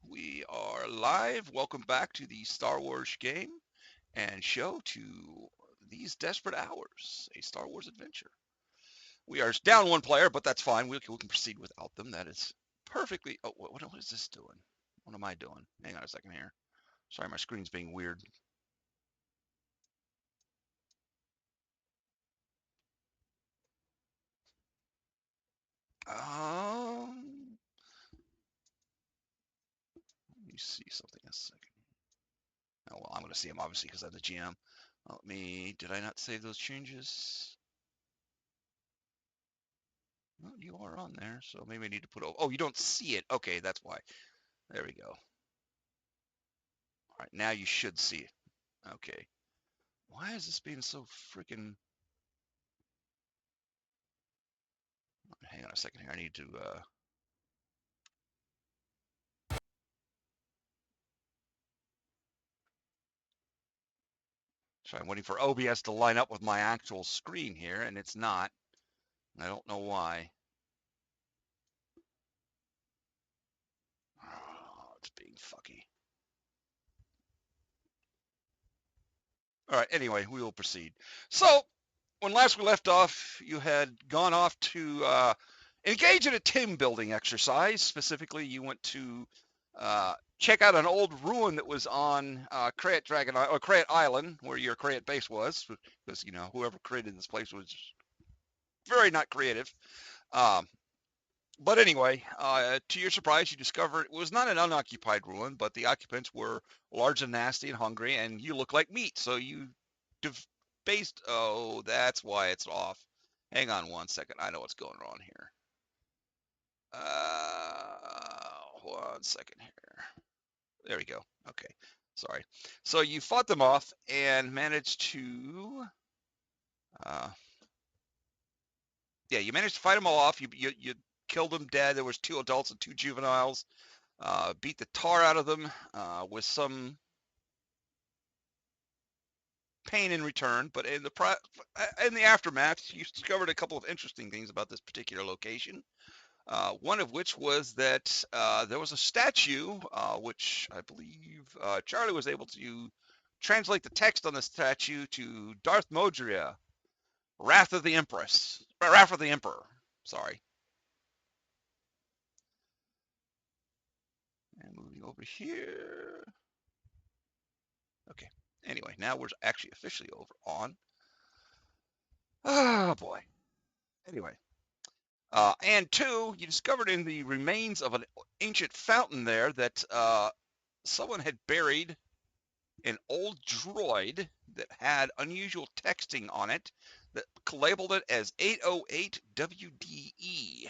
We are live. Welcome back to the Star Wars game and show to these desperate hours, a Star Wars adventure. We are down one player, but that's fine. We can proceed without them. That is perfectly. Oh, what is this doing? What am I doing? Hang on a second here. Sorry, my screen's being weird. Um, let me see something a second. Oh well, I'm going to see them obviously because I'm the GM. Let me. Did I not save those changes? Well, you are on there, so maybe I need to put. Oh, you don't see it. Okay, that's why. There we go. All right, now you should see it. Okay. Why is this being so freaking? Hang on a second here. I need to. So I'm waiting for OBS to line up with my actual screen here, and it's not. I don't know why. Oh, it's being fucky. All right. Anyway, we will proceed. So when last we left off, you had gone off to engage in a team building exercise. Specifically, you went to check out an old ruin that was on Krayt Island, where your Krayt base was, because whoever created this place was very not creative. Um, but anyway, to your surprise, you discovered it was not an unoccupied ruin, but the occupants were large and nasty and hungry, and you look like meat. So you based. Oh, that's why it's off. Hang on one second. I know what's going on here. One second here. There we go. Okay. Sorry. So you fought them off and managed to. Uh, yeah, you managed to fight them all off. You killed them dead. There was 2 adults and 2 juveniles. Beat the tar out of them with some pain in return. But in the aftermath, you discovered a couple of interesting things about this particular location. One of which was that there was a statue, which I believe Charlie was able to translate the text on the statue to Darth Modria, Wrath of the Empress, Wrath of the Emperor. Sorry. And moving over here. Okay. Anyway, now we're actually officially over on. Oh boy. Anyway, and two, you discovered in the remains of an ancient fountain there that someone had buried an old droid that had unusual texting on it that labeled it as 808 WDE.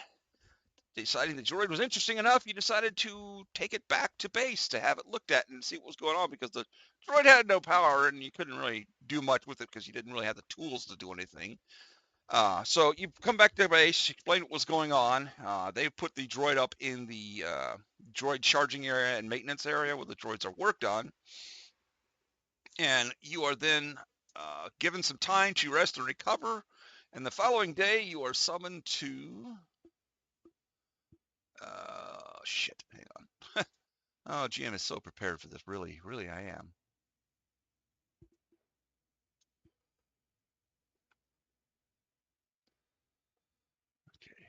Deciding the droid was interesting enough, you decided to take it back to base to have it looked at and see what was going on because the droid had no power and you couldn't really do much with it because you didn't really have the tools to do anything. So you come back to base, explain what was going on. They put the droid up in the droid charging area and maintenance area where the droids are worked on. And you are then given some time to rest and recover. And the following day, you are summoned to. Shit, hang on. Oh, GM is so prepared for this. Really, really, I am. Okay.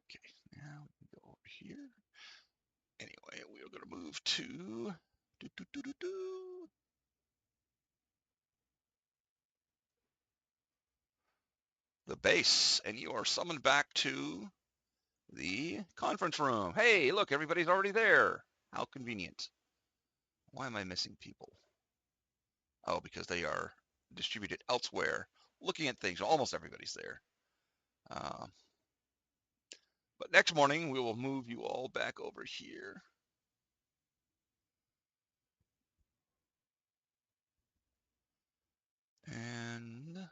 Okay, now we can go over here. Anyway, we are going to move to. The base, and you are summoned back to the conference room. Hey, look, everybody's already there. How convenient. Why am I missing people? Oh, because they are distributed elsewhere, looking at things. Almost everybody's there. Um, but next morning, we will move you all back over here. And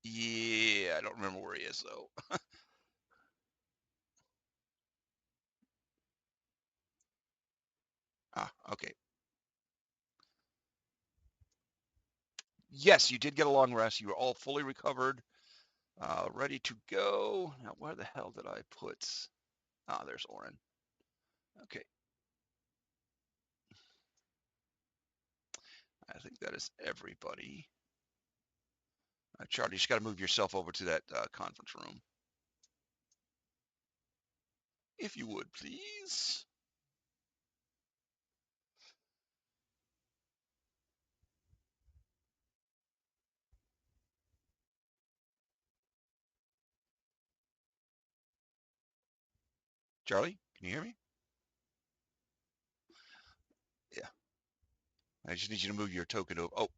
yeah, I don't remember where he is though. Okay. Yes, you did get a long rest. You were all fully recovered, ready to go. Now, where the hell did I put? Ah, there's Oren. Okay, I think that is everybody. Charlie, you just got to move yourself over to that conference room, if you would, please. Charlie, can you hear me? Yeah. I just need you to move your token over. Oh,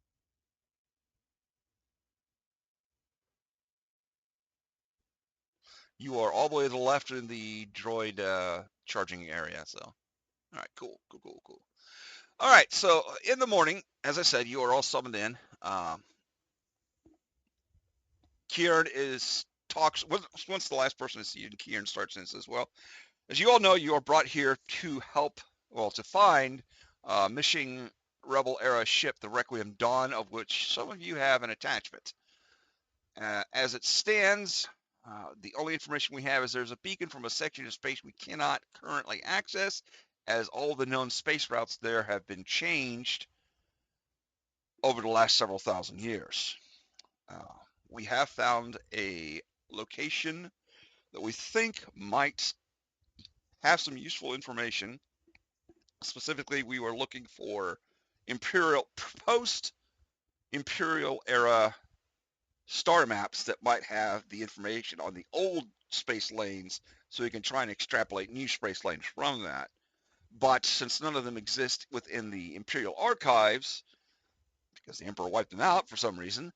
you are all the way to the left in the droid charging area. So, all right, cool, cool, cool, cool. All right, so in the morning, as I said, you are all summoned in. Kieran is talks once the last person to see you, and Kieran starts in and says, "Well, as you all know, you are brought here to help, well, to find missing Rebel era ship, the Requiem Dawn, of which some of you have an attachment. As it stands, the only information we have is there's a beacon from a section of space we cannot currently access, as all the known space routes there have been changed over the last several thousand years. Uh, we have found a location that we think might have some useful information. Specifically, we were looking for Imperial post Imperial era star maps that might have the information on the old space lanes so we can try and extrapolate new space lanes from that. But since none of them exist within the Imperial archives, because the Emperor wiped them out for some reason,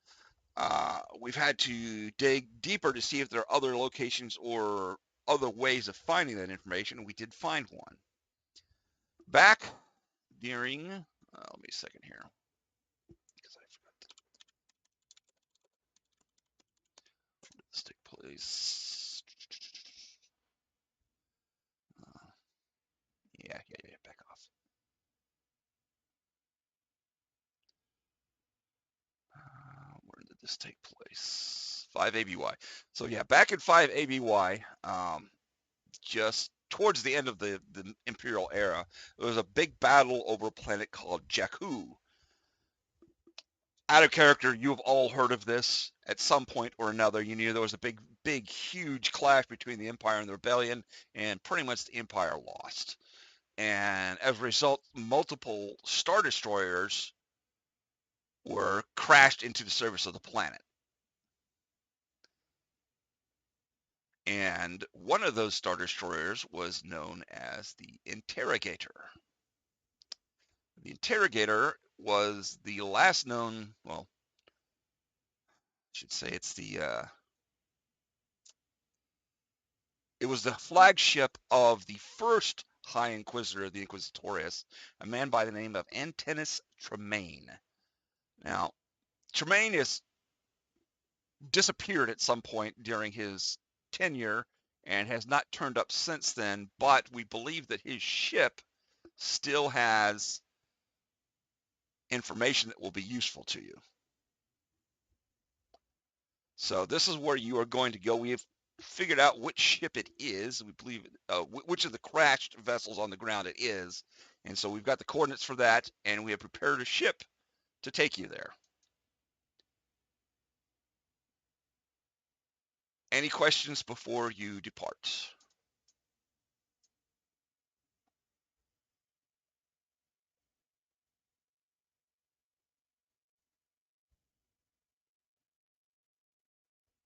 we've had to dig deeper to see if there are other locations or other ways of finding that information. We did find one. Back during, let me a second here, because I forgot this take place. Uh, yeah, back off. Where did this take place? 5 ABY. So yeah, back in 5 ABY, just towards the end of the Imperial era, there was a big battle over a planet called Jakku. Out of character, you've all heard of this at some point or another. You knew there was a big, huge clash between the Empire and the Rebellion, and pretty much the Empire lost. And as a result, multiple Star Destroyers were crashed into the surface of the planet. And one of those Star Destroyers was known as the Interrogator. The Interrogator was the last known, well, I should say it was the flagship of the first High Inquisitor of the Inquisitorius, a man by the name of Antennis Tremaine. Now, Tremaine has disappeared at some point during his tenure and has not turned up since then, but we believe that his ship still has information that will be useful to you. So this is where you are going to go. We have figured out which ship it is. We believe which of the crashed vessels on the ground it is. And so we've got the coordinates for that, and we have prepared a ship to take you there. Any questions before you depart?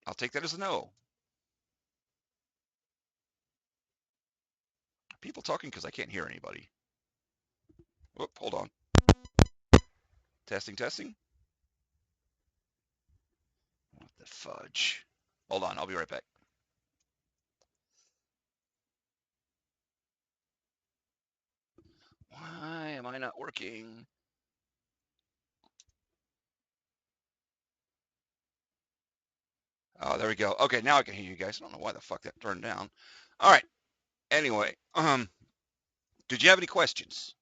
I'll take that as a no. People talking because I can't hear anybody. Whoop, hold on. Testing, testing. What the fudge? Hold on, I'll be right back. Why am I not working? Oh, there we go. Okay, now I can hear you guys. I don't know why the fuck that turned down. All right. Anyway, did you have any questions?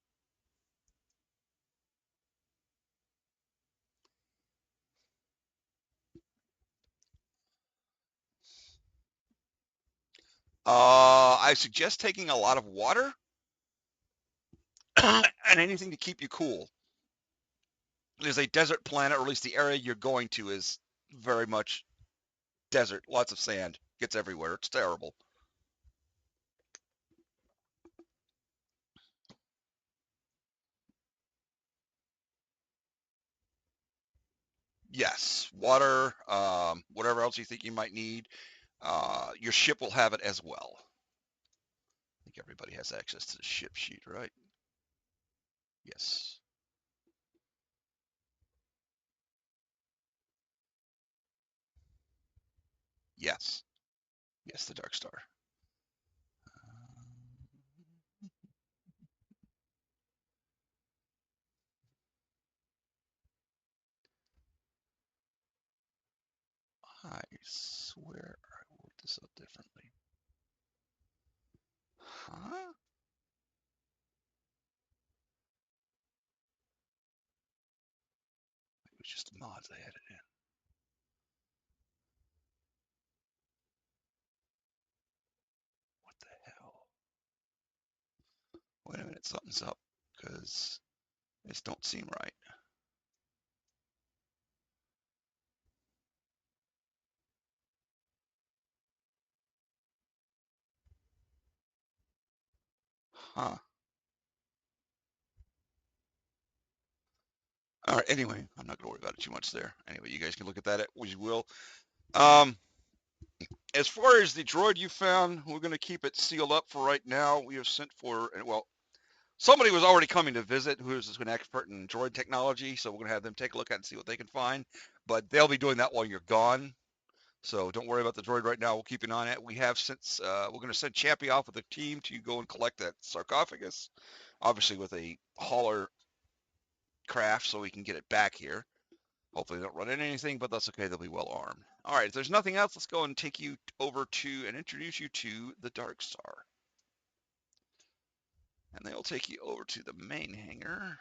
I suggest taking a lot of water and anything to keep you cool. It is a desert planet, or at least the area you're going to is very much desert. Lots of sand. Gets everywhere. It's terrible. Yes, water, whatever else you think you might need. Your ship will have it as well. I think everybody has access to the ship sheet, right? Yes. Yes. Yes, the Dark Star. I swear I wrote this up differently. Huh? It was just mods I added in. What the hell? Wait a minute, something's up, because this don't seem right. Huh. All right, anyway, I'm not going to worry about it too much there. Anyway, you guys can look at that as you will. Um, as far as the droid you found, we're going to keep it sealed up for right now. We have sent for, well, somebody was already coming to visit who is an expert in droid technology, so we're going to have them take a look at it and see what they can find. But they'll be doing that while you're gone. So don't worry about the droid right now. We'll keep an eye on it. We have since we're going to send Chappie off with a team to go and collect that sarcophagus, obviously with a hauler craft, so we can get it back here. Hopefully they don't run into anything, but that's okay. They'll be well armed. All right, if there's nothing else, let's go and take you over to and introduce you to the Dark Star. And they'll take you over to the main hangar.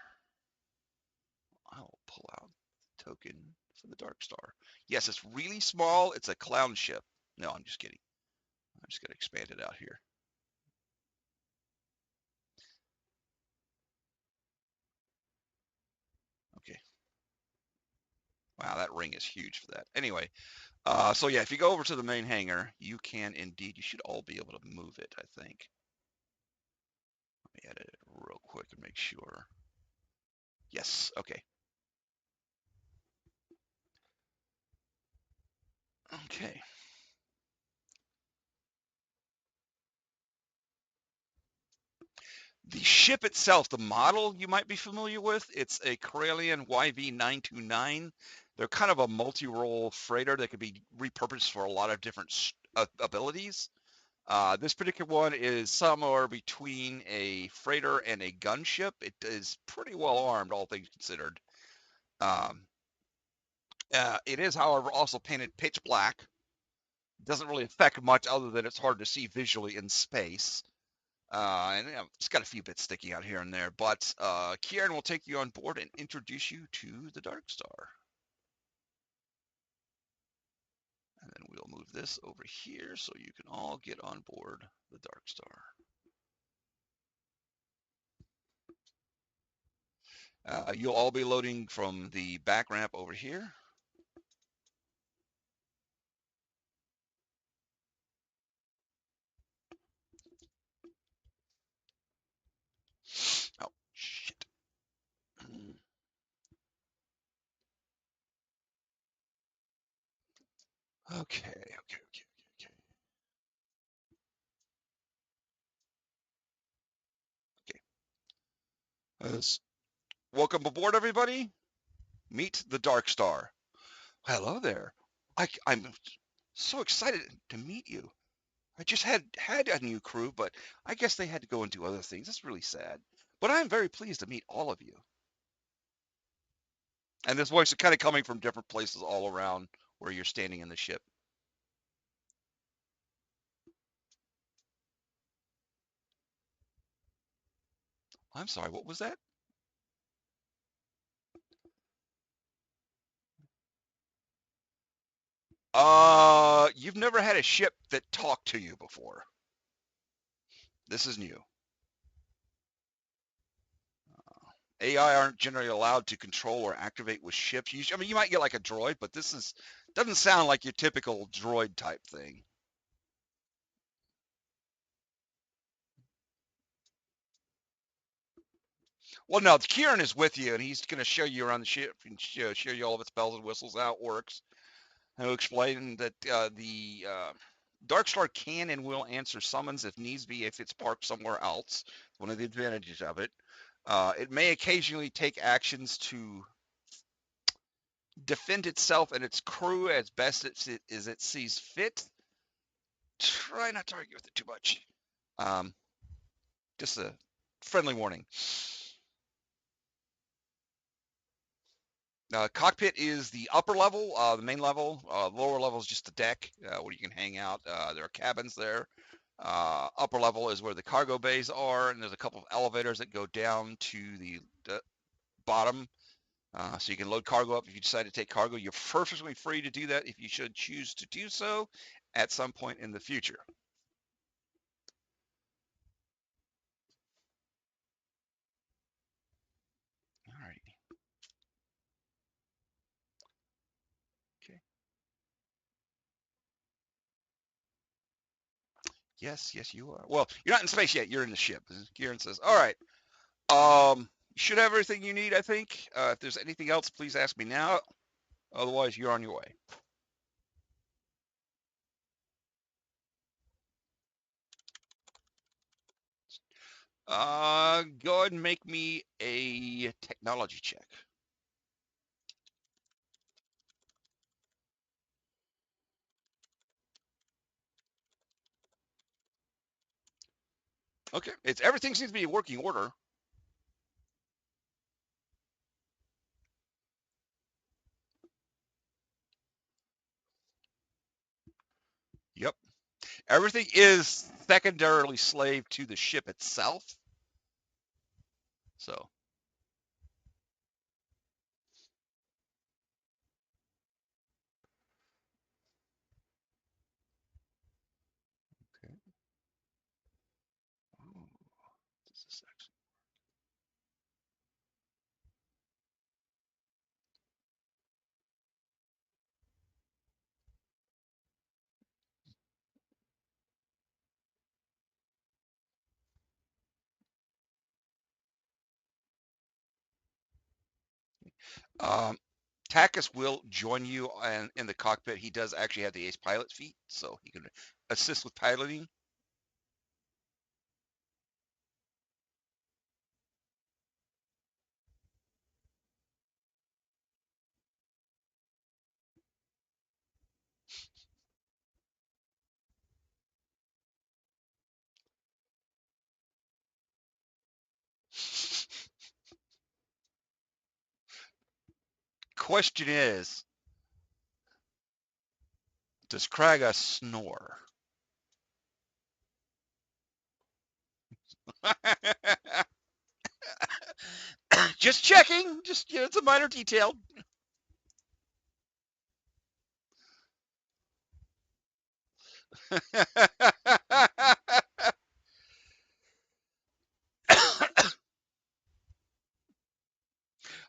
I'll pull out the token for the Dark Star. Yes, it's really small. It's a clown ship. No, I'm just kidding. I'm just going to expand it out here. Okay. Wow, that ring is huge for that. Anyway, so yeah, if you go over to the main hangar, you can indeed, you should all be able to move it, I think. Let me edit it real quick and make sure. Yes, okay. Okay. The ship itself, the model you might be familiar with, it's a Corellian YV929. They're kind of a multi-role freighter that could be repurposed for a lot of different abilities. This particular one is somewhere between a freighter and a gunship. It is pretty well armed, all things considered. Um, it is, however, also painted pitch black. Doesn't really affect much other than it's hard to see visually in space. And it's got a few bits sticking out here and there, but Kieran will take you on board and introduce you to the Dark Star. And then we'll move this over here so you can all get on board the Dark Star. You'll all be loading from the back ramp over here. Oh, shit. Okay. Welcome aboard, everybody. Meet the Dark Star. Hello there. I'm so excited to meet you. I just had a new crew, but I guess they had to go and do other things. That's really sad. But I'm very pleased to meet all of you. And this voice is kind of coming from different places all around where you're standing in the ship. I'm sorry, what was that? You've never had a ship that talked to you before. This is new. AI aren't generally allowed to control or activate with ships. I mean, you might get like a droid, but this is doesn't sound like your typical droid type thing. Well, no, Kieran is with you, and he's going to show you around the ship and show you all of its bells and whistles, how it works. And he'll explain that the Dark Star can and will answer summons if needs be if it's parked somewhere else. One of the advantages of it. It may occasionally take actions to defend itself and its crew as best as it sees fit. Try not to argue with it too much. Um, just a friendly warning. Cockpit is the upper level, the main level. Lower level is just the deck where you can hang out. There are cabins there. Upper level is where the cargo bays are, and there's a couple of elevators that go down to the bottom. So you can load cargo up if you decide to take cargo. You're perfectly free to do that if you should choose to do so at some point in the future. All right. Okay. Yes, yes, you are. Well, you're not in space yet. You're in the ship. Kieran says, all right. You should have everything you need, I think. If there's anything else, please ask me now. Otherwise, you're on your way. Go ahead and make me a technology check. Okay. Everything seems to be in working order. Yep. Everything is secondarily slave to the ship itself. So, okay. Ooh, this is Takis will join you in the cockpit. He does actually have the ace pilot feat, so he can assist with piloting. Question is, does Kraga snore? Just checking. Just it's a minor detail.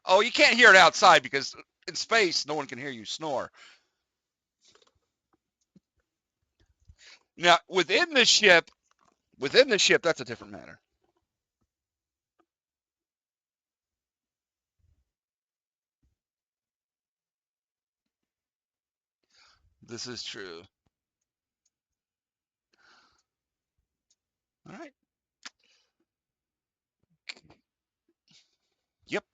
Oh, you can't hear it outside because in space no one can hear you snore. Now within the ship, that's a different matter. This is true. All right. Yep.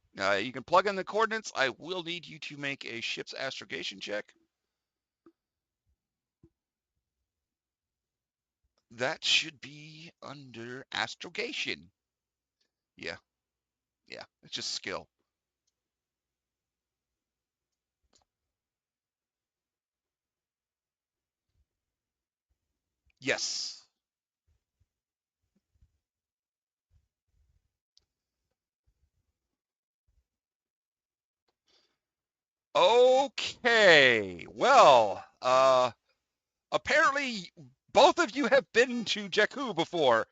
You can plug in the coordinates. I will need you to make a ship's astrogation check. That should be under astrogation. Yeah. Yeah. It's just skill. Yes. Okay. Well, apparently both of you have been to Jakku before.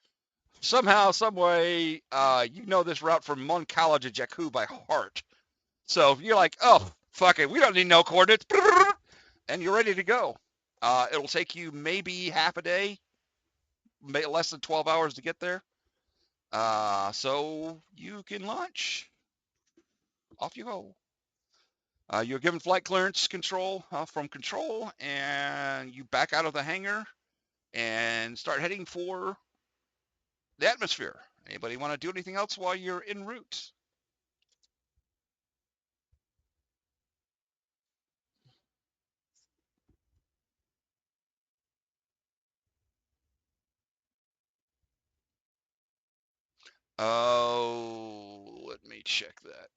somehow, some way, you know this route from Mon College to Jakku by heart. So you're like, oh, fuck it, we don't need no coordinates, and you're ready to go. It'll take you maybe half a day, less than 12 hours to get there. So you can launch. Off you go. You're given flight clearance control from control, and you back out of the hangar and start heading for the atmosphere. Anybody want to do anything else while you're en route? Oh, let me check that.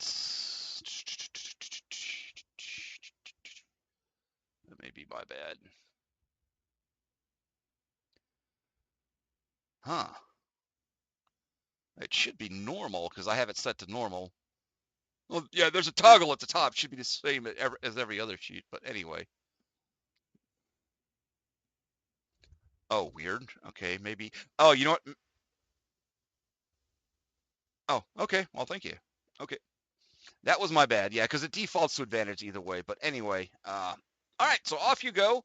That may be my bad. Huh. It should be normal because I have it set to normal. Well, yeah, there's a toggle at the top. It should be the same as every other sheet. But anyway. Oh, weird. Okay, maybe. Oh, you know what? Oh, okay. Well, thank you. Okay. That was my bad. Yeah, because it defaults to advantage either way. But anyway, all right. So off you go.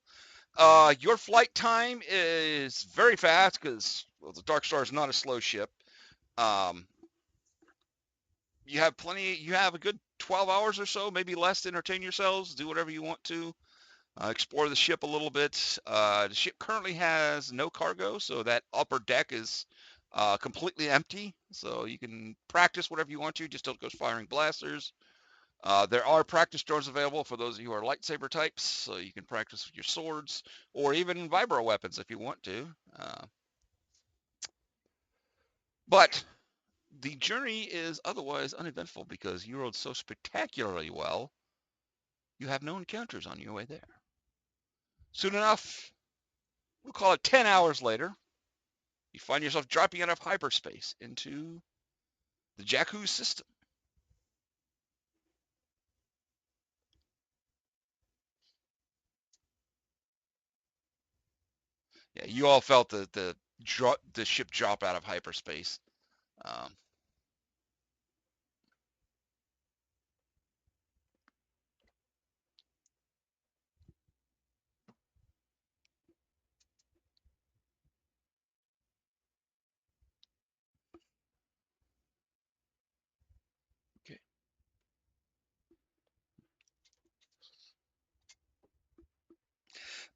Your flight time is very fast because well, the Dark Star is not a slow ship. Um, you have plenty. You have a good 12 hours or so, maybe less, to entertain yourselves. Do whatever you want to. Explore the ship a little bit. The ship currently has no cargo, so that upper deck is completely empty. So you can practice whatever you want to. Just don't go firing blasters. There are practice drones available for those of you who are lightsaber types, so you can practice with your swords or even vibro weapons if you want to. But the journey is otherwise uneventful because you rode so spectacularly well, you have no encounters on your way there. Soon enough, we'll call it 10 hours later, you find yourself dropping out of hyperspace into the Jakku system. Yeah, you all felt the ship drop out of hyperspace. Um, okay.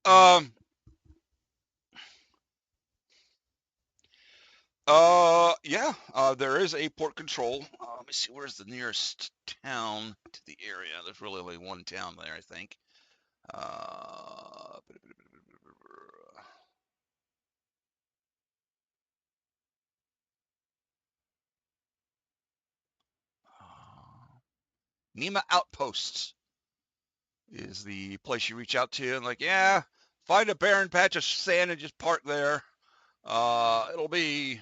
Um, yeah, there is a port control. Let me see, where's the nearest town to the area? There's really only one town there, I think. Uh, Nema Outposts is the place you reach out to, and like, yeah, find a barren patch of sand and just park there. It'll be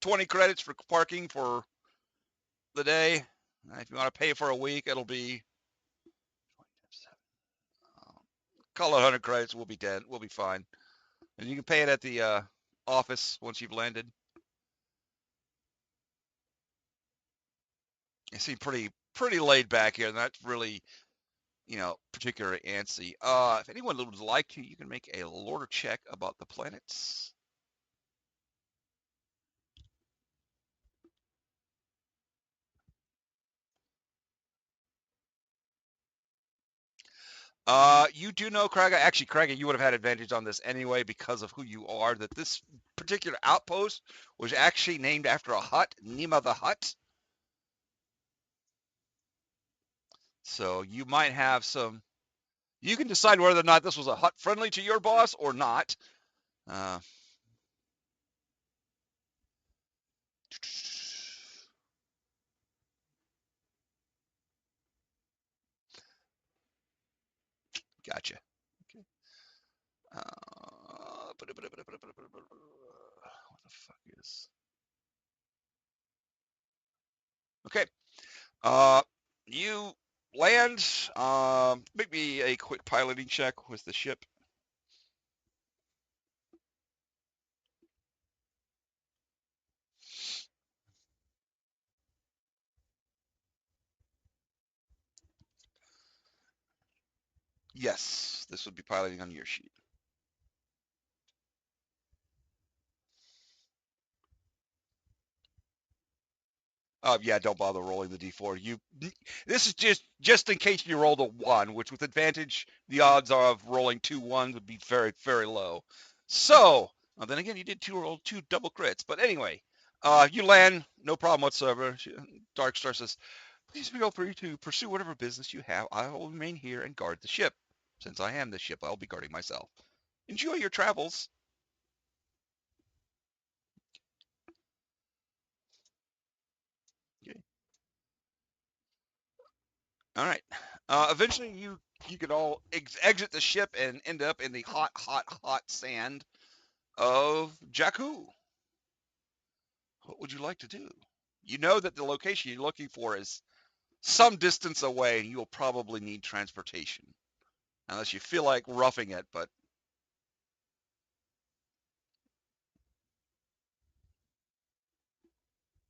20 credits for parking for the day. If you want to pay for a week, it'll be call it 100 credits. We'll be dead. We'll be fine. And you can pay it at the office once you've landed. You seem pretty laid back here. Not really, particularly antsy. If anyone would like to, you can make a lore check about the planets. You do know, Craig. Actually, Craig, you would have had advantage on this anyway because of who you are. That this particular outpost was actually named after a hut, Nema the Hut. So you might have some. You can decide whether or not this was a hut friendly to your boss or not. Uh, gotcha. Okay. What the fuck is? Okay. Uh, you land. Make me a quick piloting check with the ship. Yes, this would be piloting on your sheet. Yeah, don't bother rolling the d4. This is just in case you rolled a one, which with advantage, the odds of rolling two ones would be very very low. So, then again, you did roll two double crits. But anyway, you land, no problem whatsoever. Darkstar says, "Please feel free to pursue whatever business you have. I will remain here and guard the ship. Since I am the ship, I'll be guarding myself. Enjoy your travels." Okay. All right. Eventually, you could all exit the ship and end up in the hot, hot, hot sand of Jakku. What would you like to do? You know that the location you're looking for is some distance away, and you'll probably need transportation, unless you feel like roughing it. But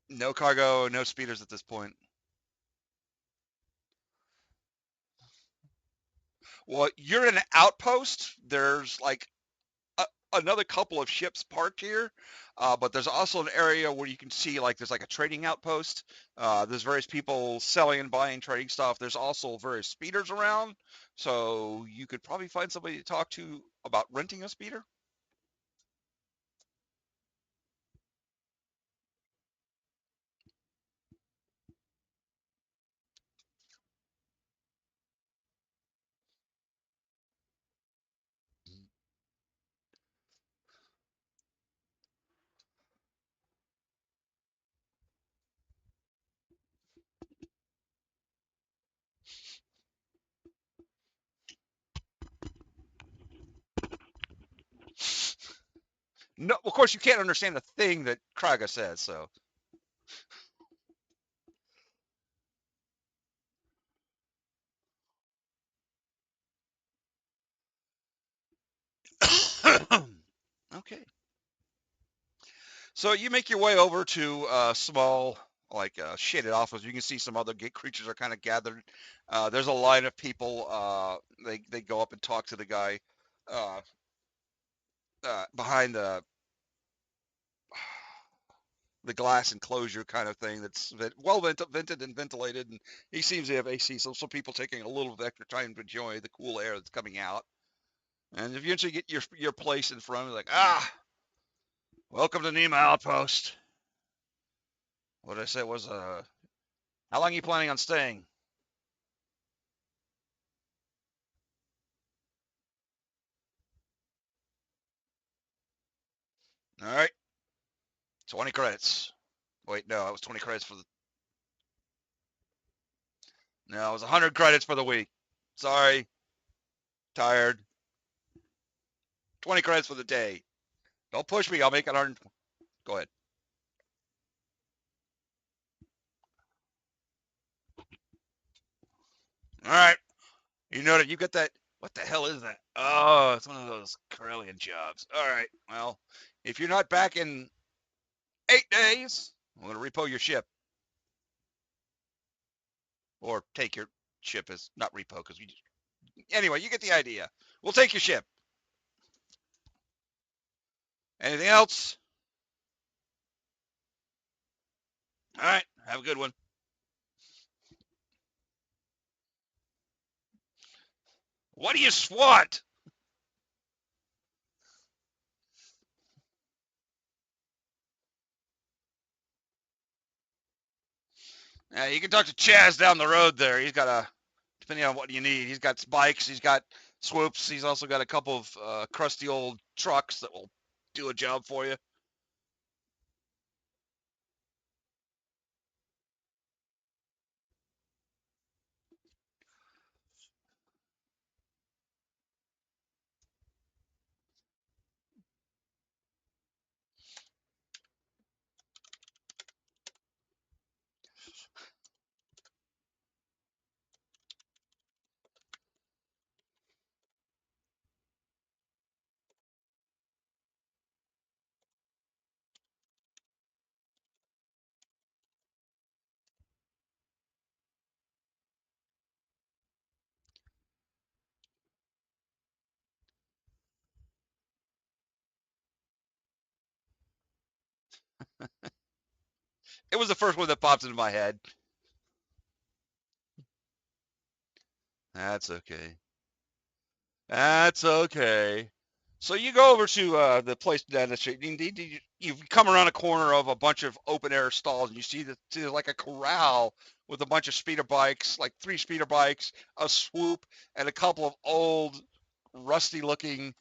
no cargo, no speeders at this point. Well, you're in an outpost. There's like a, another couple of ships parked here, but there's also an area where you can see like there's like a trading outpost. There's various people selling and buying trading stuff. There's also various speeders around, so you could probably find somebody to talk to about renting a speeder. No, of course you can't understand the thing that Kraga says. So, okay. So you make your way over to a small, like shaded office. You can see some other creatures are kind of gathered. There's a line of people. They go up and talk to the guy uh, behind the glass enclosure kind of thing that's well vented and ventilated, and he seems to have AC. So some people taking a little bit extra time to enjoy the cool air that's coming out, and eventually get your place in front. Like, welcome to Nima Outpost. What I said was, how long are you planning on staying? All right, 20 credits. Wait, no, it was 20 credits for the. No, it was 100 credits for the week. Sorry, tired. 20 credits for the day. Don't push me. I'll make it 100. Go ahead. All right. You know that you got that. What the hell is that? Oh, it's one of those Corellian jobs. All right. Well, if you're not back in 8 days, I'm going to repo your ship or take your ship as not repo because we. Anyway, you get the idea. We'll take your ship. Anything else? All right. Have a good one. What do you swat? You can talk to Chaz down the road there. He's got depending on what you need, he's got bikes, he's got swoops, he's also got a couple of crusty old trucks that will do a job for you. It was the first one that pops into my head. That's okay. That's okay. So you go over to the place down the street. You come around a corner of a bunch of open air stalls, and you see like a corral with a bunch of speeder bikes, like 3 speeder bikes, a swoop, and a couple of old, rusty-looking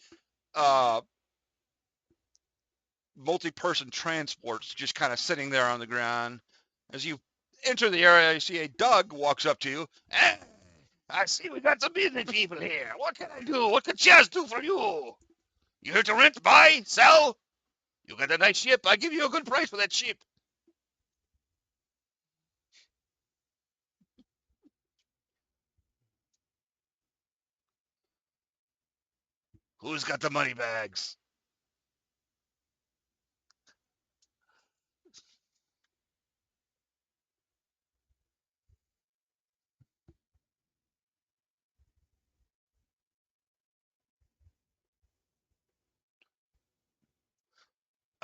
uh, multi-person transports just kind of sitting there on the ground. As you enter the area, you see a Doug walks up to you. Hey, I see we got some business people here. What can I do? What can Chaz do for you? You here to rent, buy, sell? You got a nice ship. I give you a good price for that ship. Who's got the money bags?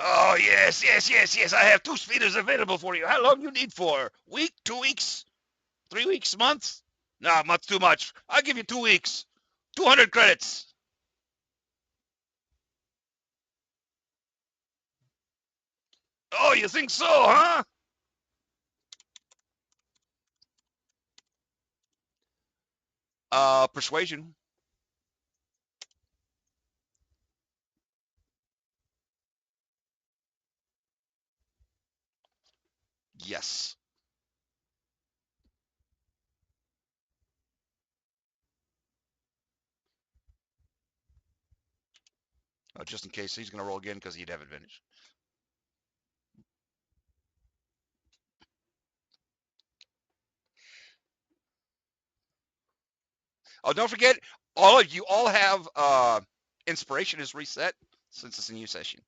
Oh, yes, yes, yes, yes. I have 2 speeders available for you. How long you need for? Week, 2 weeks, 3 weeks, month? Nah, month's too much. I'll give you 2 weeks. 200 credits. Oh, you think so, huh? Persuasion. Yes. Just in case he's going to roll again because he'd have advantage. Oh, don't forget, all of you all have inspiration is reset since it's a new session.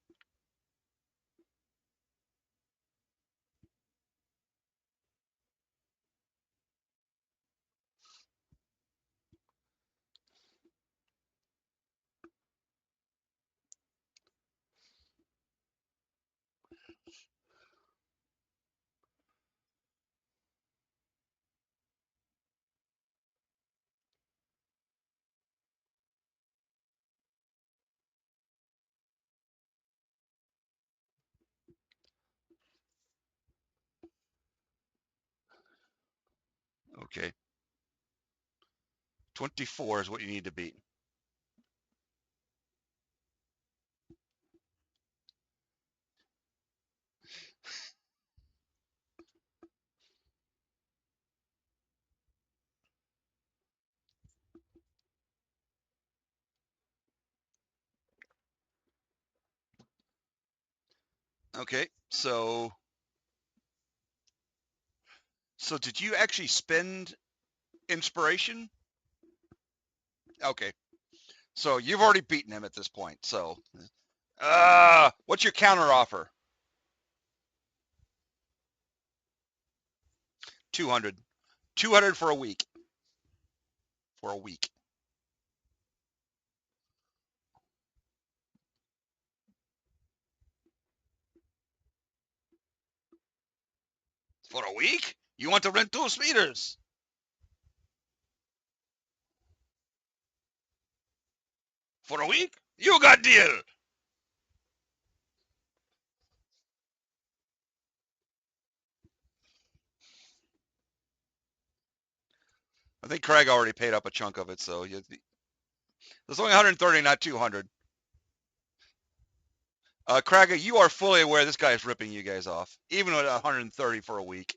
Okay. 24 is what you need to beat. Okay. So did you actually spend inspiration? Okay. So you've already beaten him at this point. So, what's your counter offer? 200. 200 for a week. For a week. For a week? You want to rent 2 speeders? For a week? You got deal. I think Craig already paid up a chunk of it, so there's only 130, not 200. Craig, you are fully aware this guy is ripping you guys off, even at 130 for a week.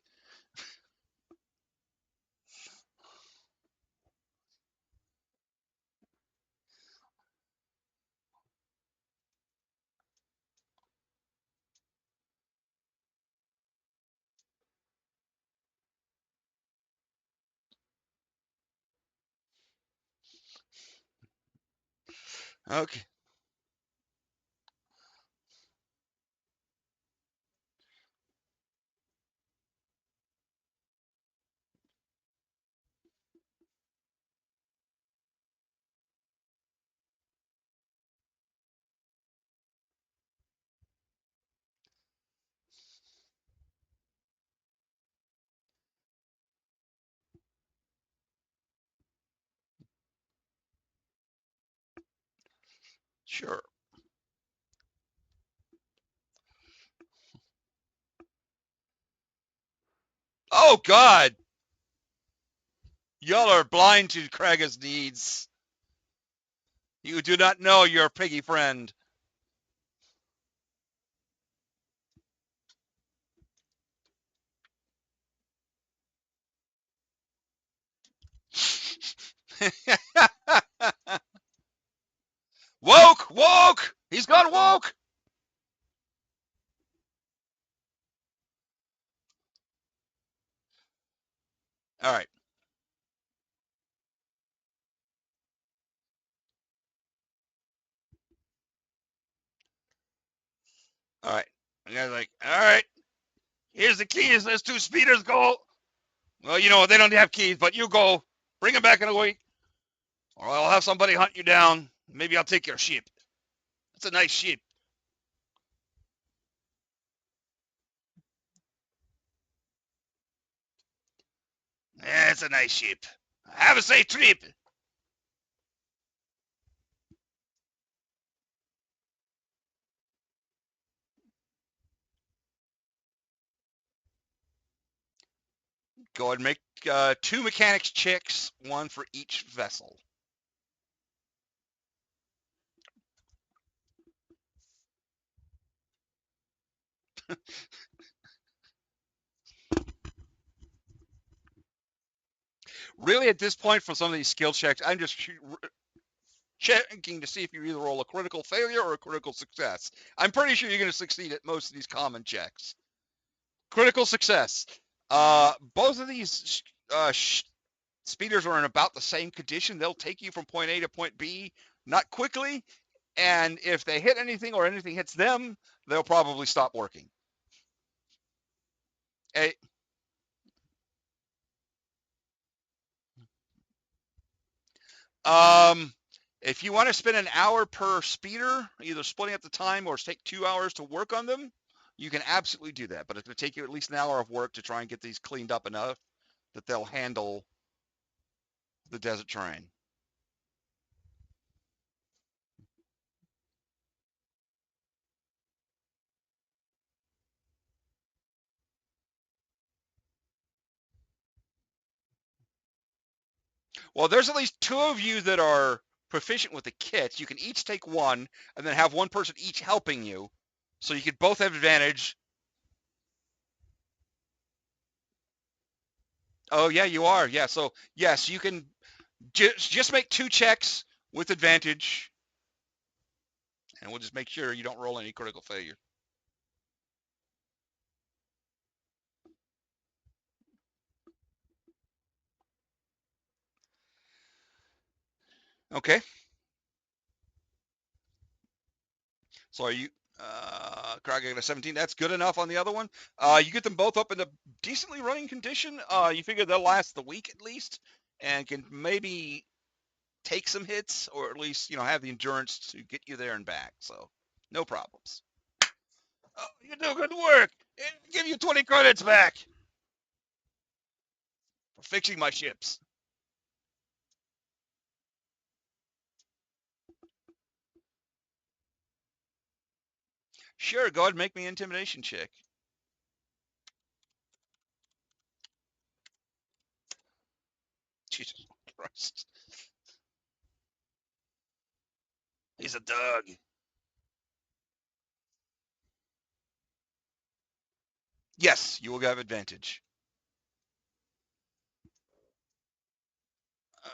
Okay. Sure. Oh God, y'all are blind to Kraga's needs. You do not know your piggy friend. Woke, woke. He's gone woke. All right, all right. And they're like, all right, here's the keys. There's two speeders. Go. Well, you know they don't have keys, but you go. Bring them back in a week, or I'll have somebody hunt you down. Maybe I'll take your sheep. It's a nice sheep. It's a nice sheep. Have a safe trip. Go ahead and make two mechanics checks, one for each vessel. Really, at this point, for some of these skill checks, I'm just checking to see if you either roll a critical failure or a critical success. I'm pretty sure you're going to succeed at most of these common checks. Critical success. Both of these speeders are in about the same condition. They'll take you from point A to point B, not quickly, and if they hit anything or anything hits them, they'll probably stop working. A, Um, if you want to spend an hour per speeder, either splitting up the time or take 2 hours to work on them, you can absolutely do that. But it's going to take you at least an hour of work to try and get these cleaned up enough that they'll handle the desert terrain. Well, there's at least two of you that are proficient with the kits. You can each take one and then have one person each helping you. So you could both have advantage. Oh, yeah, you are. Yeah. So, yes, you can just make two checks with advantage, and we'll just make sure you don't roll any critical failure. Okay. So are you Craig got a 17? That's good enough on the other one. You get them both up in a decently running condition. You figure they'll last the week at least, and can maybe take some hits, or at least have the endurance to get you there and back. So no problems. Oh, you do good work. Give you 20 credits back for fixing my ships. Sure, go ahead and make me an intimidation check. Jesus Christ. He's a dog. Yes, you will have advantage. Uh,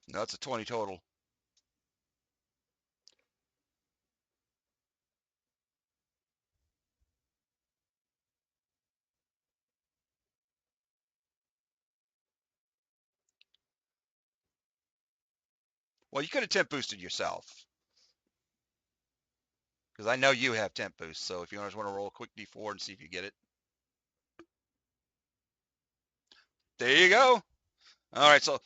no, it's a 20 total. Well, you could have temp boosted yourself, because I know you have temp boost. So if you just want to roll a quick d4 and see if you get it. There you go. All right, so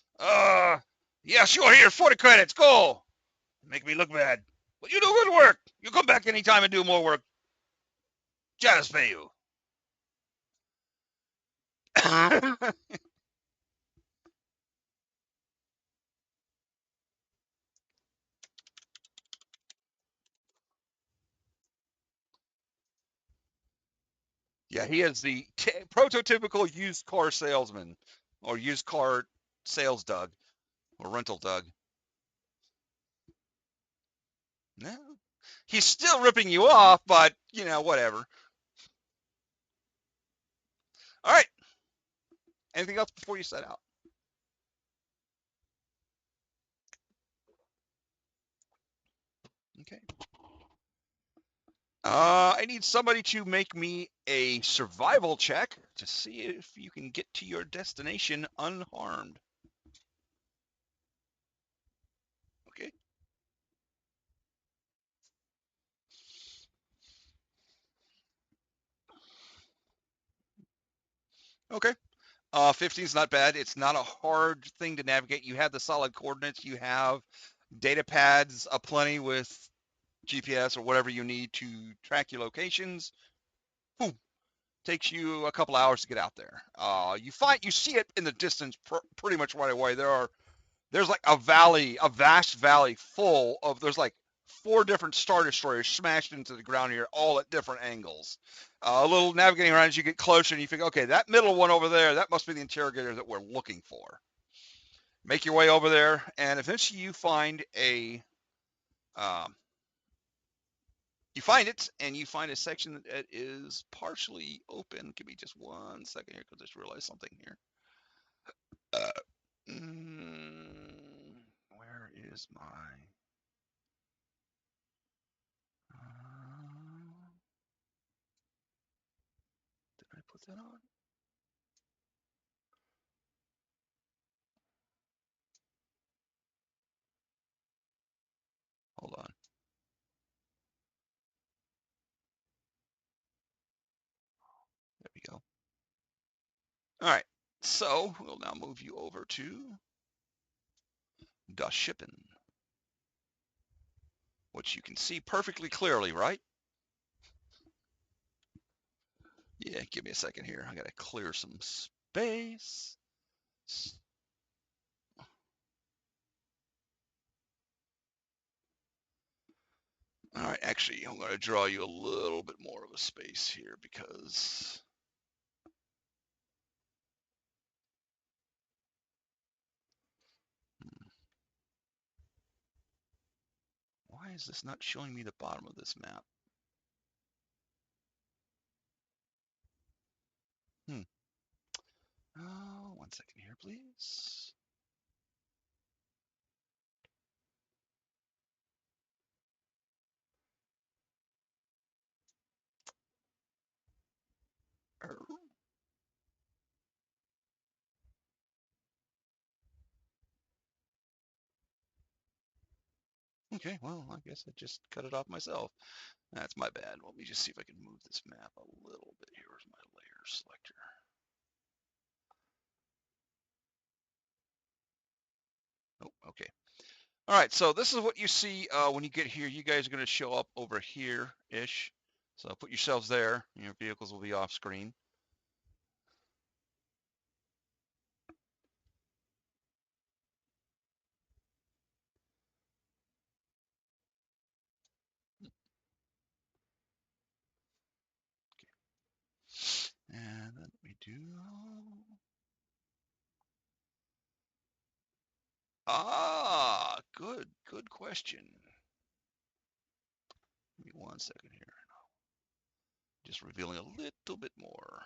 yeah, sure. Here, 40 credits. Go. Make me look bad. But you do good work. You come back anytime and do more work. Just pay you. Yeah, he is the prototypical used car salesman or used car sales Doug or rental Doug. No, he's still ripping you off, but whatever. All right. Anything else before you set out? Okay. I need somebody to make me a survival check to see if you can get to your destination unharmed. Okay. Okay. 15 is not bad. It's not a hard thing to navigate. You have the solid coordinates. You have data pads aplenty with GPS or whatever you need to track your locations. Boom. Takes you a couple hours to get out there. You see it in the distance pretty much right away. There's like a valley, a vast valley full of, there's like 4 different Star Destroyers smashed into the ground here, all at different angles. A little navigating around as you get closer, and you think, okay, that middle one over there, that must be the interrogator that we're looking for. Make your way over there, and eventually um, you find it, and you find a section that is partially open. Give me just 1 second here, because I just realized something here. Uh, where is my? Did I put that on? Hold on. There we go. All right. So we'll now move you over to Das Shippen, which you can see perfectly clearly, right? Yeah, give me a second here. I got to clear some space. All right, actually, I'm going to draw you a little bit more of a space here because why is this not showing me the bottom of this map? Hmm. Oh, 1 second here, please. Okay, well, I guess I just cut it off myself. That's my bad. Let me just see if I can move this map a little bit. Here's my layer selector. Oh, okay. All right, so this is what you see when you get here. You guys are going to show up over here-ish. So put yourselves there. Your vehicles will be off screen. And then we do. Good question. Give me 1 second here. Just revealing a little bit more.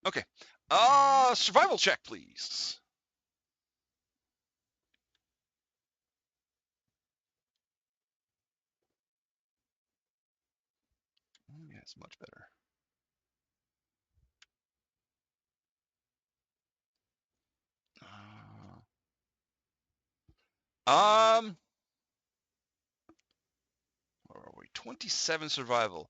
Okay. Survival check, please. Yeah, it's much better. Um, where are we? 27 survival.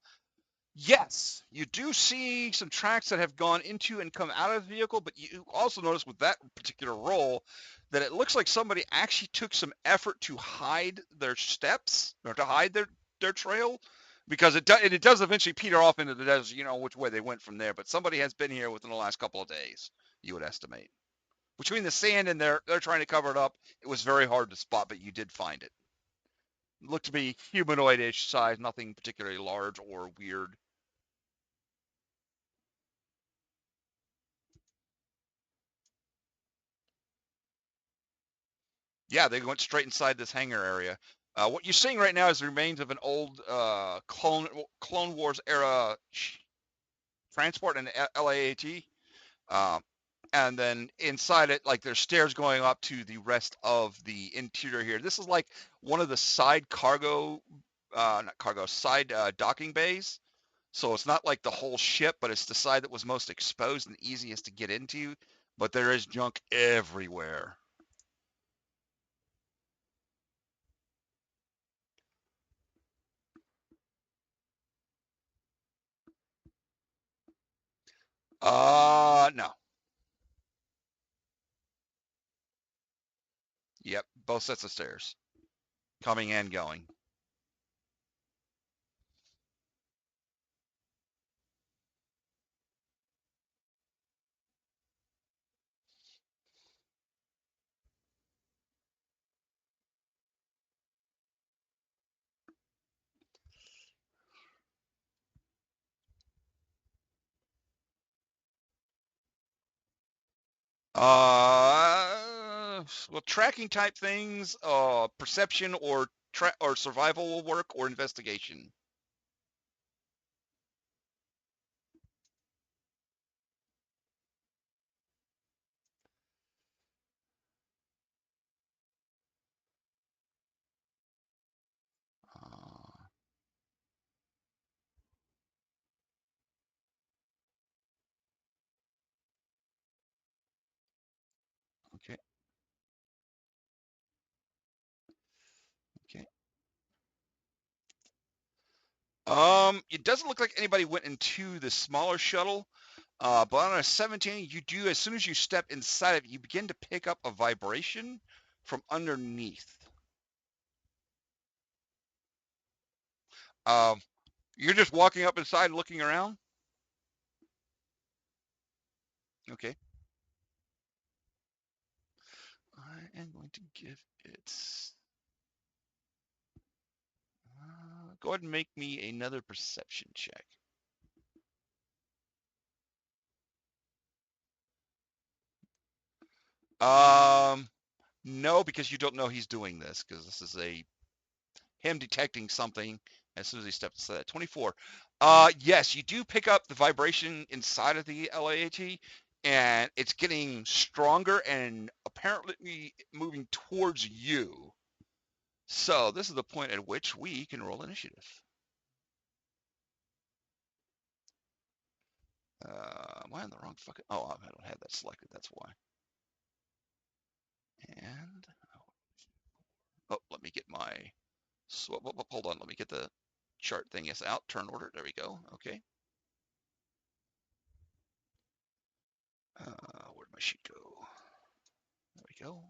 Yes, you do see some tracks that have gone into and come out of the vehicle, but you also notice with that particular roll that it looks like somebody actually took some effort to hide their steps or to hide their trail, because it does eventually peter off into the desert. You know which way they went from there, but somebody has been here within the last couple of days. You would estimate between the sand and they're trying to cover it up. It was very hard to spot, but you did find it. Looked to be humanoid-ish size, nothing particularly large or weird. Yeah, they went straight inside this hangar area. What you're seeing right now is the remains of an old Clone Wars era transport and LAAT. Um, and then inside it, like there's stairs going up to the rest of the interior here. This is like one of the side cargo, not cargo, side docking bays. So it's not like the whole ship, but it's the side that was most exposed and easiest to get into. But there is junk everywhere. No. Yep, both sets of stairs, coming and going. Well, tracking type things, perception or survival will work, or investigation. Uh, okay, okay. It doesn't look like anybody went into the smaller shuttle. But on a 17, you do, as soon as you step inside of it, you begin to pick up a vibration from underneath. Um, you're just walking up inside, looking around. Okay. I am going to give it. Go ahead and make me another perception check. Um, no, because you don't know he's doing this, because this is a him detecting something as soon as he steps inside that. 24. Yes, you do pick up the vibration inside of the LAAT, and it's getting stronger and apparently moving towards you. So this is the point at which we can roll initiative. Am I on the wrong fucking? Oh, I don't have that selected. That's why. And oh, let me get my. So, hold on. Let me get the chart thing is out. Turn order. There we go. Okay. Where'd my sheet go? There we go.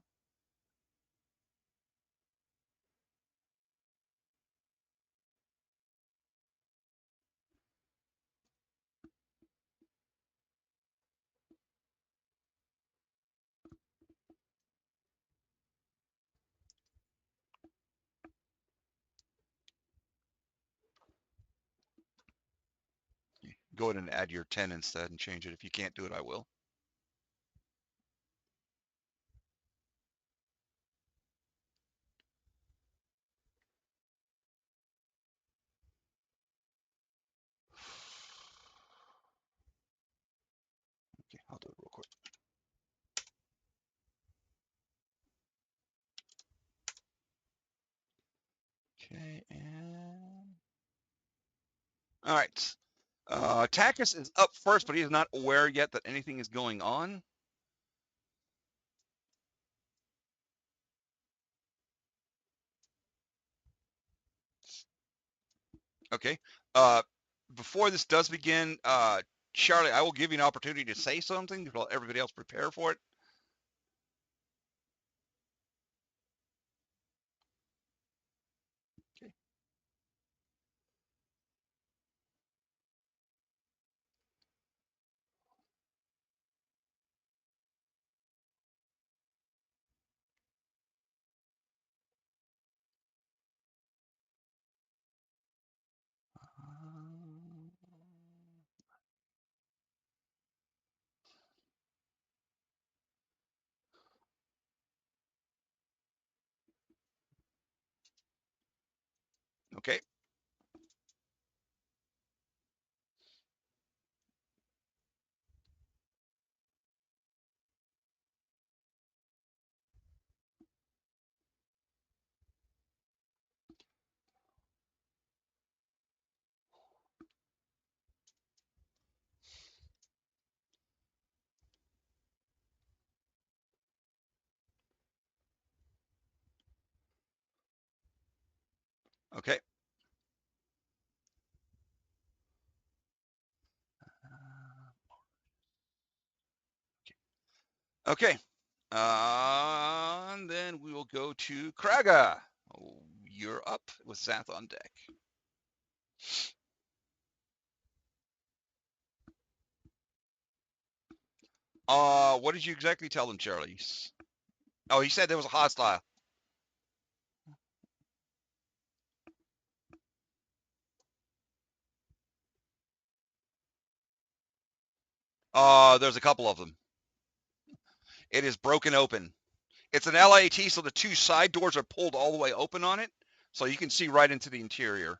Go ahead and add your 10 instead and change it. If you can't do it, I will. Okay, I'll do it real quick. Okay, and all right. Takis is up first, but he is not aware yet that anything is going on. Okay. Uh, Before this does begin, Charlie, I will give you an opportunity to say something to let everybody else prepare for it. Okay. Okay. Okay. Okay. And then we will go to Kraga. Oh, you're up with Zath on deck. What did you exactly tell them, Charlie? Oh, he said there was a hostile. There's a couple of them. It is broken open. It's an LAT, so the two side doors are pulled all the way open on it, so you can see right into the interior.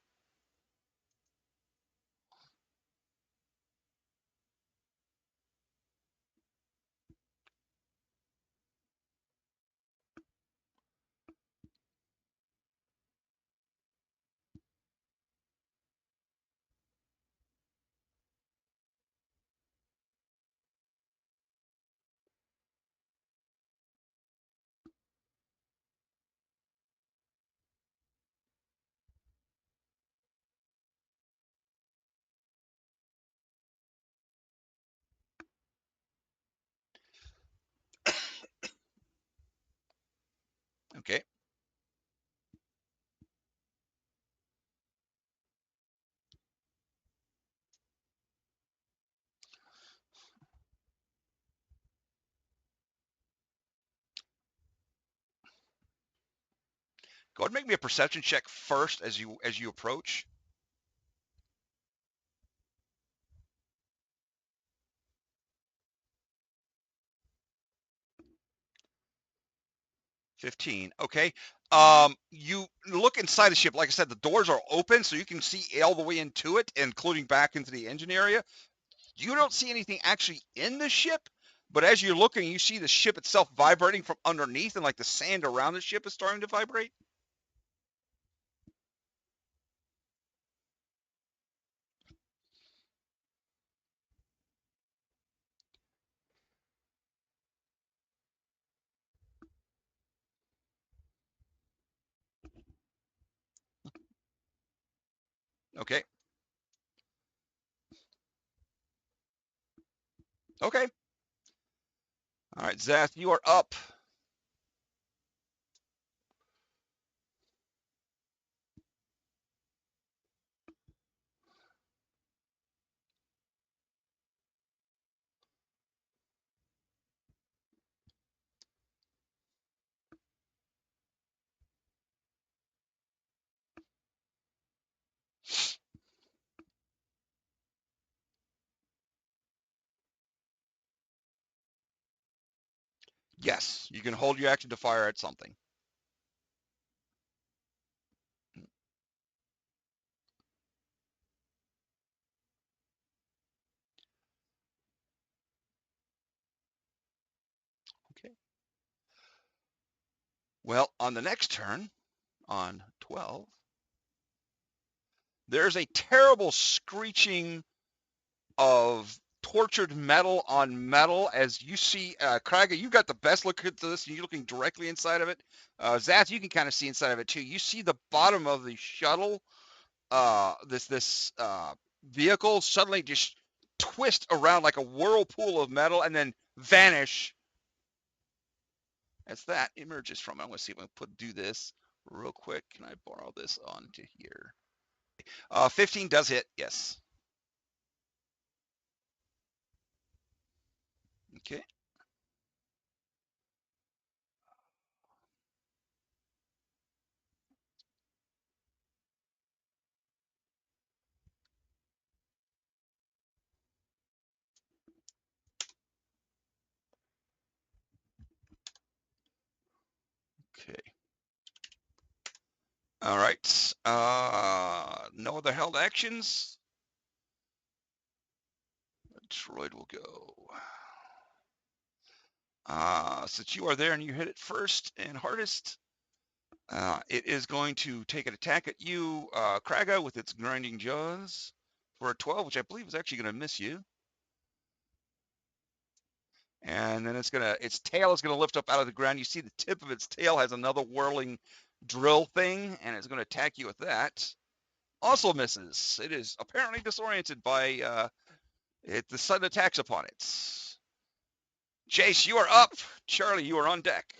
Okay. Go ahead and make me a perception check first as you approach. 15. Okay. You look inside the ship. Like I said, the doors are open, so you can see all the way into it, including back into the engine area. You don't see anything actually in the ship, but as you're looking, you see the ship itself vibrating from underneath, and like the sand around the ship is starting to vibrate. Okay. Okay. All right, Zath, you are up. Yes, you can hold your action to fire at something. Okay. Well, on the next turn, on 12, there's a terrible screeching of tortured metal on metal as you see, Kraga, you got the best look at this, and you're looking directly inside of it. Zath, you can kind of see inside of it too. You see the bottom of the shuttle, this vehicle suddenly just twist around like a whirlpool of metal and then vanish as that emerges from it. I'm going to see if I can do this real quick. Can I borrow this onto here? 15 does hit, yes. Okay. Okay. All right. No other held actions. Droid will go. Since you are there and you hit it first and hardest, it is going to take an attack at you, Kraga, with its grinding jaws for a 12, which I believe is actually going to miss you. And then its tail is gonna lift up out of the ground. You see the tip of its tail has another whirling drill thing, and it's gonna attack you with that. Also misses. It is apparently disoriented by the sudden attacks upon it. Jace, you are up. Charlie, you are on deck.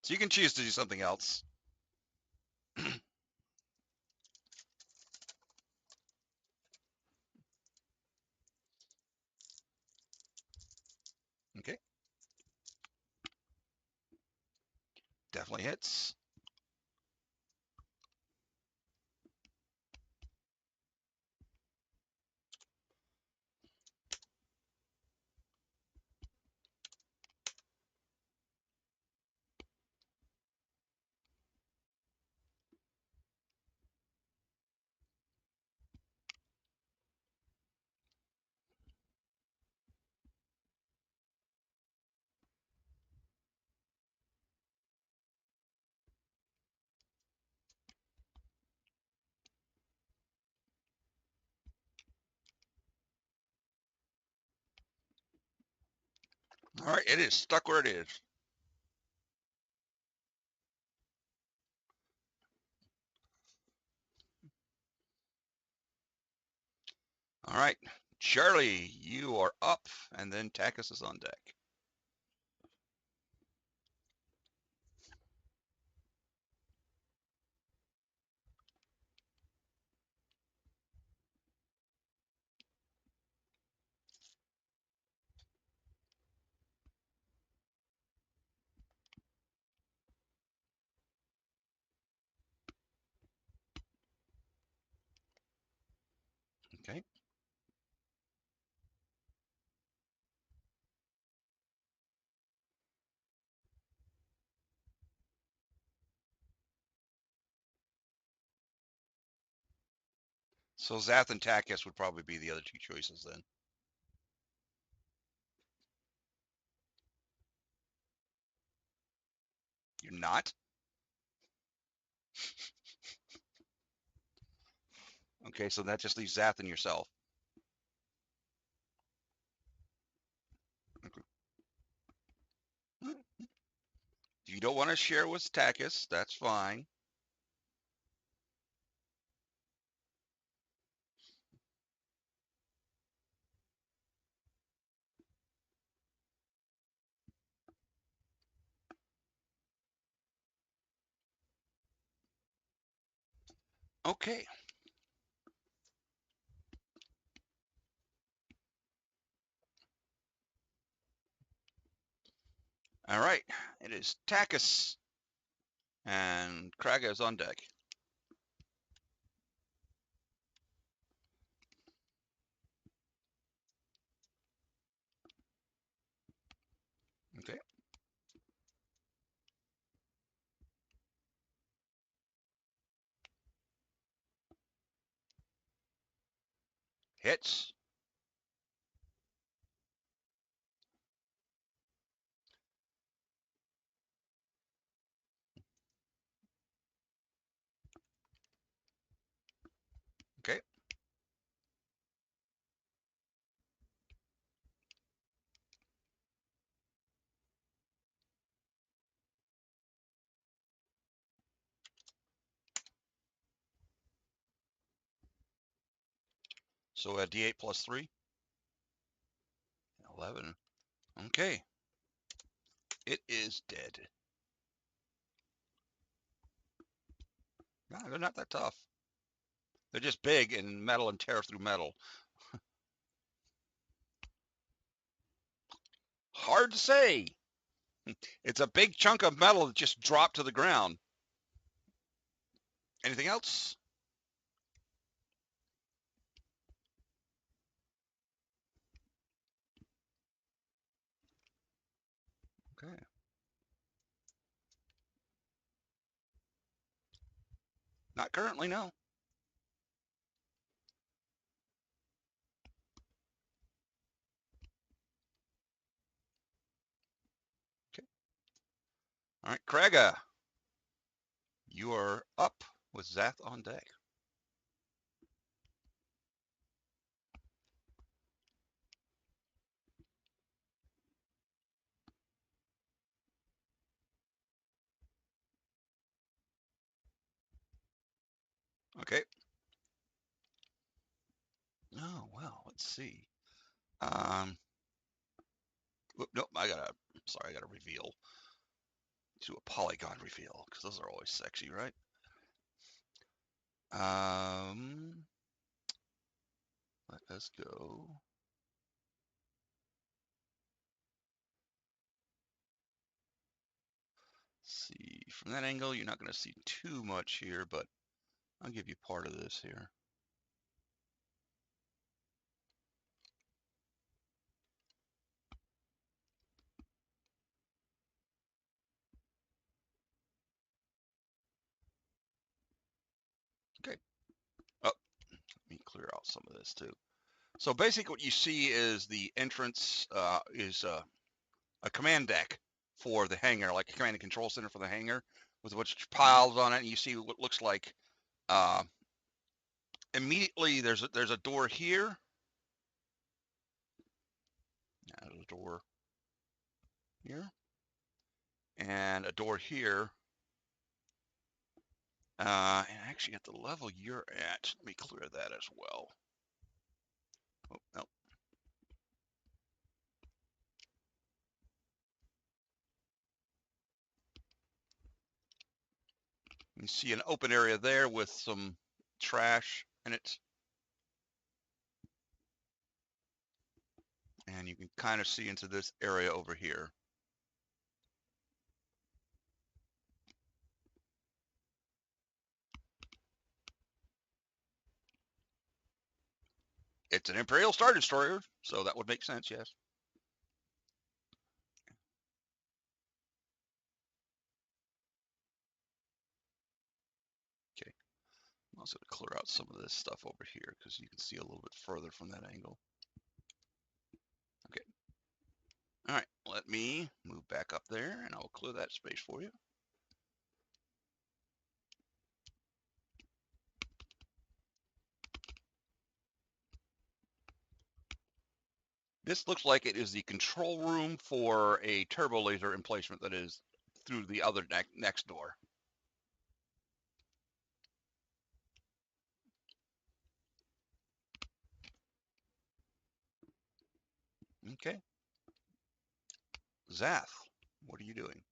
So you can choose to do something else. Okay, definitely hits. All right, it is stuck where it is. All right, Charlie, you are up, and then Takis is on deck. Okay. So Zath and Takis would probably be the other two choices then. You're not? Okay, so that just leaves Zath and yourself. Okay. If you don't want to share with Takis, that's fine. Okay. All right. It is Takis, and Kraga is on deck. Okay. Hits. Okay. So a D8 plus 3. 11. Okay. It is dead. No, they're not that tough. They're just big and metal and tear through metal. Hard to say. It's a big chunk of metal that just dropped to the ground. Anything else? Okay. Not currently, no. Okay. All right, Kraga, you are up with Zath on deck. Okay. Oh, well, let's see. Nope, sorry, I gotta reveal. Do a polygon reveal, because those are always sexy, right? Let us go. See, from that angle, you're not going to see too much here, but I'll give you part of this here. Okay. Oh, let me clear out some of this too. So basically what you see is the entrance is a command deck for the hangar, like a command and control center for the hangar with which piles on it. And you see what looks like immediately there's a door here. There's a door here. And a door here. And actually at the level you're at, let me clear that as well. Oh, no. You see an open area there with some trash in it. And you can kind of see into this area over here. It's an Imperial Star Destroyer, so that would make sense, yes. Okay. I'm also going to clear out some of this stuff over here because you can see a little bit further from that angle. Okay. All right, let me move back up there and I'll clear that space for you. This looks like it is the control room for a turbo laser emplacement that is through the other next door. Okay. Zath, what are you doing?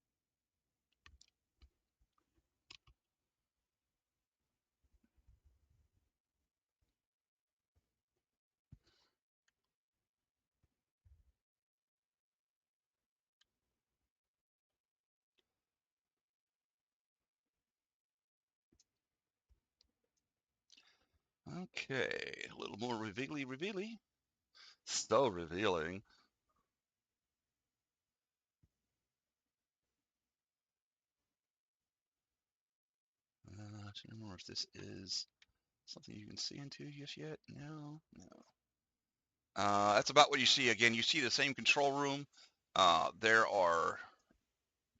Okay, a little more revealy. So revealing. I don't remember if this is something you can see into just yet. No. That's about what you see. Again, you see the same control room. There are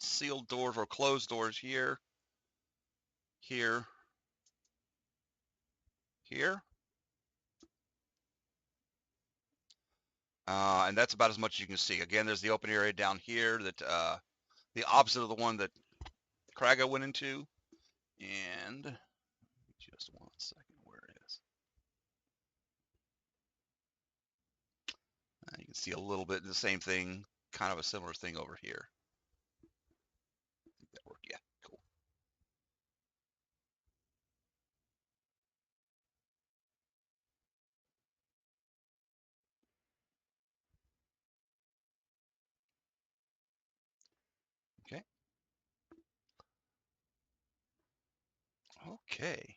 sealed doors or closed doors here, here, here. And that's about as much as you can see. Again, there's the open area down here that the opposite of the one that Kraga went into. And just 1 second, where it is. You can Let's see a little bit of the same thing, kind of a similar thing over here. I think that worked. Yeah, cool. Okay. Okay.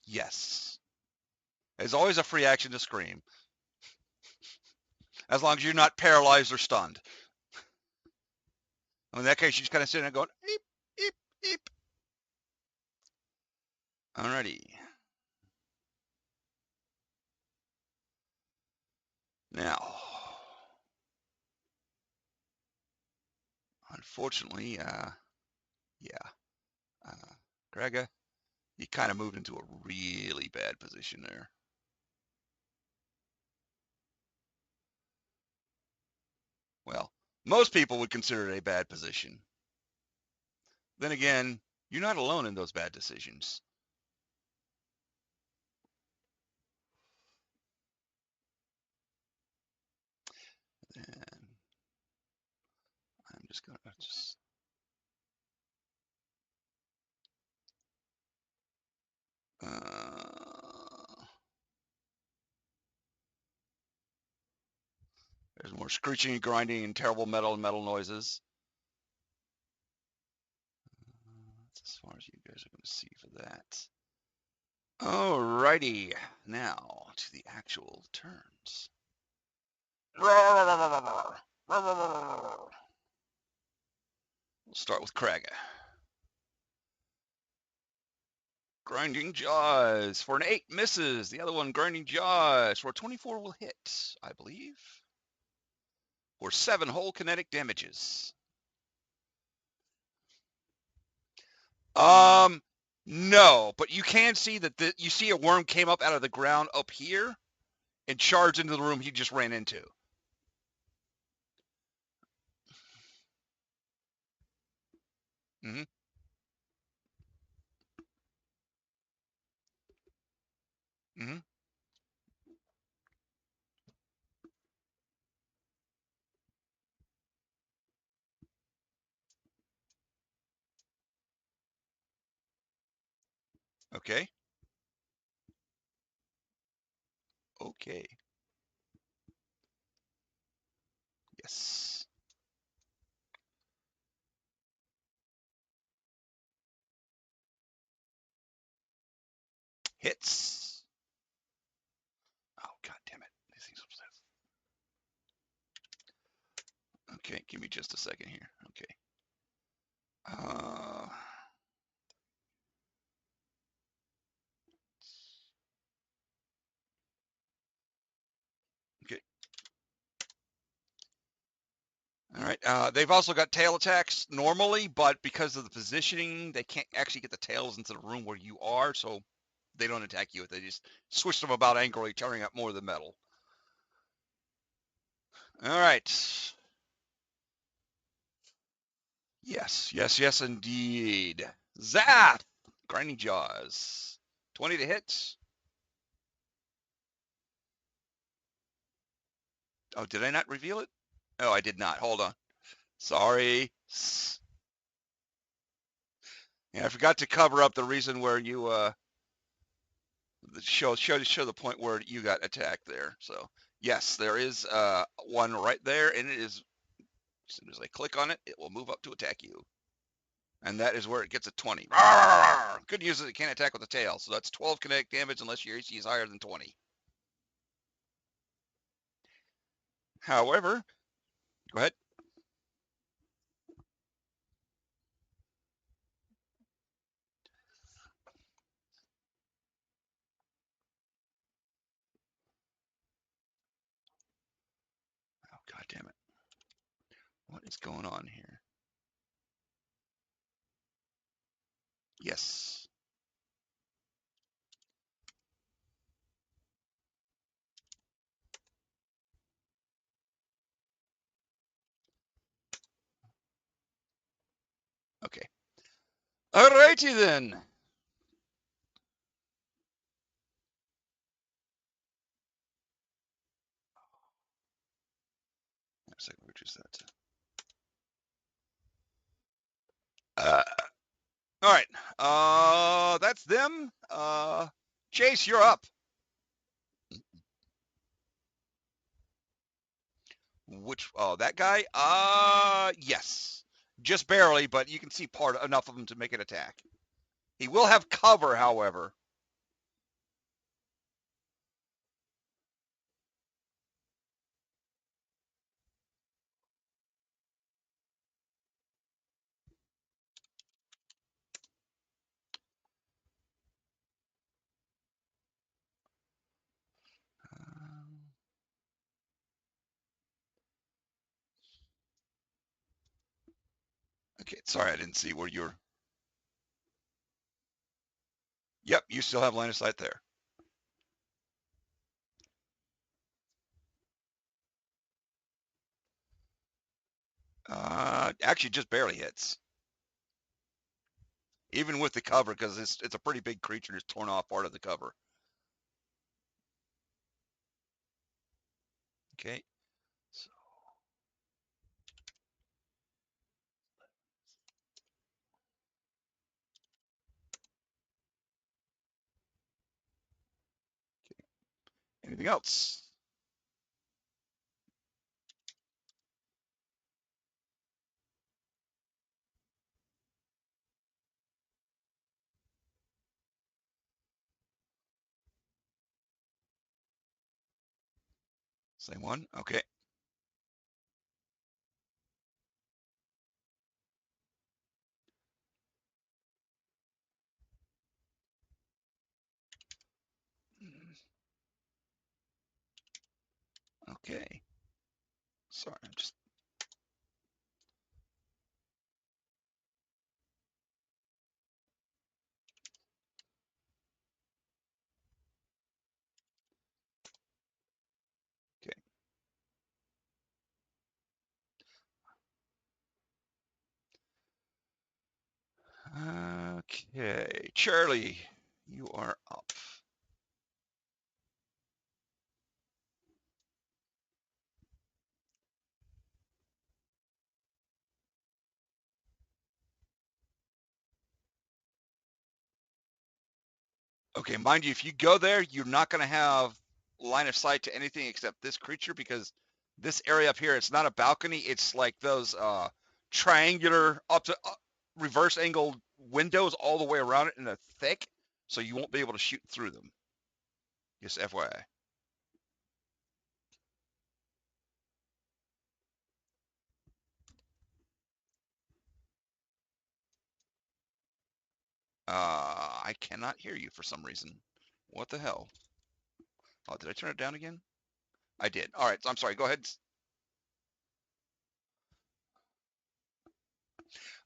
Yes. There's always a free action to scream, as long as you're not paralyzed or stunned. In that case, you just kind of sit there going, eep, eep, eep. Alrighty. Now, unfortunately, yeah, Grega, you kind of moved into a really bad position there. Well, most people would consider it a bad position. Then again, you're not alone in those bad decisions. And I'm just gonna just. There's more screeching and grinding and terrible metal noises. That's as far as you guys are going to see for that. Alrighty, now to the actual turns. We'll start with Kraga. Grinding Jaws for an 8 misses. The other one, Grinding Jaws for a 24 will hit, I believe. For 7 whole kinetic damages. No, but you can see that you see a worm came up out of the ground up here and charged into the room he just ran into. Mm-hmm. Mm-hmm. Okay. Okay. Yes. Hits. Oh, God damn it. These things are. Okay, give me just a second here. Okay. Okay. All right. They've also got tail attacks normally, but because of the positioning, they can't actually get the tails into the room where you are, so they don't attack you. They just switch them about angrily, tearing up more of the metal. All right. Yes, yes, yes, indeed. Zap! Grinding Jaws. 20 to hit. Oh, did I not reveal it? Oh, I did not. Hold on. Sorry. Yeah, I forgot to cover up the reason where you show the point where you got attacked there. So yes, there is one right there, and it is as soon as I click on it, it will move up to attack you. And that is where it gets a 20. Good news is it can't attack with the tail, so that's 12 kinetic damage unless your AC is higher than 20. However, go ahead. Oh, God damn it. What is going on here? Yes. Okay. Alrighty then. a second, reduce that. All right. That's them. Chase, you're up. That guy? Yes. Just barely, but you can see enough of him to make an attack. He will have cover, however. Okay, sorry, I didn't see where you're. Yep, you still have line of sight there. Actually, just barely hits. Even with the cover, because it's a pretty big creature that's torn off part of the cover. Okay. So, anything else? Same one. Okay. Okay. Sorry, I'm just. Okay. Okay. Charlie, you are up. Okay, mind you, if you go there, you're not going to have line of sight to anything except this creature because this area up here, it's not a balcony. It's like those triangular reverse angled windows all the way around it, and they're thick, so you won't be able to shoot through them. Just FYI. I cannot hear you for some reason. What the hell? Oh, did I turn it down again? I did. All right, so I'm sorry. Go ahead.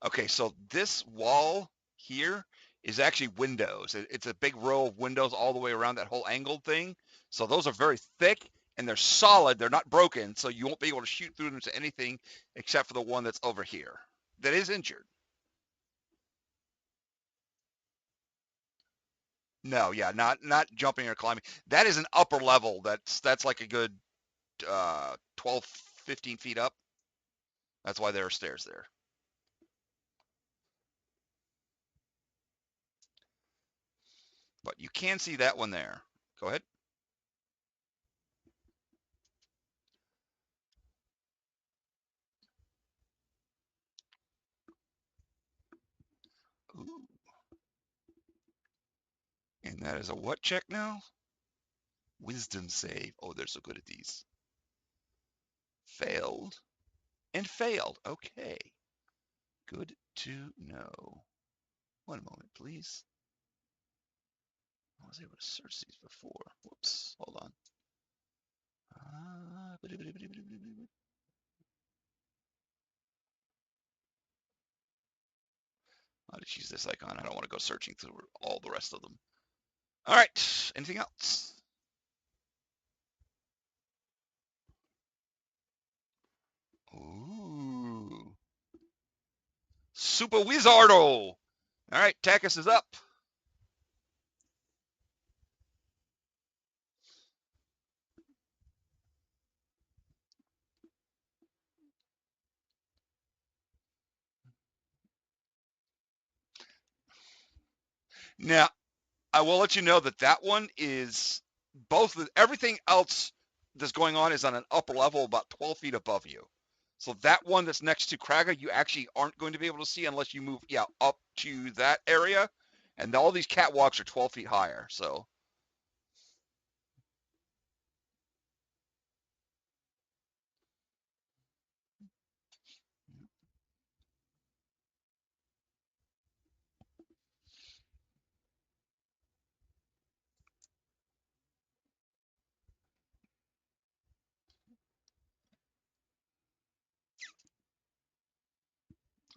Okay, so this wall here is actually windows. It's a big row of windows all the way around that whole angled thing. So those are very thick and they're solid. They're not broken, so you won't be able to shoot through them to anything except for the one that's over here that is injured. No, yeah, not jumping or climbing. That is an upper level. That's like a good 12, 15 feet up. That's why there are stairs there. But you can see that one there. Go ahead. Ooh. And that is a what check now? Wisdom save. Oh, they're so good at these. Failed and failed. Okay. Good to know. One moment, please. I was able to search these before. Whoops. Hold on. I'll just use this icon. I don't want to go searching through all the rest of them. All right. Anything else? Ooh. Super Wizardo. All right. Takis is up. Now, I will let you know that that one is everything else that's going on is on an upper level about 12 feet above you. So that one that's next to Kraga, you actually aren't going to be able to see unless you move, yeah, up to that area. And all these catwalks are 12 feet higher. So,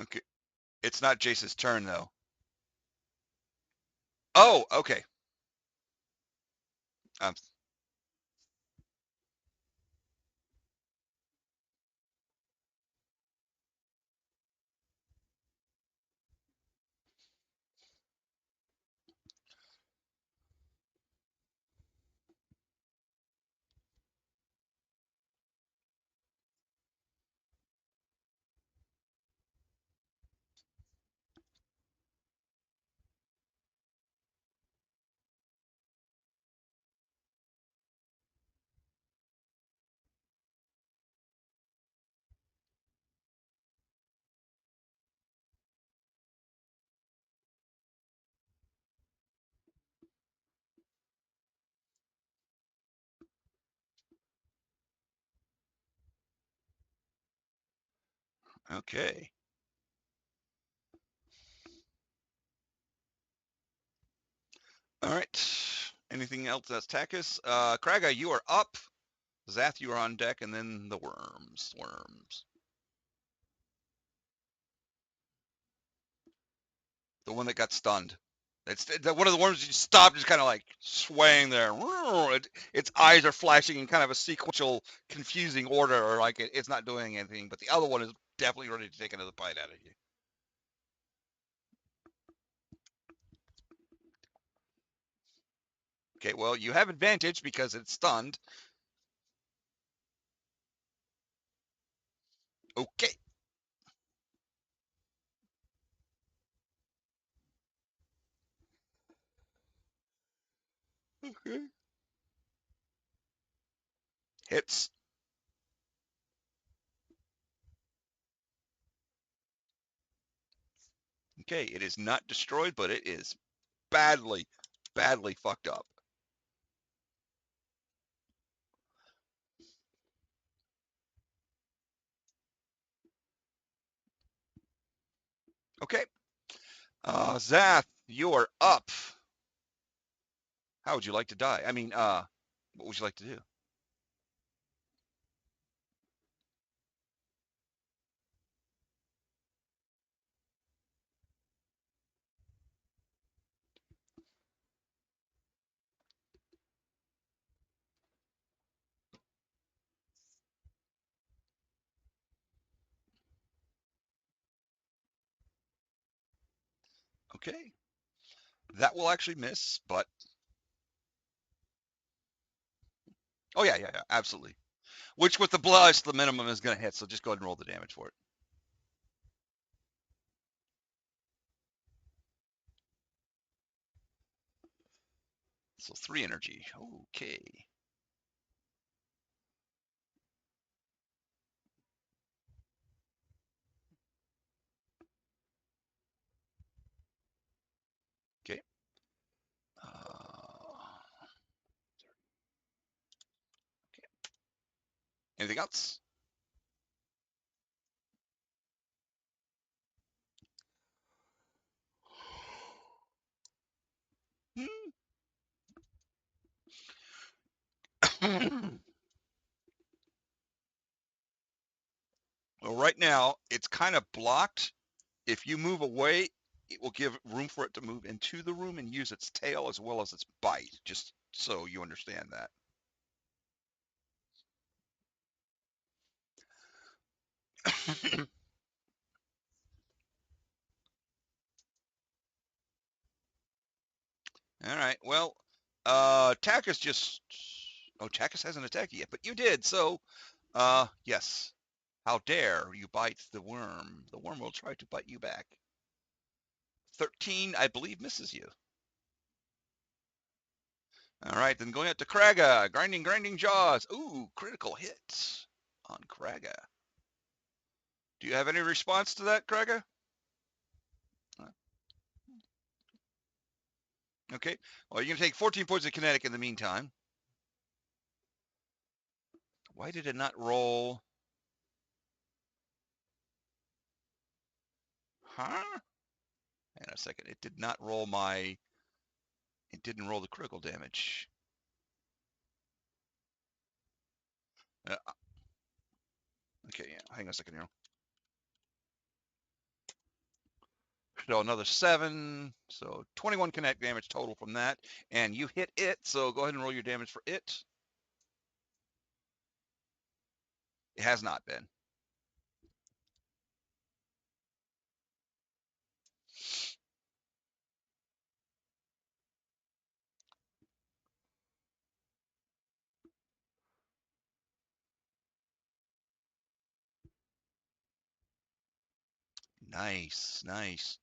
okay. It's not Jace's turn, though. Oh, okay. Um, okay. All right. Anything else that's Takis? Kraga, you are up. Zath, you are on deck, and then the worms. Worms. The one that got stunned. One of the worms just stopped, just kind of like swaying there. Its eyes are flashing in kind of a sequential, confusing order, or like it's not doing anything. But the other one is definitely ready to take another bite out of you. Okay, well, you have advantage because it's stunned. Okay. Okay. Hits. Okay, it is not destroyed, but it is badly, badly fucked up. Okay. Zath, you are up. How would you like to die? I mean, what would you like to do? Okay. That will actually miss, but oh yeah, yeah, yeah, absolutely. Which with the blast, the minimum is going to hit. So just go ahead and roll the damage for it. So 3 energy. Okay. Okay. Okay. Anything else? Well, right now it's kind of blocked. If you move away, it will give room for it to move into the room and use its tail as well as its bite. Just so you understand that. All right. Well, Takis just. Oh, Takis hasn't attacked yet, but you did. So, yes. How dare you bite the worm? The worm will try to bite you back. 13, I believe, misses you. All right, then going out to Kraga. Grinding jaws. Ooh, critical hit on Kraga. Do you have any response to that, Kraga? Okay. Well, you're going to take 14 points of kinetic in the meantime. Why did it not roll? Huh? Hang on a second. It did not roll my... It didn't roll the critical damage. Uh, okay, yeah. Hang on a second here. So another 7. So 21 kinetic damage total from that. And you hit it, so go ahead and roll your damage for it. It has not been. Nice, nice.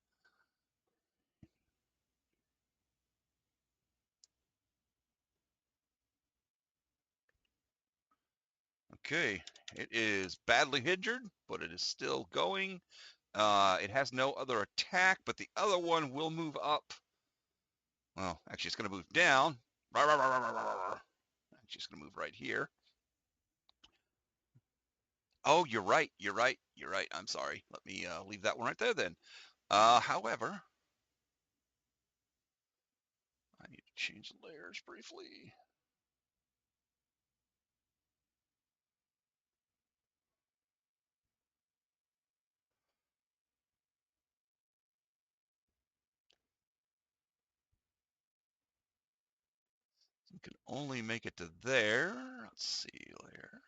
Okay, it is badly injured, but it is still going. It has no other attack, but the other one will move up. Well, actually, it's going to move down. Actually, it's going to move right here. Oh, you're right. You're right. You're right. I'm sorry. Let me leave that one right there then. However, I need to change the layers briefly. You can only make it to there. Let's see, layer.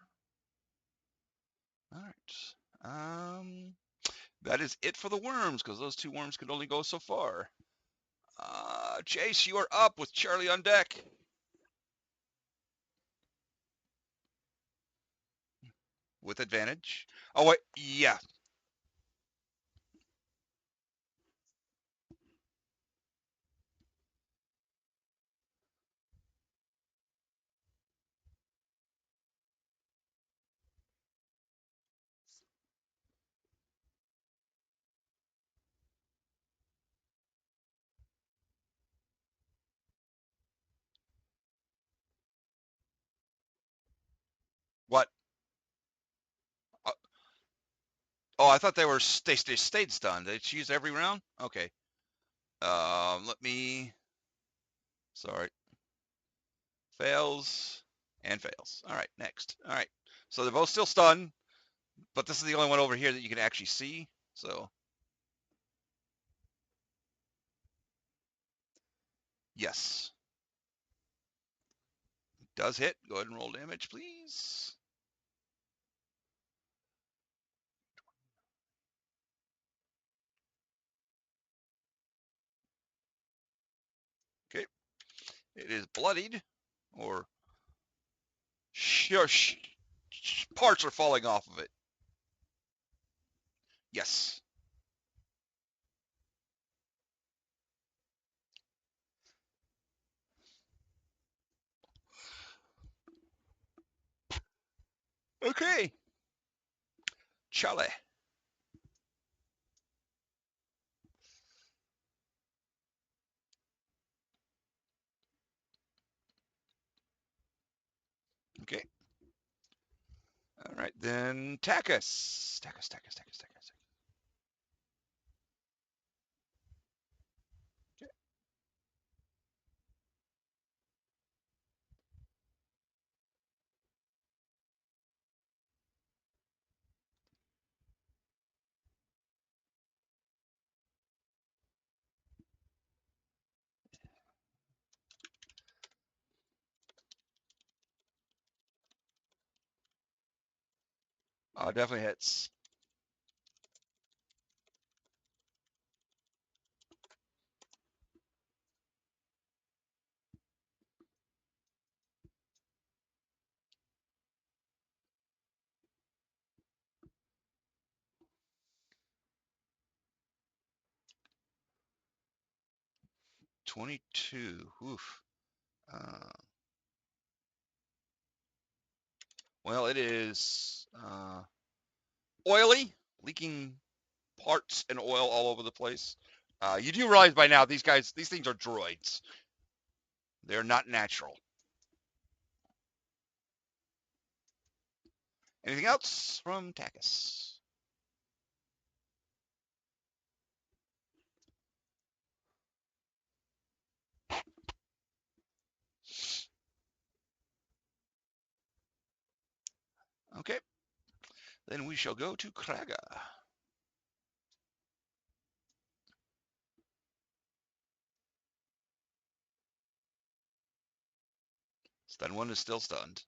All right. That is it for the worms, because those 2 worms can only go so far. Chase, you are up with Charlie on deck. With advantage. Oh, wait. Yeah. What? Uh, oh, I thought they stayed stunned. They use every round? Okay. Let me. Sorry. Fails and fails. All right, next. All right. So they're both still stunned, but this is the only one over here that you can actually see. So, yes. Does hit. Go ahead and roll damage, please. Okay. It is bloodied, or shush. Parts are falling off of it. Yes. Okay. Charlie. Okay. All right, then Takis. Takis. Okay. 'Definitely hits. 22. Oof. Uh, well, it is oily, leaking parts and oil all over the place. You do realize by now these things are droids. They're not natural. Anything else from Takis? Okay, then we shall go to Kraga. Stun one is still stunned.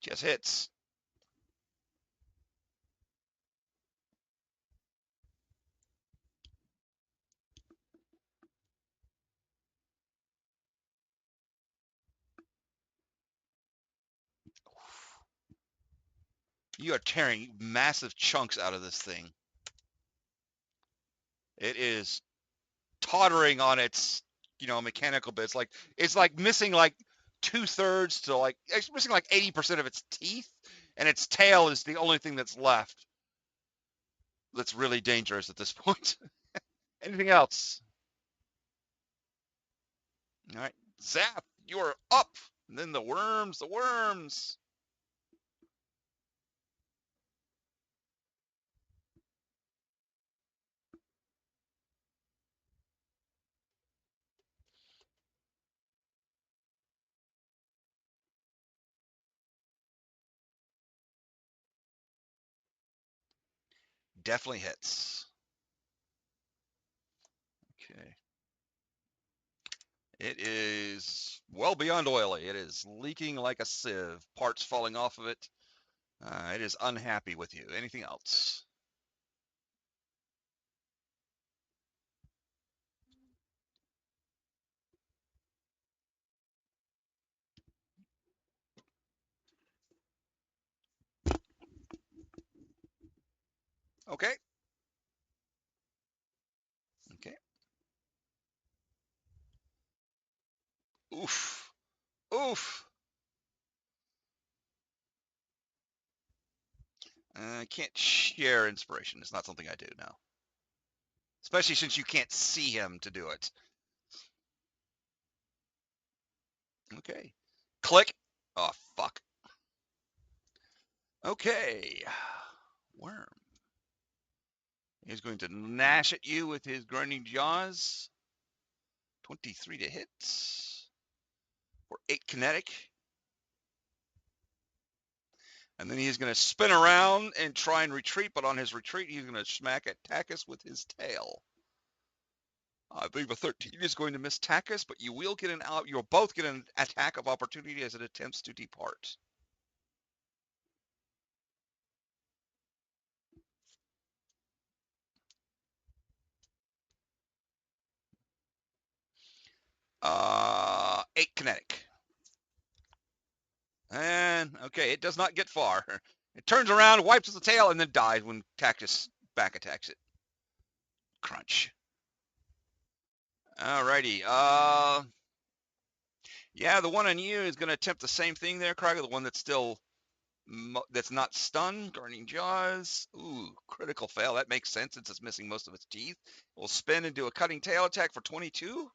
Just hits. You are tearing massive chunks out of this thing. It is tottering on its, mechanical bits. Like it's like missing like 2/3 to like it's missing like 80% of its teeth, and its tail is the only thing that's left. That's really dangerous at this point. Anything else? All right, Zap, you are up. And then the worms. Definitely hits. Okay. It is well beyond oily. It is leaking like a sieve. Parts falling off of it. It is unhappy with you. Anything else? Okay. Okay. Oof. Oof. I can't share inspiration. It's not something I do now. Especially since you can't see him to do it. Okay. Click. Oh, fuck. Okay. Worm. He's going to gnash at you with his grinding jaws. 23 to hit. For 8 kinetic. And then he's going to spin around and try and retreat, but on his retreat, he's going to smack at Takis with his tail. I believe a 13 is going to miss Takis, but you will get you'll both get an attack of opportunity as it attempts to depart. Eight kinetic. And okay, it does not get far. It turns around, wipes the tail, and then dies when Takis back attacks it. Crunch. Alrighty. Yeah, the one on you is going to attempt the same thing there, Kraga. The one that's still that's not stunned. Guarding jaws. Ooh, critical fail. That makes sense since it's missing most of its teeth. We'll spin and do a cutting tail attack for 22.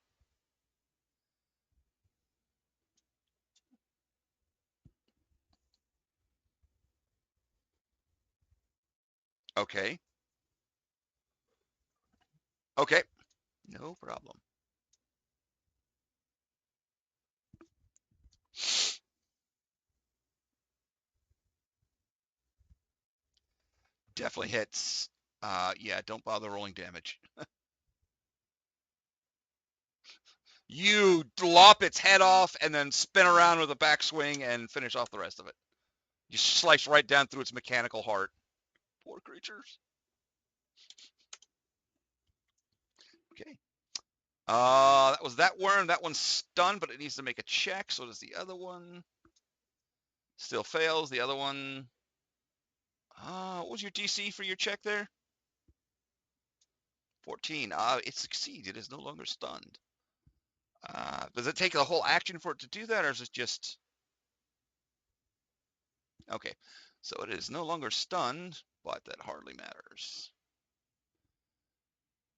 Okay. Okay. No problem. Definitely hits. Yeah, don't bother rolling damage. You lop its head off and then spin around with a backswing and finish off the rest of it. You slice right down through its mechanical heart. Poor creatures. Okay. That was that worm. That one's stunned, but it needs to make a check. So does the other one. Still fails. The other one. What was your DC for your check there? 14. It succeeds. It is no longer stunned. Does it take a whole action for it to do that, or is it just... Okay. So it is no longer stunned, but that hardly matters.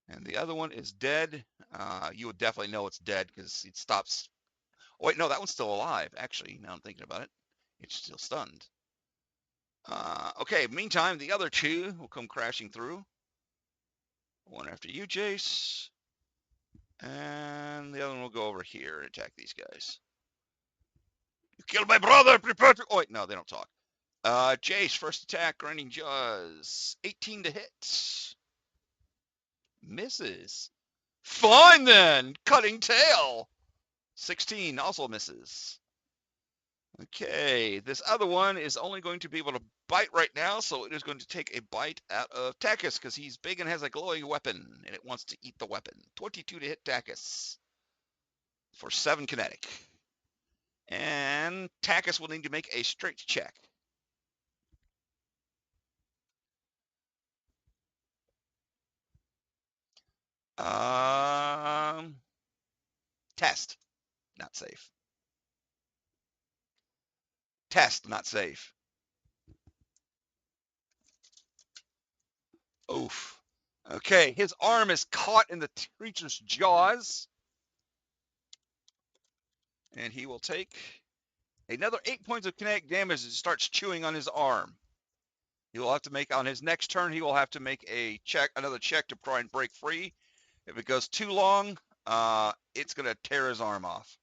And the other one is dead. You would definitely know it's dead because it stops. Oh, wait, no, that one's still alive, actually, now I'm thinking about it. It's still stunned. Okay, meantime, the other two will come crashing through. One after you, Jace. And the other one will go over here and attack these guys. You killed my brother! Prepare to... Oh, wait, no, they don't talk. Jace, first attack, grinding jaws. 18 to hit. Misses. Fine then! Cutting tail! 16 also misses. Okay, this other one is only going to be able to bite right now, so it is going to take a bite out of Takis because he's big and has a glowing weapon, and it wants to eat the weapon. 22 to hit Takis for 7 kinetic. And Takis will need to make a strength check. Test, not safe. Test, not safe. Oof. Okay, his arm is caught in the creature's jaws. And he will take another 8 points of kinetic damage as it starts chewing on his arm. He will have to make, on his next turn, he will have to make a check, another check to try and break free. If it goes too long, it's going to tear his arm off.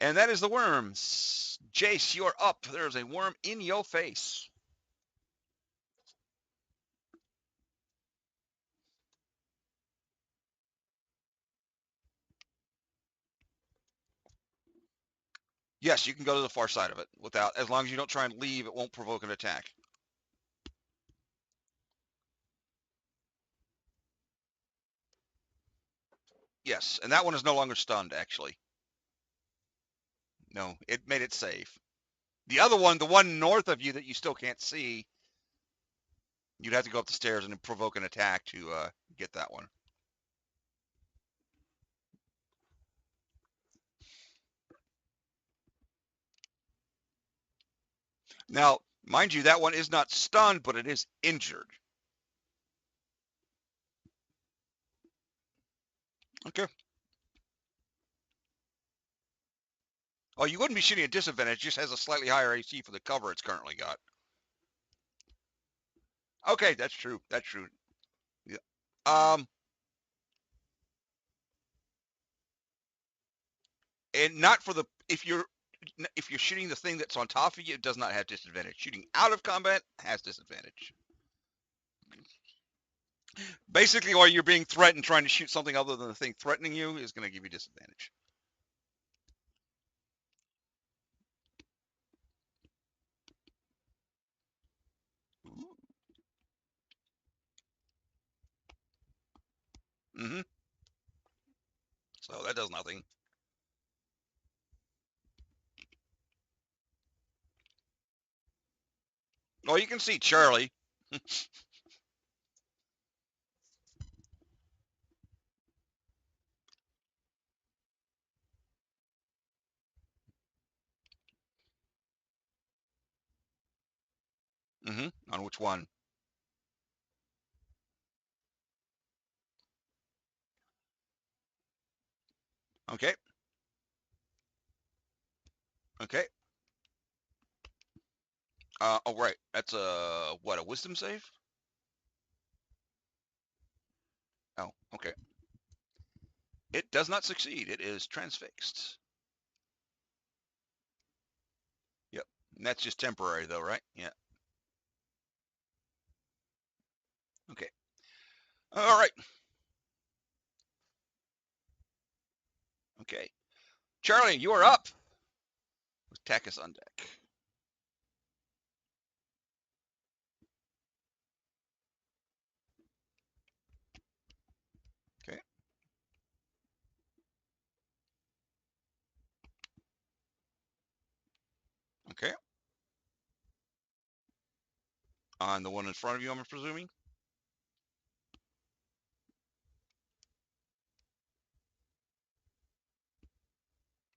And that is the worms. Jace, you're up. There's a worm in your face. Yes, you can go to the far side of it without, as long as you don't try and leave, it won't provoke an attack. Yes, and that one is no longer stunned, actually. No, it made it safe. The other one, the one north of you that you still can't see, you'd have to go up the stairs and provoke an attack to get that one. Now, mind you, that one is not stunned, but it is injured. Okay. Oh, you wouldn't be shooting at disadvantage. It just has a slightly higher AC for the cover it's currently got. Okay, that's true. That's true. Yeah. And not for the if you're shooting the thing that's on top of you, it does not have disadvantage. Shooting out of combat has disadvantage. Basically, while you're being threatened, trying to shoot something other than the thing threatening you is going to give you disadvantage. Mm-hmm. So that does nothing. Well, you can see Charlie. Mm-hmm. On which one? Okay. Okay. Oh, right. That's a wisdom save? Oh, okay. It does not succeed. It is transfixed. Yep. And that's just temporary, though, right? Yeah. Okay. All right. Okay. Charlie, you are up with Takis on deck. Okay. Okay. On the one in front of you, I'm presuming.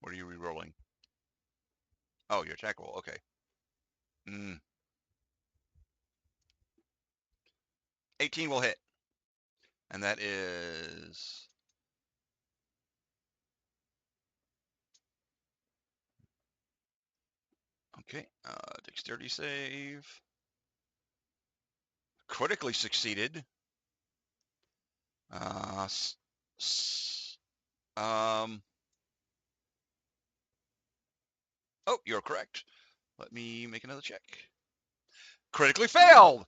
What are you re-rolling? Oh, your attack roll. Okay. Mm. 18 will hit. And that is... Okay. Dexterity save. Critically succeeded. Uh, um, oh, you're correct. Let me make another check. Critically failed!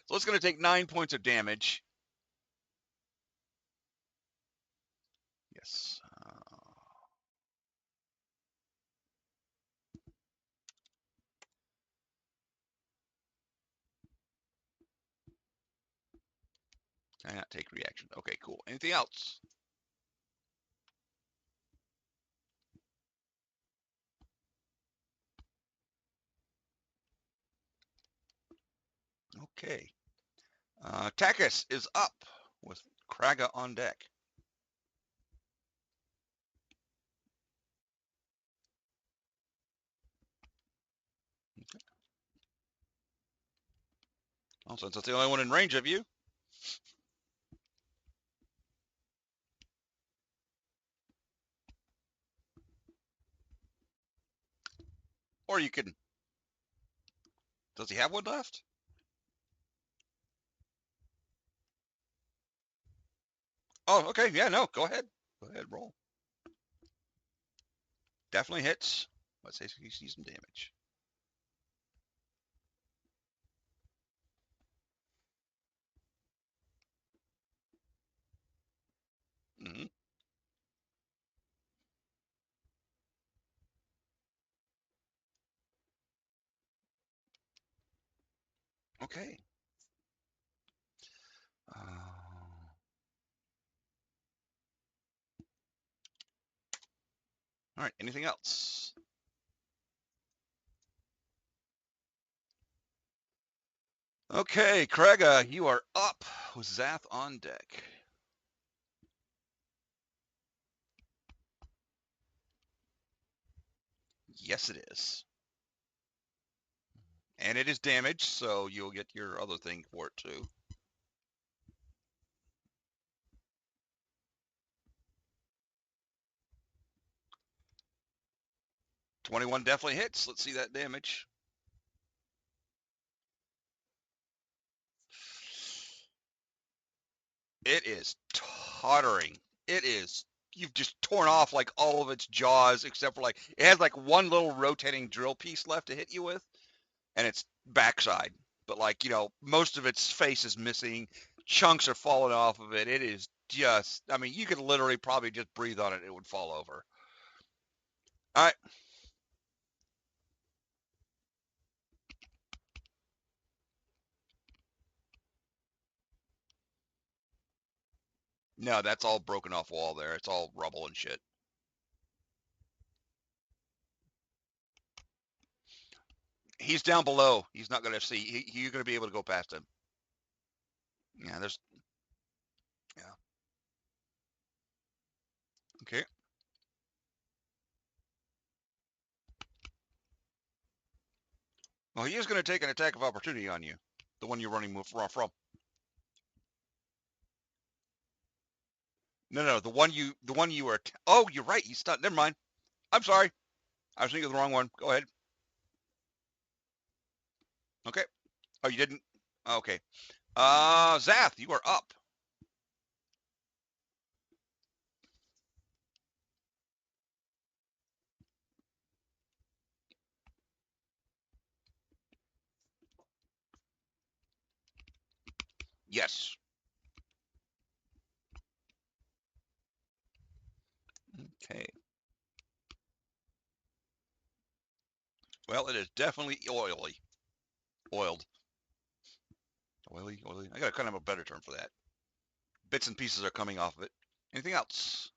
So it's going to take 9 points of damage. Yes. Can I not take reaction? Okay, cool. Anything else? Okay. Takis is up with Kraga on deck. Well, since it's the only one in range of you, or you can. Does he have one left? Oh, okay. Yeah, no. Go ahead. Go ahead. Roll. Definitely hits. Let's say he sees some damage. Mm-hmm. Okay. All right. Anything else? Okay, Kraga, you are up with Zath on deck. Yes, it is. And it is damaged, so you'll get your other thing for it too. '21 definitely hits. Let's see that damage. It is tottering. It is. You've just torn off like all of its jaws, except for like it has like one little rotating drill piece left to hit you with, and its backside. But like most of its face is missing. Chunks are falling off of it. It is just. I mean, you could literally probably just breathe on it; it would fall over. All right. No, that's all broken off wall there. It's all rubble and shit. He's down below. He's not going to see. You're going to be able to go past him. Yeah, there's. Yeah. Okay. Well, he is going to take an attack of opportunity on you, the one you're running from. No, no, the one you were. Oh, you're right. He's not. Never mind. I'm sorry. I was thinking of the wrong one. Go ahead. Okay. Oh, you didn't. Okay. Zath, you are up. Yes. Okay. Well, it is definitely oily. Oiled. Oily, oily. I got kind of a better term for that. Bits and pieces are coming off of it. Anything else?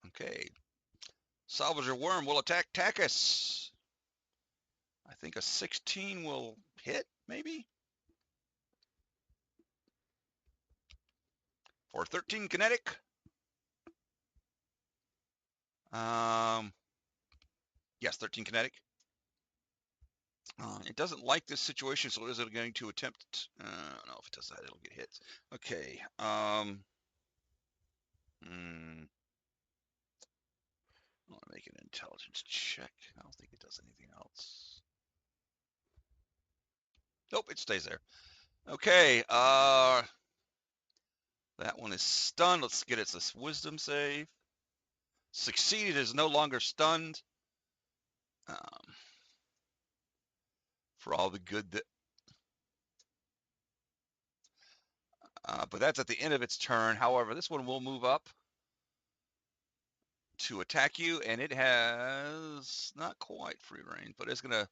Okay. Salvager worm will attack Takis. I think a 16 will hit, maybe? For 13 kinetic. Um, yes, 13 kinetic. It doesn't like this situation, so is it going to attempt? I don't know if it does that, it'll get hit. Okay. I want to make an intelligence check. I don't think it does anything else. Nope, it stays there. Okay. That one is stunned. Let's get its a wisdom save. Succeeded, is no longer stunned. Um, for all the good that. But that's at the end of its turn. However, this one will move up to attack you, and it has not quite free range, but it's gonna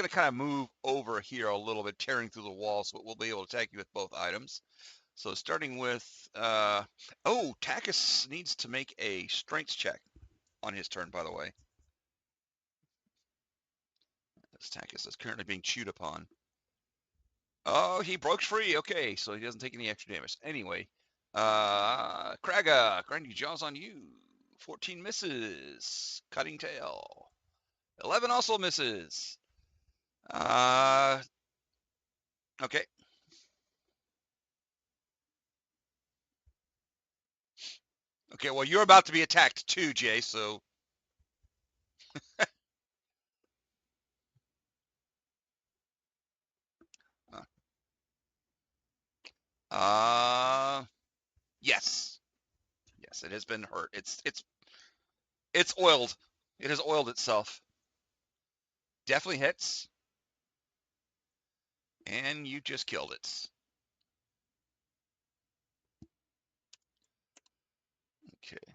kind of move over here a little bit, tearing through the wall, so it will be able to attack you with both items. So starting with, oh, Takis needs to make a strength check on his turn, by the way. This Takis is currently being chewed upon. Oh, he broke free. Okay, so he doesn't take any extra damage. Anyway, Kraga, grinding jaws on you. 14 misses. Cutting tail. 11 also misses. Okay. Okay, well, you're about to be attacked too, Jay, so. Uh, yes. Yes, it has been hurt. It's oiled. It has oiled itself. Definitely hits. And you just killed it. Okay.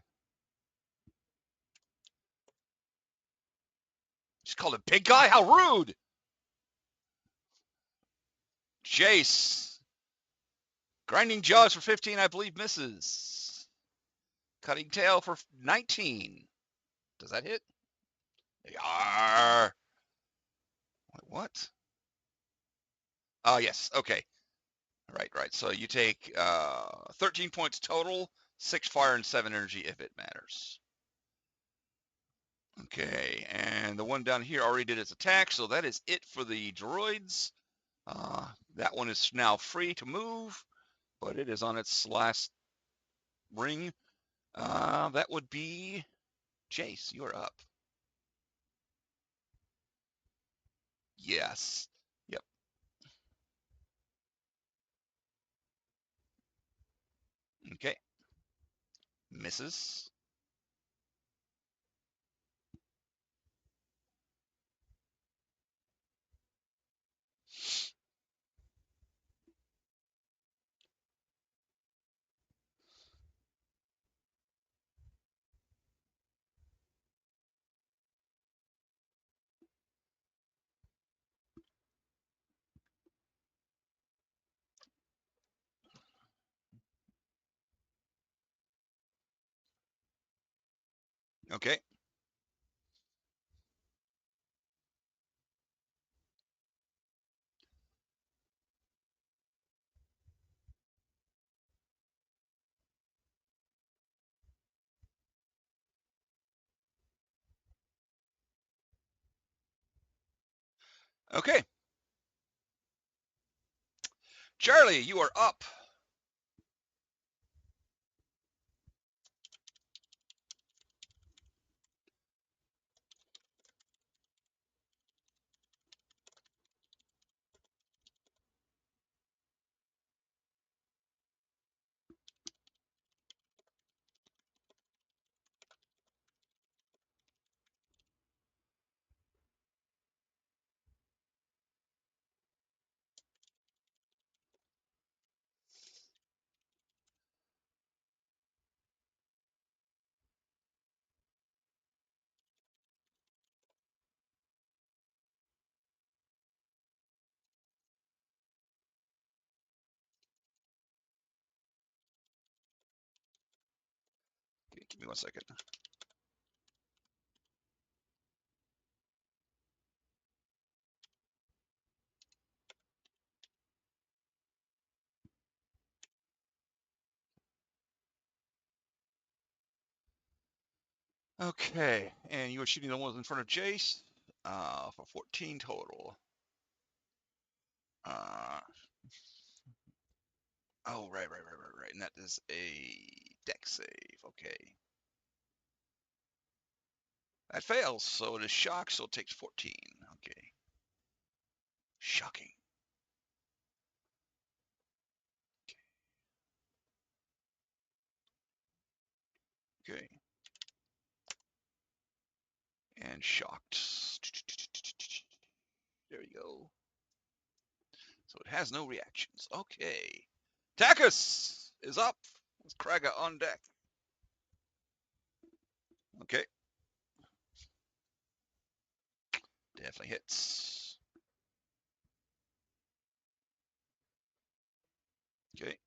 Just called it big guy? How rude! Jace. Grinding jaws for 15, I believe, misses. Cutting tail for 19. Does that hit? Yarr. What? Oh, yes. Okay. Right. So you take 13 points total, 6 fire and 7 energy if it matters. Okay, and the one down here already did its attack, so that is it for the droids. That one is now free to move, but it is on its last ring. That would be Jace. You're up. Yes. Yep. Okay. Misses. Okay. Okay. Charlie, you are up. Give me 1 second. Okay, and you were shooting the ones in front of Jace for 14 total. Oh, right. And that is a deck save. Okay. That fails, so it is shock, so it takes 14. Okay. Shocking. Okay. And shocked. There you go. So it has no reactions. Okay. Takis is up with Kraga on deck. Okay. Definitely hits. Okay.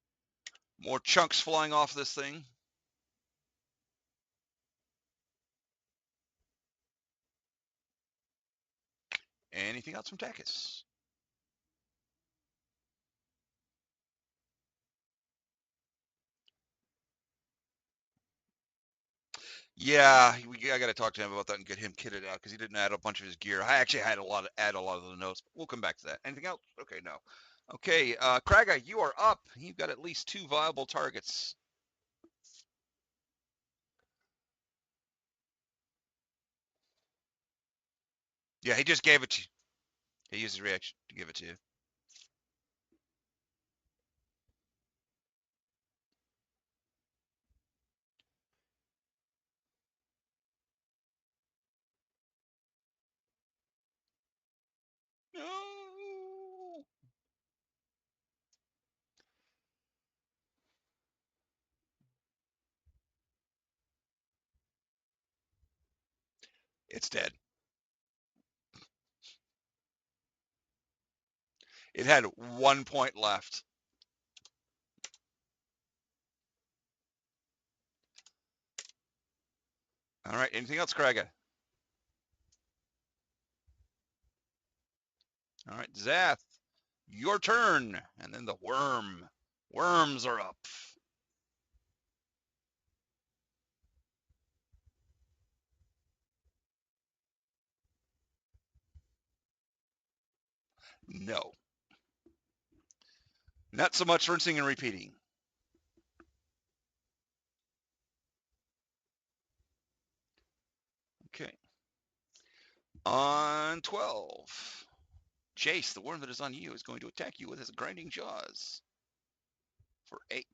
More chunks flying off this thing. Anything else from Takis? Yeah, I got to talk to him about that and get him kitted out because he didn't add a bunch of his gear. I actually had add a lot of the notes. But we'll come back to that. Anything else? Okay, no. Okay, Kraga, you are up. You've got at least 2 viable targets. Yeah, he just gave it to you. He used his reaction to give it to you. No. It's dead. It had 1 point left. All right, anything else, Kraga? All right, Zath, your turn. And then the worm. Worms are up. No. Not so much rinsing and repeating. Okay. On 12, Jace, the worm that is on you, is going to attack you with his grinding jaws. For 8,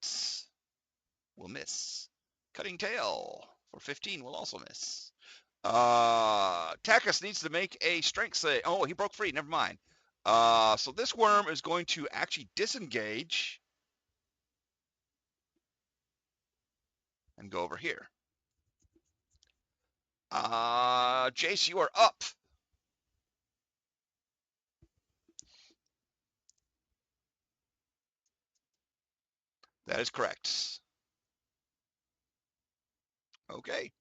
will miss. Cutting tail for 15 will also miss. Takis needs to make a strength save. Oh, he broke free. Never mind. So this worm is going to actually disengage and go over here. Jace, you are up. That is correct. Okay.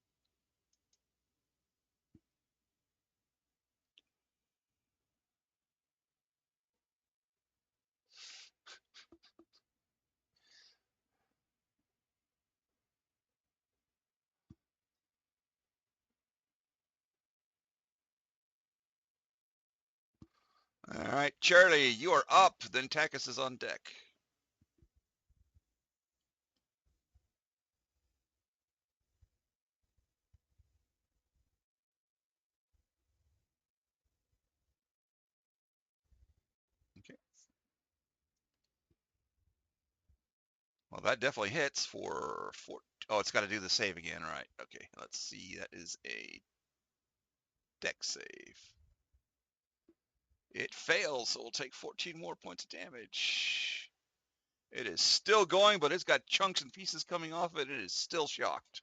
All right, Charlie, you are up. Then Takis is on deck. Okay. Well, that definitely hits for 4. Oh, it's got to do the save again, right? Okay, let's see. That is a deck save. It fails, so we'll take 14 more points of damage. It is still going, but it's got chunks and pieces coming off it. It is still shocked.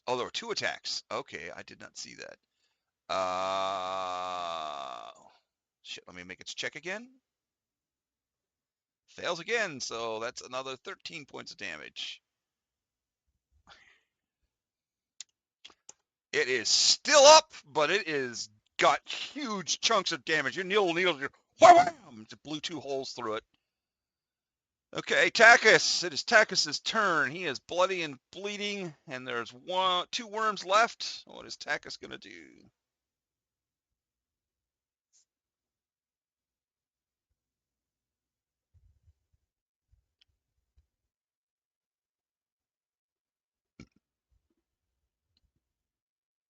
Oh, there were 2 attacks. Okay, I did not see that. Shit, let me make its check again. Fails again, so that's another 13 points of damage. It is still up, but it is got huge chunks of damage. Your needle, wham! It blew 2 holes through it. Okay, Takis. It is Takis's turn. He is bloody and bleeding, and there's 2 worms left. What is Takis gonna do?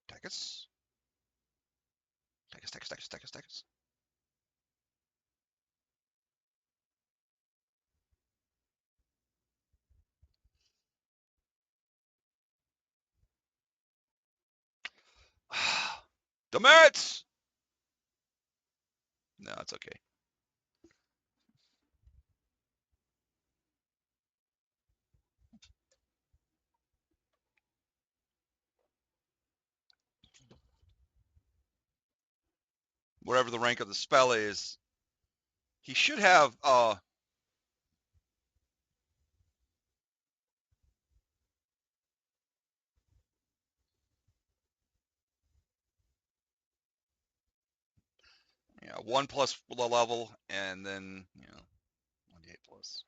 Takis. Takis. Demerits! No, it's okay. Whatever the rank of the spell is, he should have yeah, 1 plus the level, and then 1d8 plus.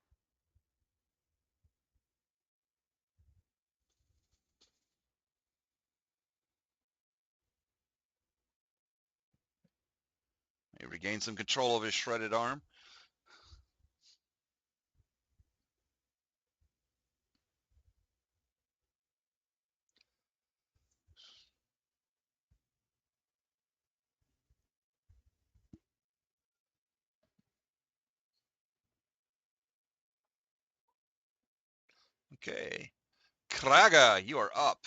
He regained some control of his shredded arm. Okay. Kraga, you are up.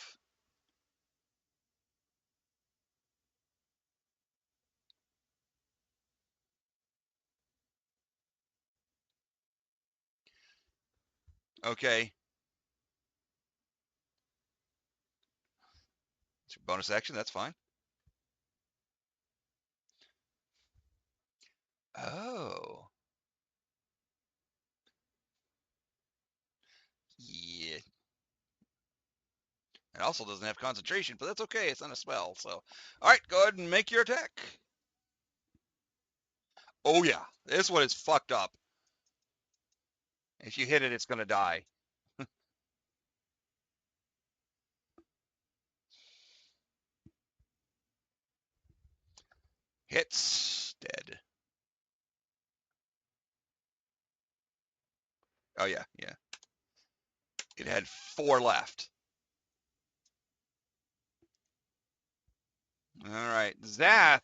Okay. It's your bonus action, that's fine. Oh. Yeah. It also doesn't have concentration, but that's okay. It's not a spell. So, all right, go ahead and make your attack. Oh, yeah. This one is fucked up. If you hit it, it's going to die. Hits. Dead. Oh, yeah. Yeah. It had 4 left. All right. Zath.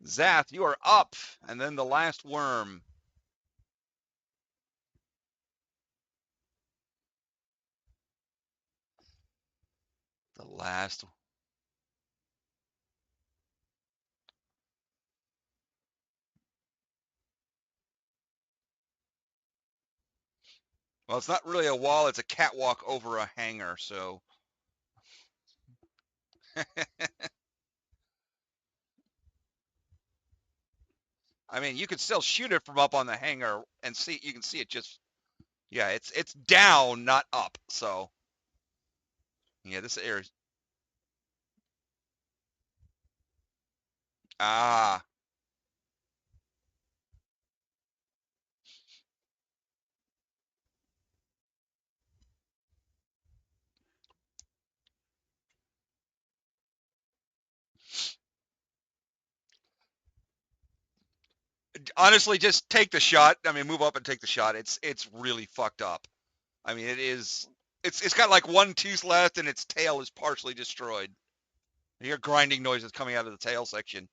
Zath, you are up. And then the last worm. The last. Well, it's not really a wall. It's a catwalk over a hangar. So, I mean, you could still shoot it from up on the hangar and see. You can see it just. Yeah, it's down, not up. So, yeah, this area. Ah, honestly, just take the shot. I mean, move up and take the shot. It's really fucked up. I mean, it is. It's got like 1 tooth left, and its tail is partially destroyed. You hear grinding noises coming out of the tail section.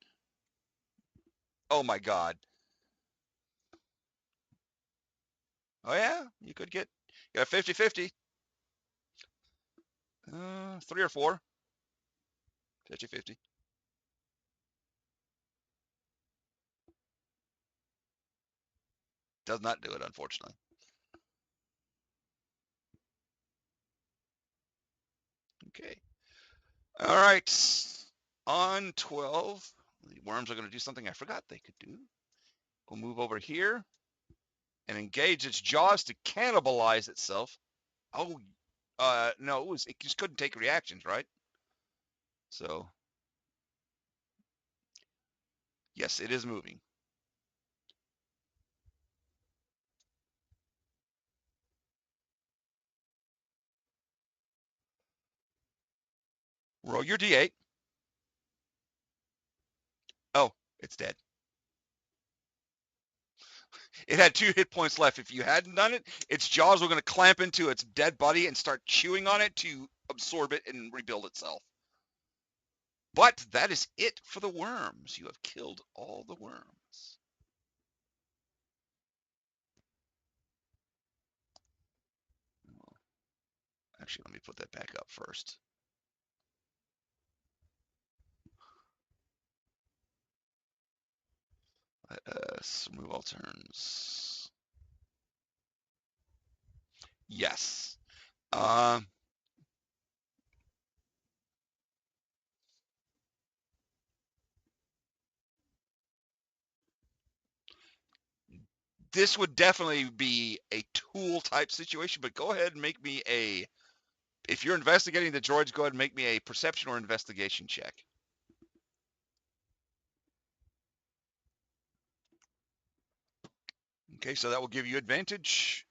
Oh my god. Oh yeah, you could get a 50-50. 3 or 4. 50-50. Does not do it, unfortunately. Okay. All right. On 12, the worms are going to do something I forgot they could do. We'll move over here and engage its jaws to cannibalize itself. Oh, no, it just couldn't take reactions, right? So yes, it is moving. Roll your d8. Oh, it's dead. It had 2 hit points left. If you hadn't done it, its jaws were going to clamp into its dead body and start chewing on it to absorb it and rebuild itself. But that is it for the worms. You have killed all the worms. Actually, let me put that back up first. Let us remove all turns. Yes. Um, this would definitely be a tool type situation, but go ahead and make me a. If you're investigating the droids, go ahead and make me a perception or investigation check. Okay, so that will give you advantage.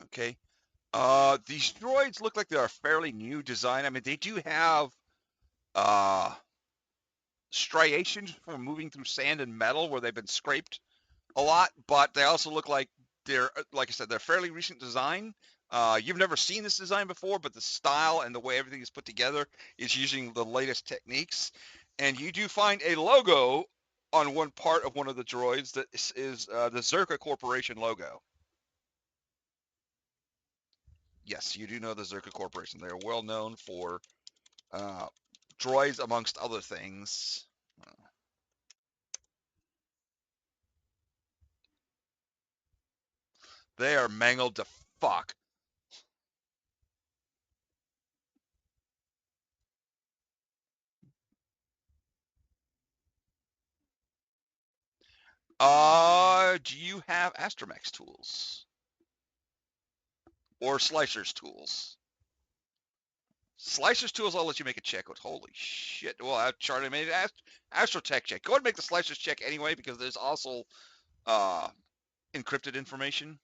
Okay. These droids look like they're a fairly new design. I mean, they do have uh striations from moving through sand and metal where they've been scraped a lot, but they also look like they're, like I said, they're fairly recent design. You've never seen this design before, but the style and the way everything is put together is using the latest techniques. And you do find a logo on one part of one of the droids that is the Zerka Corporation logo. Yes, you do know the Zerka Corporation. They are well known for uh, droids, amongst other things. They are mangled to fuck. Do you have Astromech's tools or Slicer's tools? Slicer's tools, I'll let you make a check with. Holy shit! Well, Charlie made an Astrotech check. Go ahead and make the Slicer's check anyway, because there's also uh, encrypted information.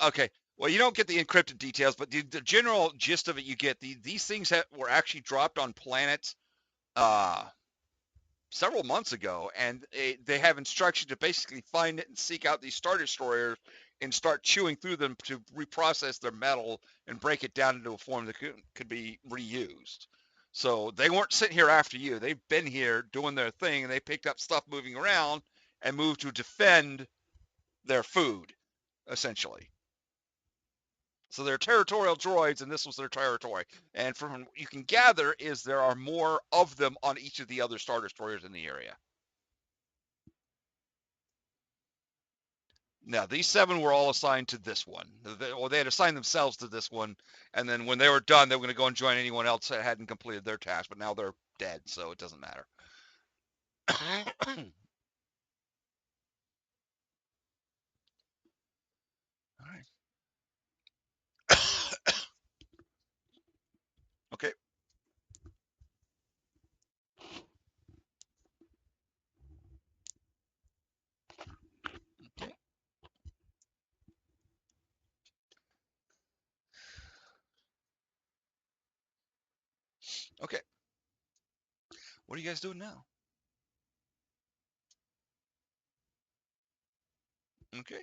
Okay. Well, you don't get the encrypted details, but the general gist of it, you get these things were actually dropped on planets uh, several months ago, and they have instructions to basically find it and seek out these Star Destroyers and start chewing through them to reprocess their metal and break it down into a form that could be reused. So they weren't sitting here after you. They've been here doing their thing, and they picked up stuff moving around and moved to defend their food, essentially. So they're territorial droids, and this was their territory. And from what you can gather is there are more of them on each of the other Star Destroyers in the area. Now, these 7 were all assigned to this one. They had assigned themselves to this one, and then when they were done, they were going to go and join anyone else that hadn't completed their task, but now they're dead, so it doesn't matter. All right. Okay. Okay. Okay. What are you guys doing now? Okay.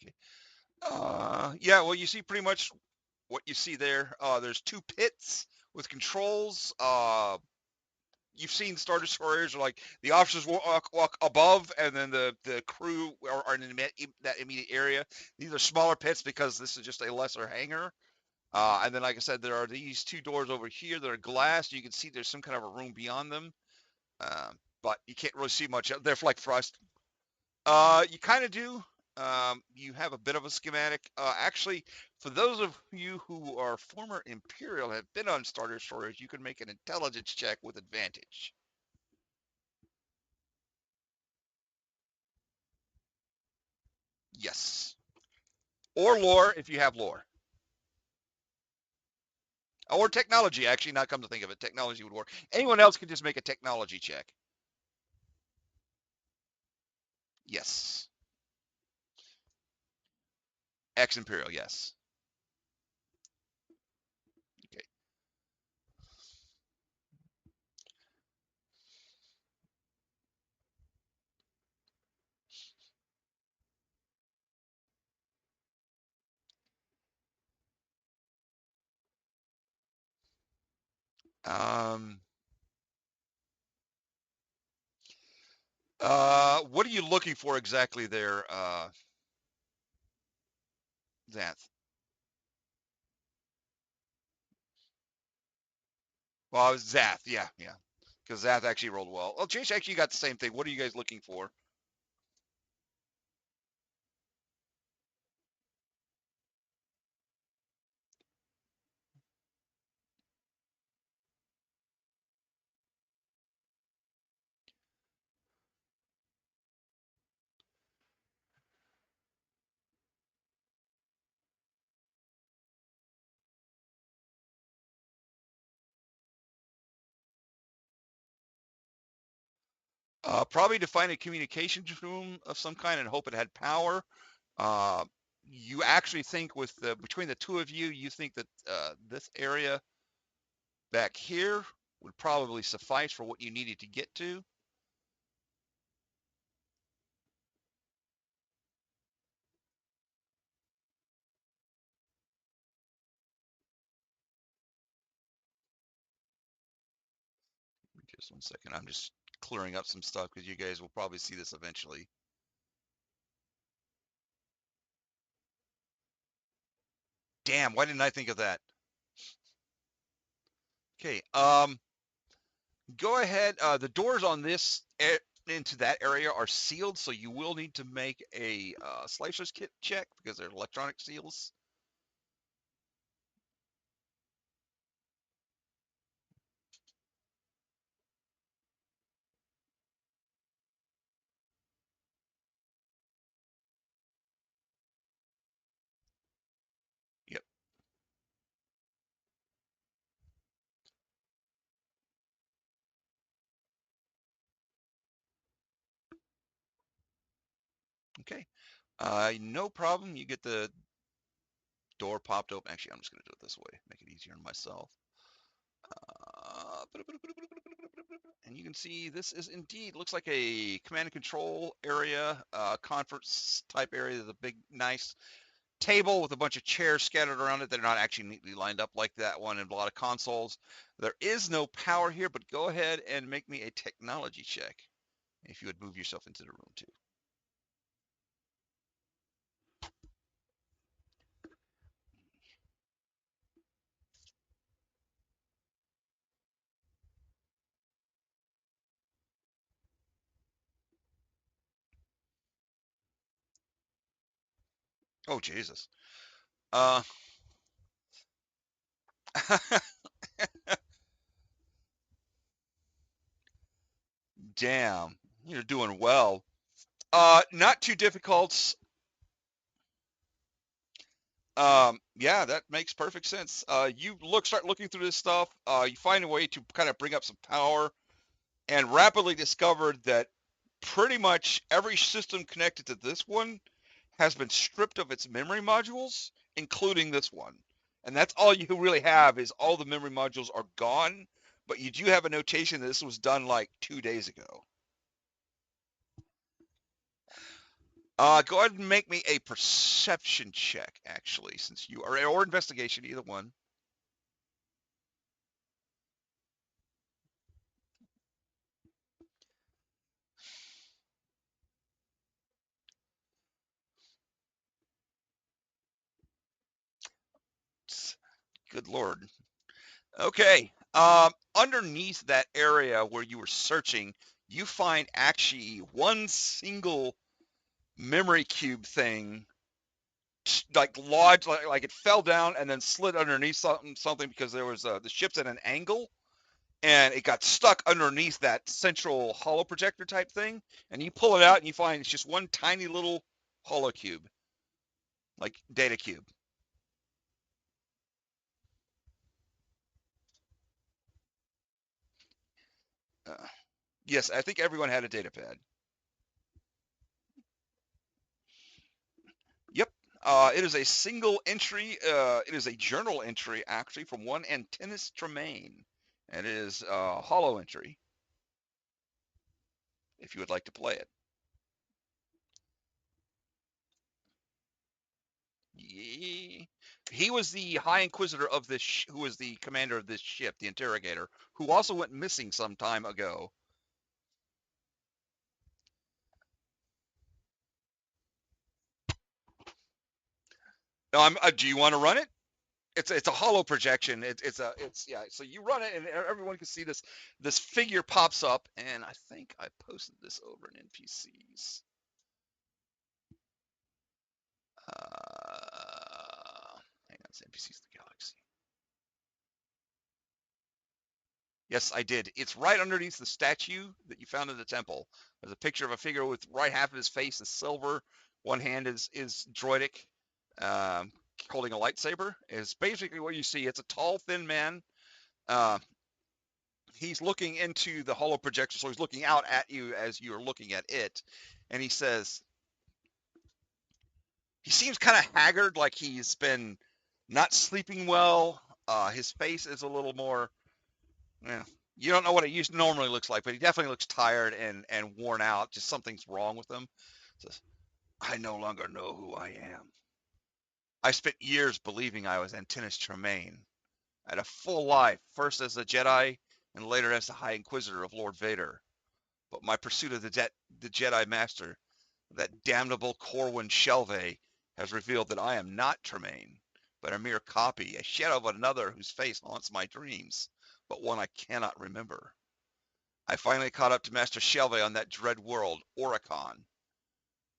Okay. Yeah, well, you see pretty much what you see there. There's two pits with controls. You've seen Star Destroyers, or like the officers walk above, and then the crew are in that immediate area. These are smaller pits because this is just a lesser hangar. And then, like I said, there are these two doors over here that are glass. You can see there's some kind of a room beyond them, but you can't really see much. They're like thrust. You kind of do. You have a bit of a schematic. Actually, for those of you who are former Imperial, have been on Star Destroyers, you can make an intelligence check with advantage. Yes. Or lore, if you have lore. Or technology, actually, not come to think of it. Technology would work. Anyone else can just make a technology check. Yes. Ex Imperial, yes. Okay. Um, what are you looking for exactly there, Xanth? Well, it was Zath, yeah, yeah. Because Zath actually rolled well. Well, Chase actually got the same thing. What are you guys looking for? Probably to find a communications room of some kind and hope it had power. Uh, you actually think with between the two of you, you think that this area back here would probably suffice for what you needed to get to. Just one second. I'm just clearing up some stuff because you guys will probably see this eventually. Damn, why didn't I think of that? Okay. Go ahead. The doors on this into that area are sealed, so you will need to make a slicer's kit check because they're electronic seals. Yep. Okay. No problem. You get the door popped open. Actually, I'm just going to do it this way. Make it easier on myself. And you can see this is indeed looks like a command and control area, conference type area. There's a big, nice table with a bunch of chairs scattered around it. They're not actually neatly lined up like that one, and a lot of consoles. There is no power here, but go ahead and make me a technology check if you would move yourself into the room too. Oh Jesus. Uh, damn, you're doing well. Not too difficult. Yeah, that makes perfect sense. You start looking through this stuff. You find a way to kind of bring up some power, and rapidly discovered that pretty much every system connected to this one has been stripped of its memory modules, including this one. And that's all you really have is all the memory modules are gone, but you do have a notation that this was done like 2 days ago. Go ahead and make me a perception check, actually, since you are, or investigation, either one. Good Lord. Okay. Underneath that area where you were searching, you find actually one single memory cube thing, like lodged, like it fell down and then slid underneath something because there was the ship's at an angle and it got stuck underneath that central hollow projector type thing. And you pull it out and you find it's just one tiny little hollow cube, like data cube. Uh, yes, I think everyone had a data pad. Yep. It is a single entry. It is a journal entry, actually, from one Antinous Tremaine. And it is a hollow entry, if you would like to play it. Yeah. He was the High Inquisitor of this, who was the commander of this ship, the Interrogator, who also went missing some time ago. Do you want to run it? It's a hollow projection. It's yeah. So you run it, and everyone can see this figure pops up, and I think I posted this over in NPCs. Hang on, it's NPCs of the Galaxy. Yes, I did. It's right underneath the statue that you found in the temple. There's a picture of a figure with right half of his face is silver, one hand is droidic, um, holding a lightsaber. Is basically what you see. It's a tall, thin man. Uh, he's looking into the hollow projection, so he's looking out at you as you're looking at it, and he says, he seems kind of haggard, like he's been not sleeping well. His face is a little more, yeah. You don't know what it used normally looks like, but he definitely looks tired and worn out. Just something's wrong with him. Says, I no longer know who I am. I spent years believing I was Antinous Tremaine. I had a full life, first as a Jedi and later as the High Inquisitor of Lord Vader. But my pursuit of the Jedi Master, that damnable Corwin Shelvey, has revealed that I am not Tremaine, but a mere copy, a shadow of another whose face haunts my dreams, but one I cannot remember. I finally caught up to Master Shelvey on that dread world, Oricon,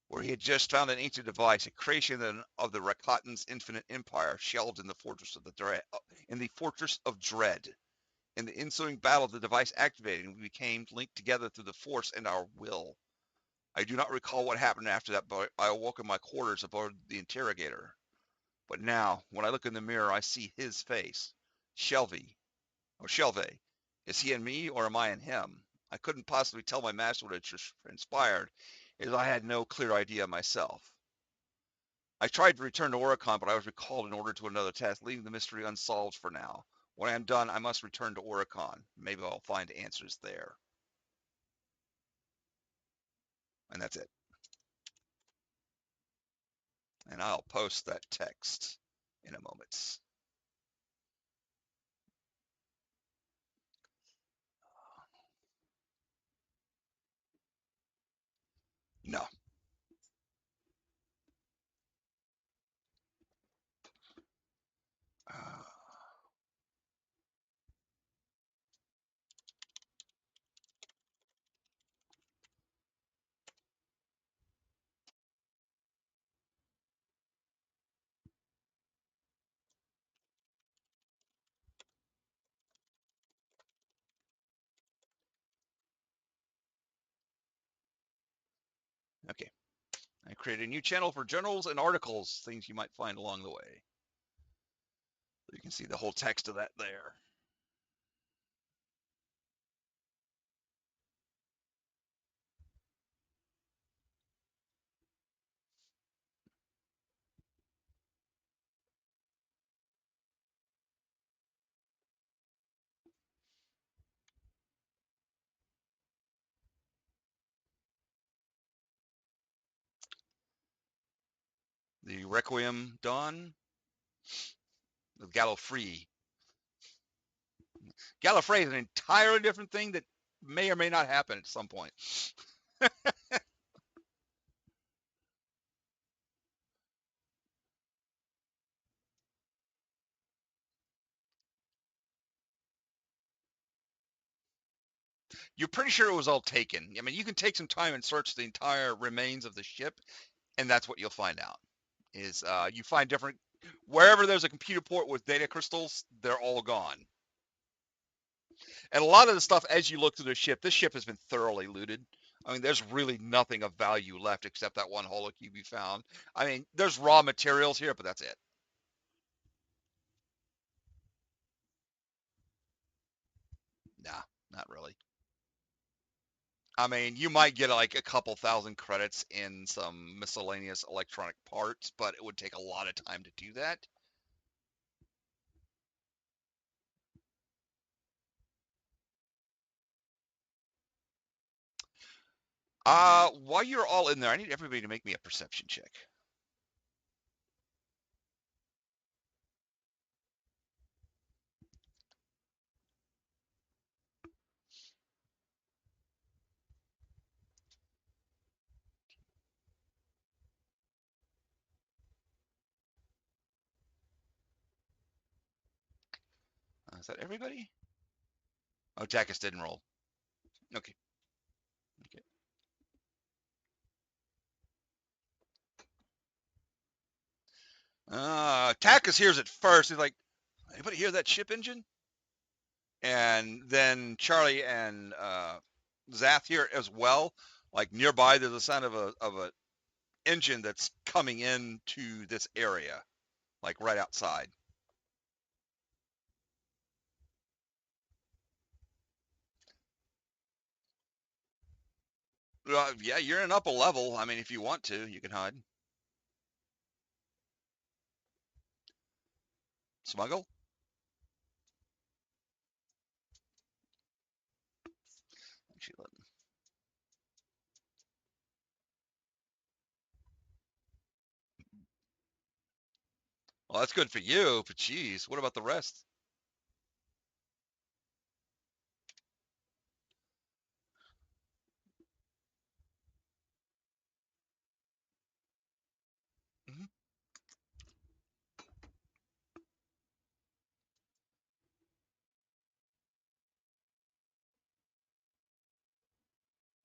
where he had just found an ancient device, a creation of the Rakatan's infinite empire, shelved in the fortress of Dread. In the ensuing battle, the device activated, and we became linked together through the Force and our will. I do not recall what happened after that, but I awoke in my quarters aboard the Interrogator. But now, when I look in the mirror, I see his face, Shelvey, or Shelvey. Is he in me, or am I in him? I couldn't possibly tell my master what had transpired, as I had no clear idea myself. I tried to return to Oricon, but I was recalled and ordered to another task, leaving the mystery unsolved for now. When I am done, I must return to Oricon. Maybe I'll find answers there. And that's it. And I'll post that text in a moment. No. Uh, okay. I created a new channel for journals and articles, things you might find along the way. So you can see the whole text of that there. The Requiem Dawn, the Gallifrey. Gallifrey is an entirely different thing that may or may not happen at some point. You're pretty sure it was all taken. I mean, you can take some time and search the entire remains of the ship, and that's what you'll find out. Is you find different wherever there's a computer port with data crystals, they're all gone. And a lot of the stuff as you look through the ship, this ship has been thoroughly looted. I mean, there's really nothing of value left except that one holocube you found. I mean, there's raw materials here, but that's it. Nah, not really. I mean, you might get like a couple thousand credits in some miscellaneous electronic parts, but it would take a lot of time to do that. While you're all in there, I need everybody to make me a perception check. Is that everybody? Oh, Takis didn't roll. Okay. Okay. Takis hears it first. He's like, anybody hear that ship engine? And then Charlie and Zath hear it as well. Like nearby, there's the sound of a engine that's coming into this area, like right outside. Yeah, you're in an upper level. I mean, if you want to, you can hide. Smuggle? Actually, well, that's good for you, but geez, what about the rest? Mhm.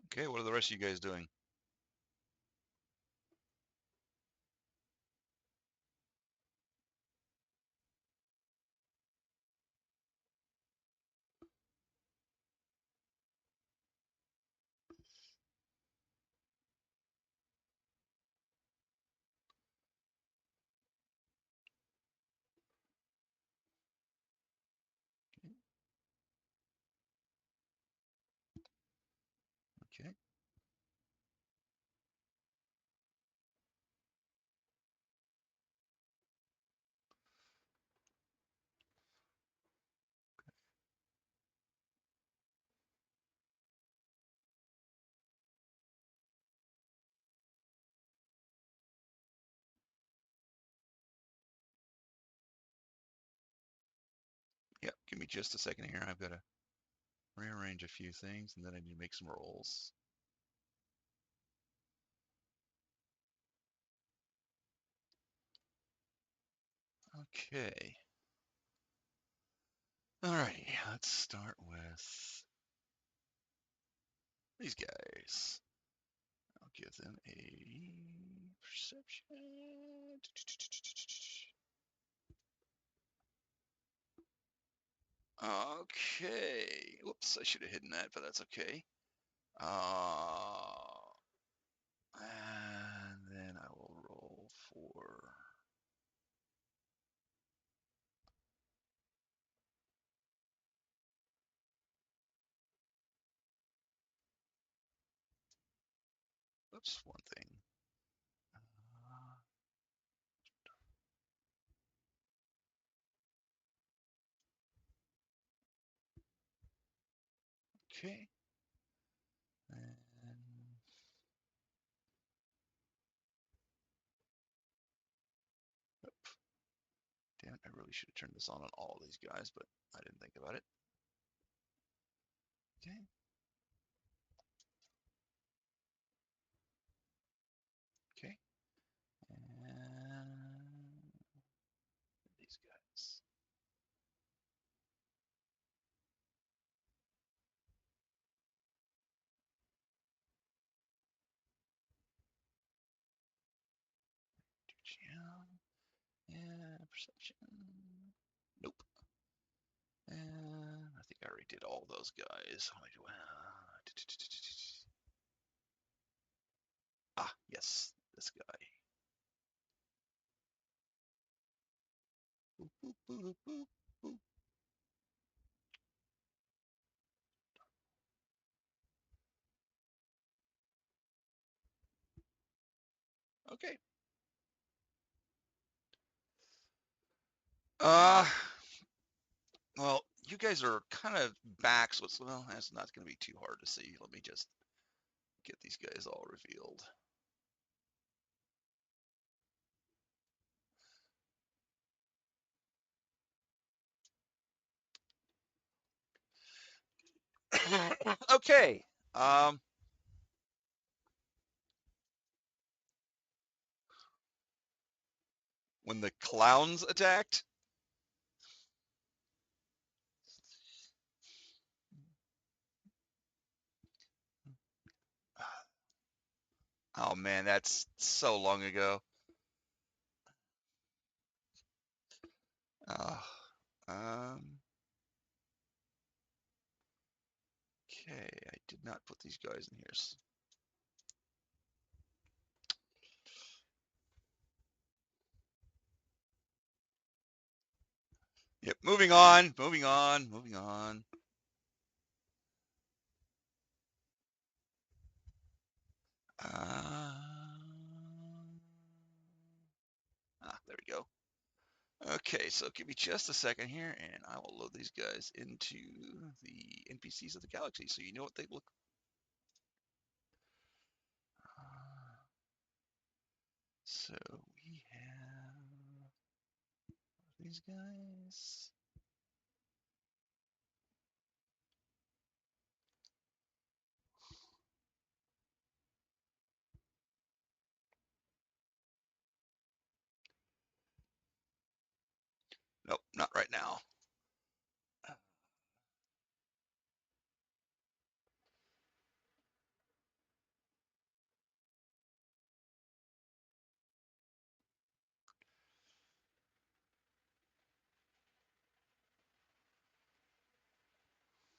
Okay, what are the rest of you guys doing? Okay. Yep, give me just a second here. I've got to rearrange a few things, and then I need to make some rolls. Okay. Alrighty, let's start with these guys. I'll give them a perception. Okay. Whoops, I should have hidden that, but that's okay. And then I will roll for. Oops, one thing. Okay. And I really should have turned this on all these guys, but I didn't think about it. Okay. Okay. And these guys. Yeah, perception. Nope. And I think I already did all those guys. Ah, yes, this guy. Boop, boop, boop, boop, boop. Okay. Uh, well, you guys are kind of back, so it's, well, that's not going to be too hard to see. Let me just get these guys all revealed. Okay. Um, when the clowns attacked. Oh man, that's so long ago. Uh, um, okay, I did not put these guys in here. Yep, moving on, moving on, moving on. There we go. Okay, so give me just a second here, and I will load these guys into the NPCs of the galaxy, so you know what they look. So we have these guys. Nope, not right now.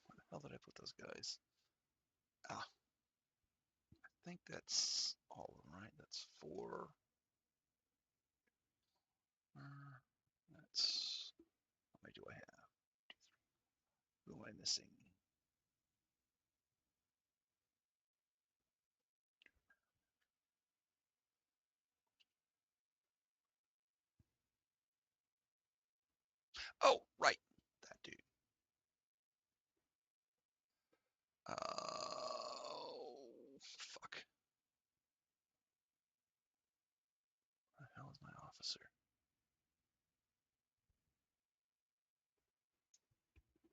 Where the hell did I put those guys? Ah, I think that's all of them, right? That's four. That's, how many do I have? Who am I missing? Oh, right, that dude. Oh, fuck. Where the hell is my officer?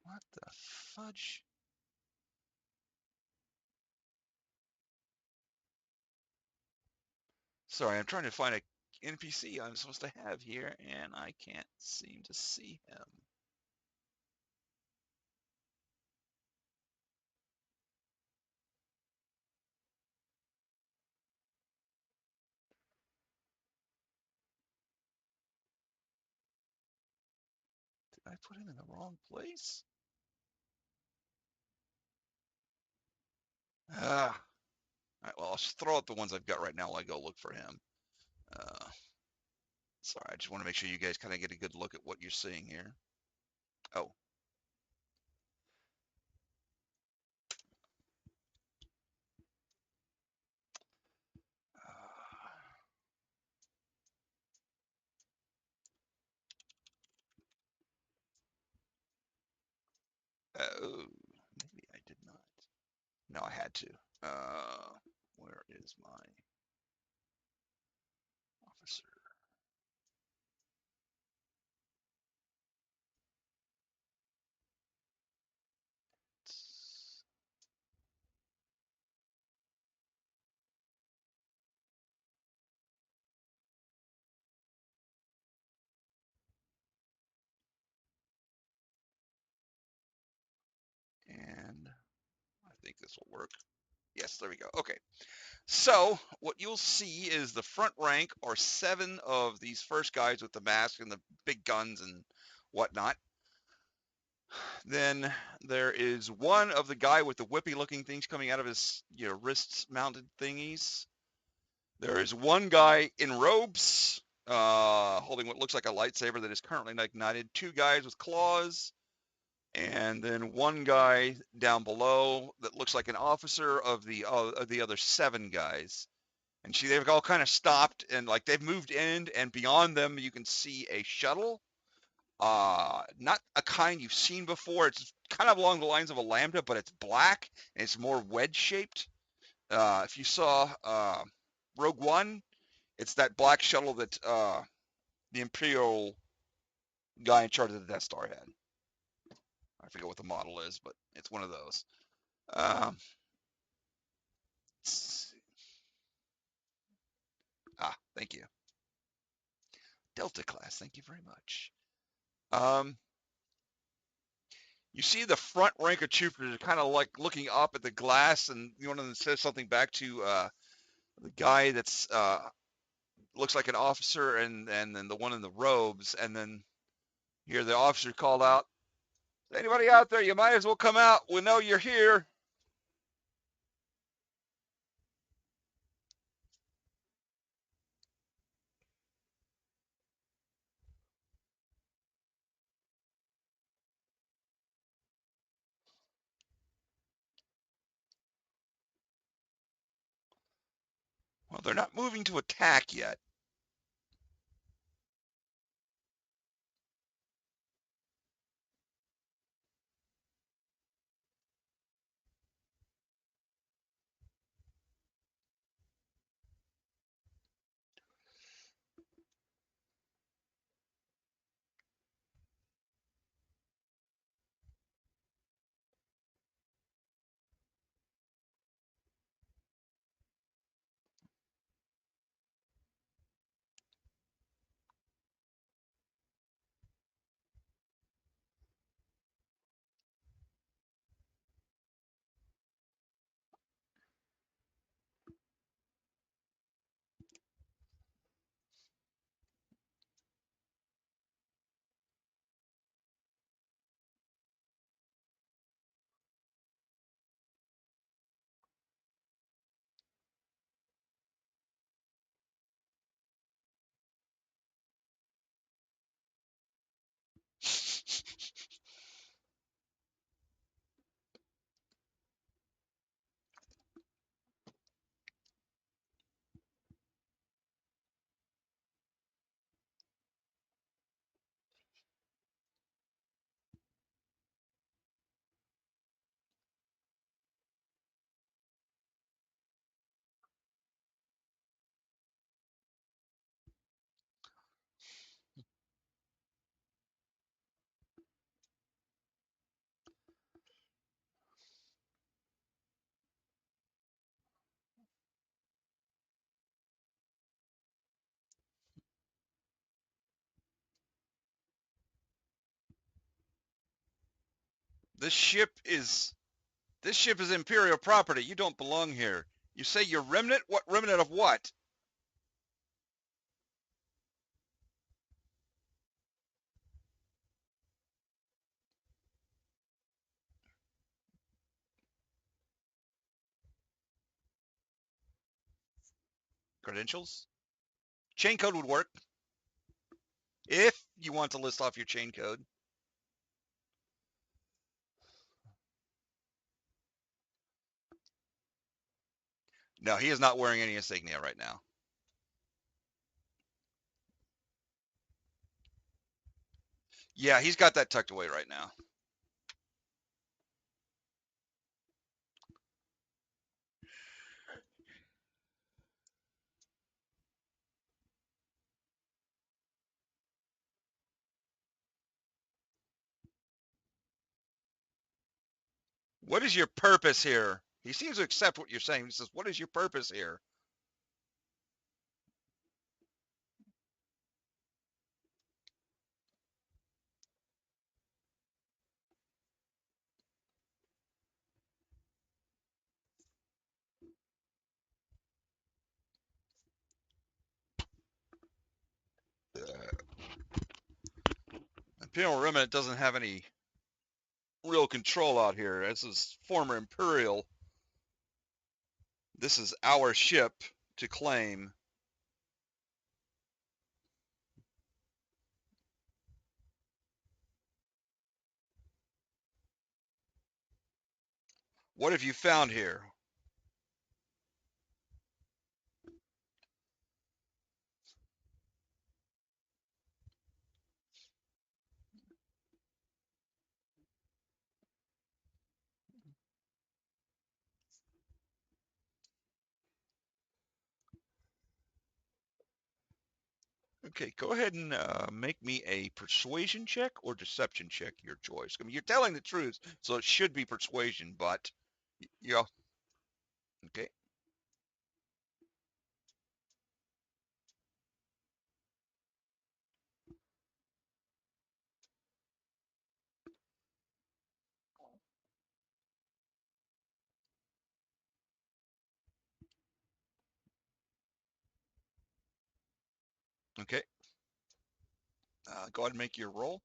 What the fudge? Sorry, I'm trying to find a NPC I'm supposed to have here, and I can't seem to see him. Did I put him in the wrong place? Ah. All right, well, I'll just throw out the ones I've got right now while I go look for him. Uh, sorry, I just want to make sure you guys kind of get a good look at what you're seeing here. Oh. Oh, maybe I did not. No, I had to. Where is my officer? And I think this will work. Yes, there we go. Okay. So what you'll see is the front rank are 7 of these first guys with the mask and the big guns and whatnot. Then there is one of the guy with the whippy looking things coming out of his wrists mounted thingies. There is one guy in robes, holding what looks like a lightsaber that is currently ignited. 2 guys with claws, and then one guy down below that looks like an officer of the other 7 guys. And see, they've all kind of stopped and like they've moved in, and beyond them you can see a shuttle. Not a kind you've seen before. It's kind of along the lines of a Lambda, but it's black and it's more wedge shaped. If you saw Rogue One, it's that black shuttle that the Imperial guy in charge of the Death Star had. I forget what the model is, but it's one of those. Um, thank you. Delta class, thank you very much. You see the front rank of troopers are kind of like looking up at the glass, and one of them says something back to the guy that's looks like an officer, and then the one in the robes, and then you hear the officer called out, "Anybody out there? You might as well come out. We know you're here." Well, they're not moving to attack yet. This ship is Imperial property. You don't belong here. You say you're remnant? What remnant of what? Credentials? Chain code would work if you want to list off your chain code. No, he is not wearing any insignia right now. Yeah, he's got that tucked away right now. What is your purpose here? He seems to accept what you're saying. He says, "What is your purpose here?" Imperial Remnant doesn't have any real control out here. This is former Imperial. This is our ship to claim. What have you found here? Okay, go ahead and make me a persuasion check or deception check, your choice. I mean, you're telling the truth, so it should be persuasion, but yeah. Okay. Okay. Go ahead and make your roll.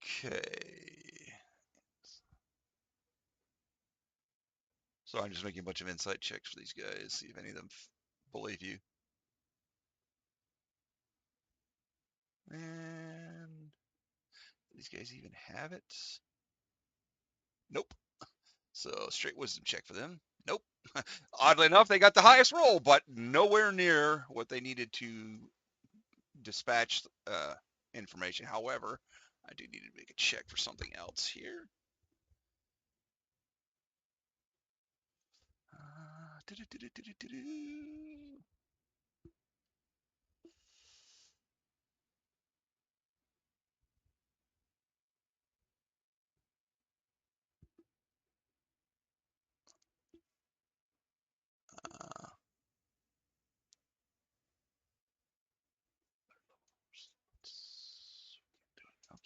Okay. So I'm just making a bunch of insight checks for these guys, see if any of them believe you. And these guys even have it? Nope. So straight wisdom check for them. Nope. Oddly enough, they got the highest roll, but nowhere near what they needed to dispatch information. However, I do need to make a check for something else here.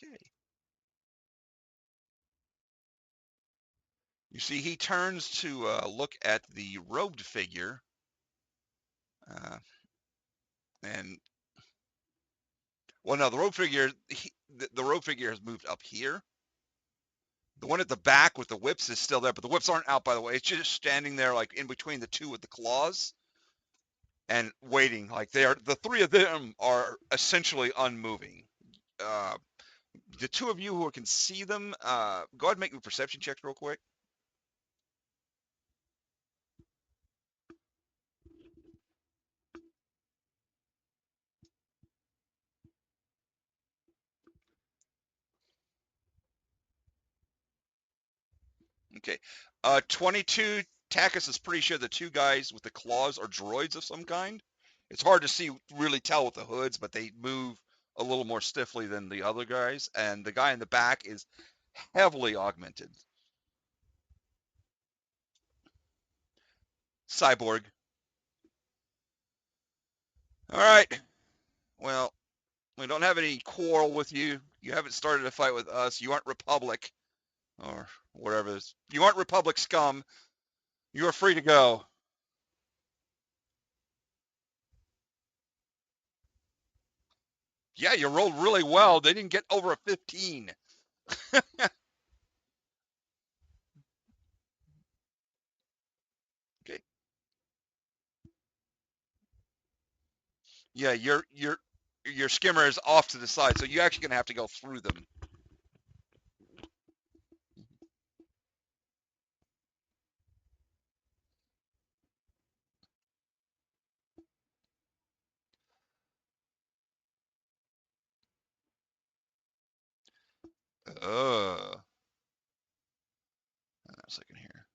Okay. You see, he turns to look at the robed figure, uh, and well, no, the robed figure, the robed figure has moved up here. The one at the back with the whips is still there, but the whips aren't out, by the way. It's just standing there, like in between the two with the claws, and waiting. Like the three of them are essentially unmoving. Uh, the two of you who can see them, go ahead and make me perception checks real quick. Okay. 22. Takis is pretty sure the two guys with the claws are droids of some kind. It's hard to really tell with the hoods, but they move a little more stiffly than the other guys. And the guy in the back is heavily augmented. Cyborg. All right. Well, we don't have any quarrel with you. You haven't started a fight with us. You aren't Republic or whatever. You aren't Republic scum. You are free to go. Yeah, you rolled really well. They didn't get over a 15. Okay. Yeah, your skimmer is off to the side, so you're actually gonna have to go through them. Hang on a second here.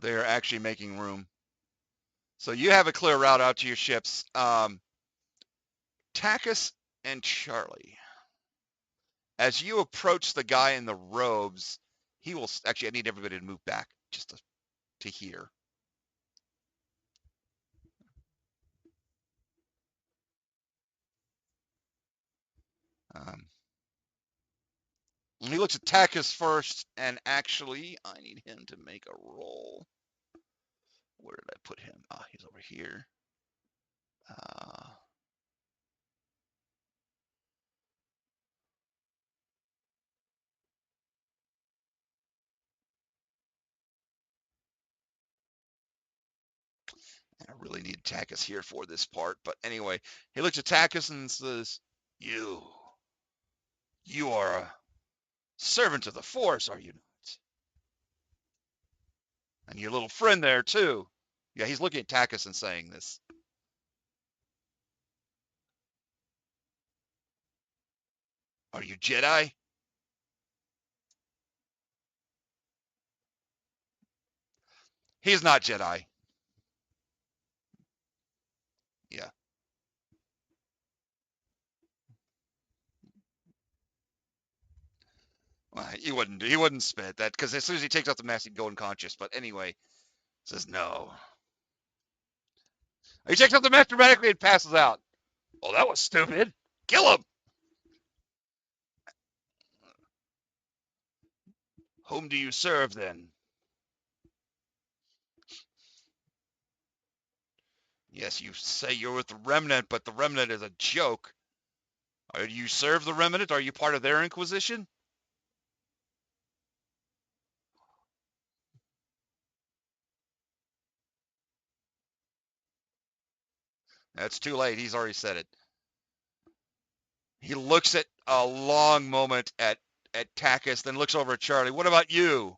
They're actually making room. So you have a clear route out to your ships. Takis and Charlie. As you approach the guy in the robes, He will actually. I need everybody to move back just to here. Um, he looks at Takis first, and actually, I need him to make a roll. Where did I put him? Ah, he's over here. Uh, I really need Takis here for this part, but anyway, he looks at Takis and says, You are a servant of the Force, are you not? And your little friend there, too. Yeah, he's looking at Takis and saying this. Are you Jedi? He's not Jedi. Yeah. Well, he wouldn't spit that because as soon as he takes off the mask, he'd go unconscious. But anyway, says no. He takes off the mask dramatically and passes out. Oh, that was stupid. Kill him. Whom do you serve then? Yes, you say you're with the Remnant, but the Remnant is a joke. Do you serve the Remnant? Are you part of their Inquisition? That's too late. He's already said it. He looks at a long moment at Takis, then looks over at Charlie. What about you?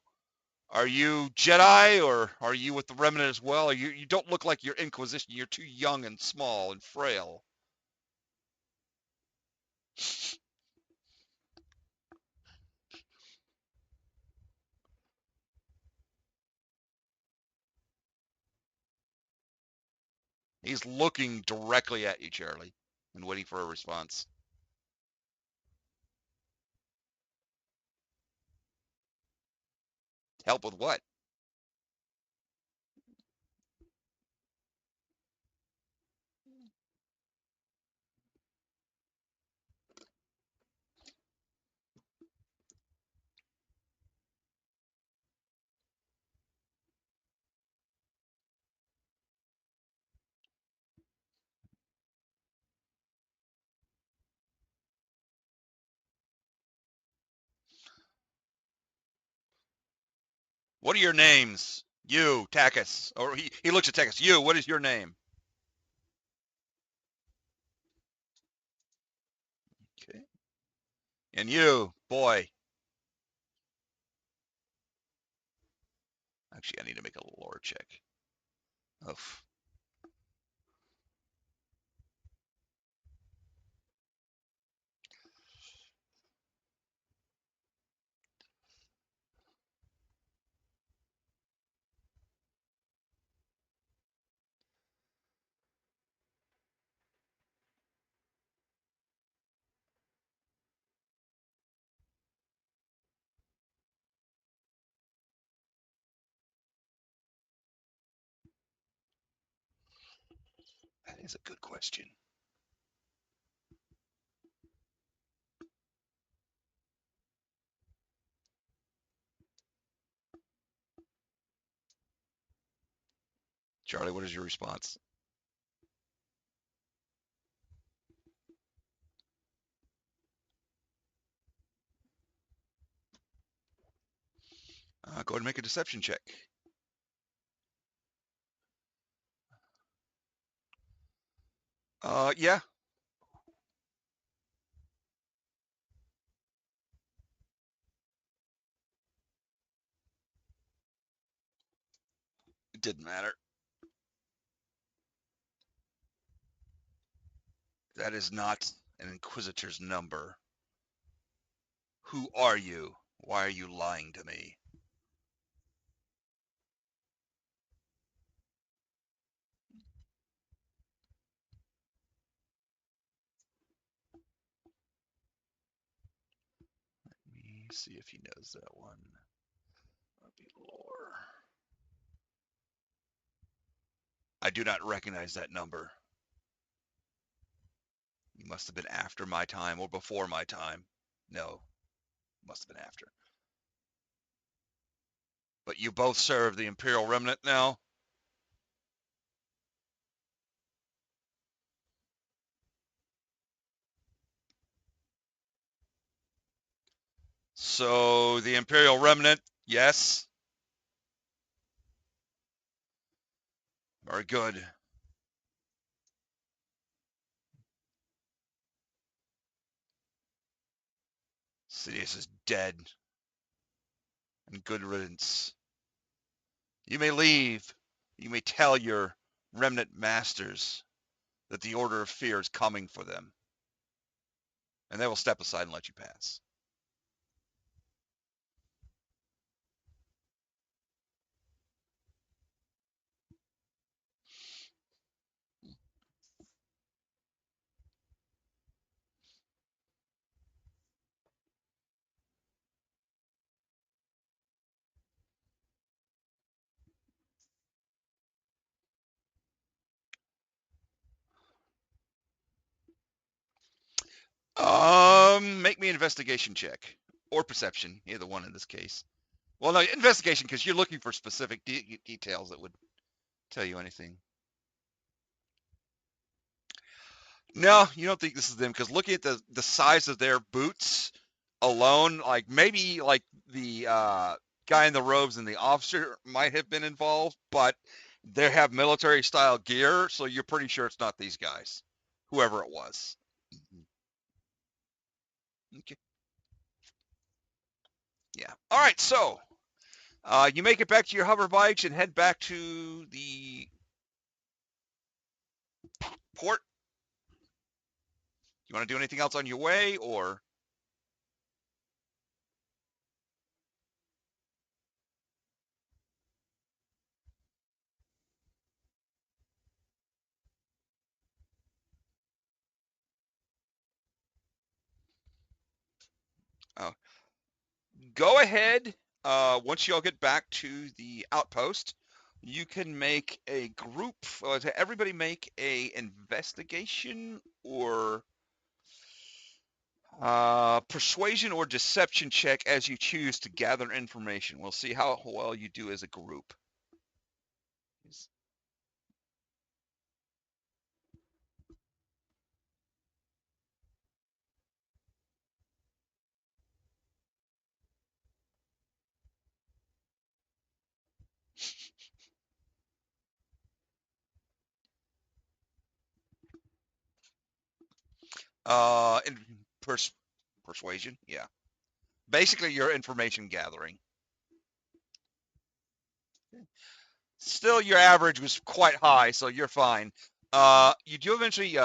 Are you Jedi or are you with the Remnant as well? You don't look like you're Inquisition. You're too young and small and frail. He's looking directly at you, Charlie, and waiting for a response. Help with what? What are your names? You, Takis. Or he looks at Takis. You, what is your name? Okay. And you, boy. Actually, I need to make a lore check. Oof. That is a good question. Charlie, what is your response? Go ahead and make a deception check. Yeah. It didn't matter. That is not an Inquisitor's number. Who are you? Why are you lying to me? Let me see if he knows that one. I do not recognize that number. You must have been after my time or before my time. No, must have been after. But you both serve the Imperial Remnant now? So the Imperial Remnant, yes. Very good. Sidious is dead. And good riddance. You may leave. You may tell your remnant masters that the Order of Fear is coming for them. And they will step aside and let you pass. Make me an investigation check. Or perception, either one in this case. Well, no, investigation, because you're looking for specific details that would tell you anything. No, you don't think this is them, because looking at the size of their boots alone, like maybe like the guy in the robes and the officer might have been involved, but they have military style gear, so you're pretty sure it's not these guys, whoever it was. Okay. Yeah. All right. So you make it back to your hover bikes and head back to the port. You want to do anything else on your way, or? Uh, Go ahead. Once you all get back to the outpost, you can make a group. Everybody make a investigation or persuasion or deception check as you choose to gather information. We'll see how well you do as a group. In persuasion, yeah. Basically, your information gathering. Still, your average was quite high, so you're fine. You do eventually,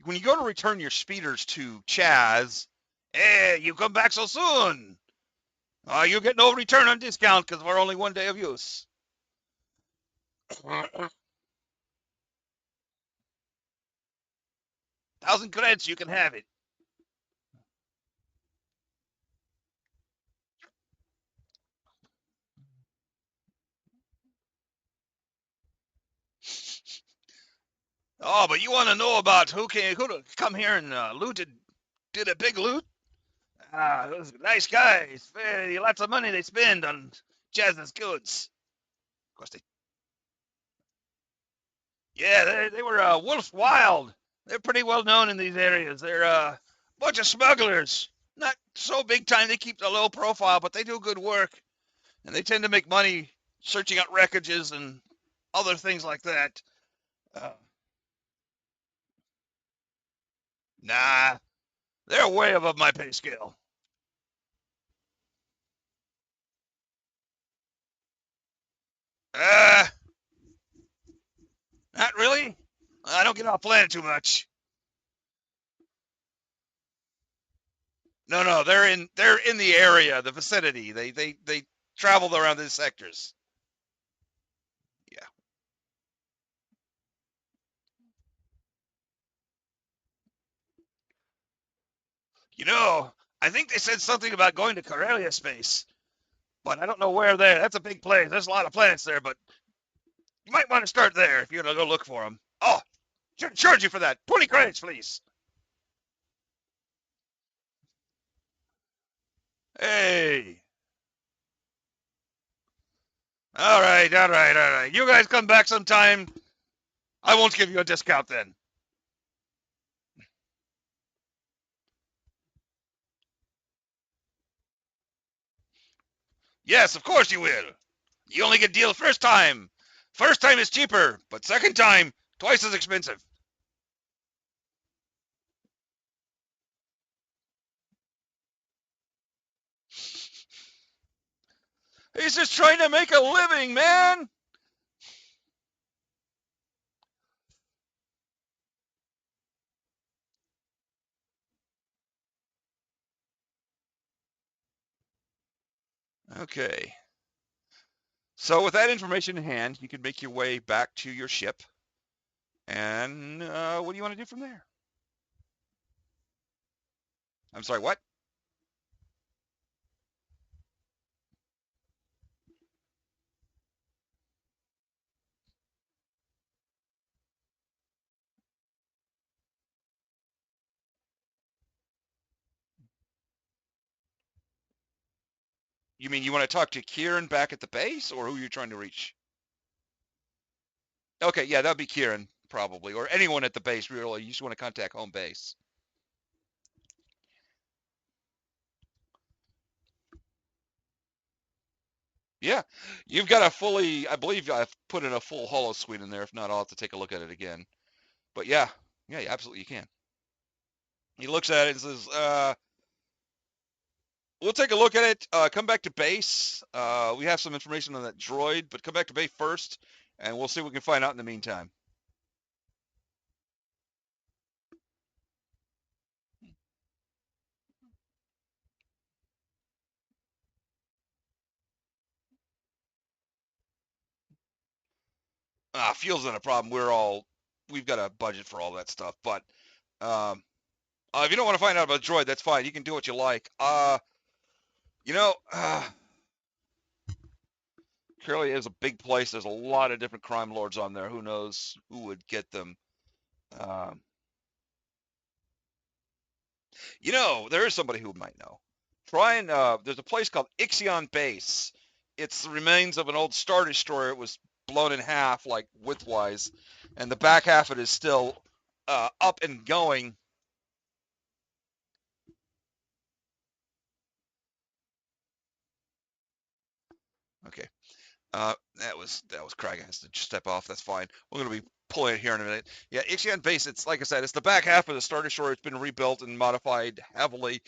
when you go to return your speeders to Chaz, hey, you come back so soon. You get no return on discount because we're only 1 day of use. 1,000 credits, you can have it. Oh, but you want to know about who come here and did a big loot? Those nice guys. Very, lots of money they spend on Chaz's goods. Of course, they were Wolf's Wild. They're pretty well known in these areas. They're a bunch of smugglers. Not so big time. They keep a low profile, but they do good work. And they tend to make money searching out wreckages and other things like that. Uh, nah, they're way above my pay scale. Uh, Not really. I don't get off planet too much. No, no, they're in the area, the vicinity. They travel around these sectors. Yeah. I think they said something about going to Corellia space, but I don't know where there. That's a big place. There's a lot of planets there, but You might want to start there if you're gonna go look for them. Oh, should charge you for that. 20 credits, please. Hey. All right, all right, all right. You guys come back sometime. I won't give you a discount then. Yes, of course you will. You only get deal first time. First time is cheaper, but second time, twice as expensive. He's just trying to make a living, man. Okay. So with that information in hand, you can make your way back to your ship. And what do you want to do from there? I'm sorry, what? You mean you want to talk to Kieran back at the base, or who are you trying to reach? Okay, yeah, that'd be Kieran probably, or anyone at the base. Really, you just want to contact home base. Yeah, you've got a fully. I believe I've put in a full holo suite in there. If not, I'll have to take a look at it again. But yeah, yeah, absolutely, you can. He looks at it and says, "We'll take a look at it. Come back to base. We have some information on that droid, but come back to base first, and we'll see what we can find out in the meantime." Fuel's not a problem. We've got a budget for all that stuff. But um, if you don't want to find out about droid, that's fine. You can do what you like. You know, Curly is a big place. There's a lot of different crime lords on there. Who knows who would get them? Um, there is somebody who might know. Try and there's a place called Ixion Base. It's the remains of an old Star Destroyer. It was blown in half, like widthwise, and the back half of it is still up and going. Okay. That was Craig has to step off. That's fine. We're gonna be pulling it here in a minute. Yeah, Ixion Base. It's like I said. It's the back half of the Star Destroyer. It's been rebuilt and modified heavily.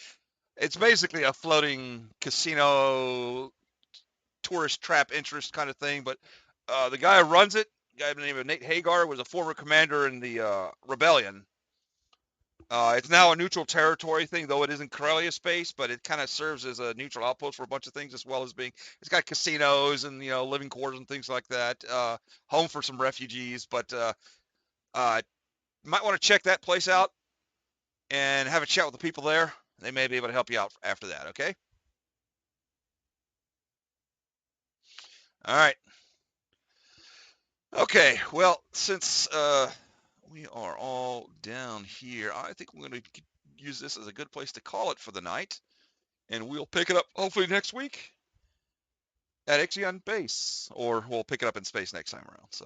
It's basically a floating casino, tourist trap interest kind of thing. But the guy who runs it, a guy by the name of Nate Hagar, was a former commander in the rebellion. It's now a neutral territory thing, though it isn't Corellia space, but it kind of serves as a neutral outpost for a bunch of things, as well as being. It's got casinos and living quarters and things like that. Home for some refugees, but uh, you might want to check that place out and have a chat with the people there. They may be able to help you out after that. Okay. All right. Okay. Well, since we are all down here, I think we're going to use this as a good place to call it for the night, and we'll pick it up hopefully next week at Ixion Base, or we'll pick it up in space next time around. So.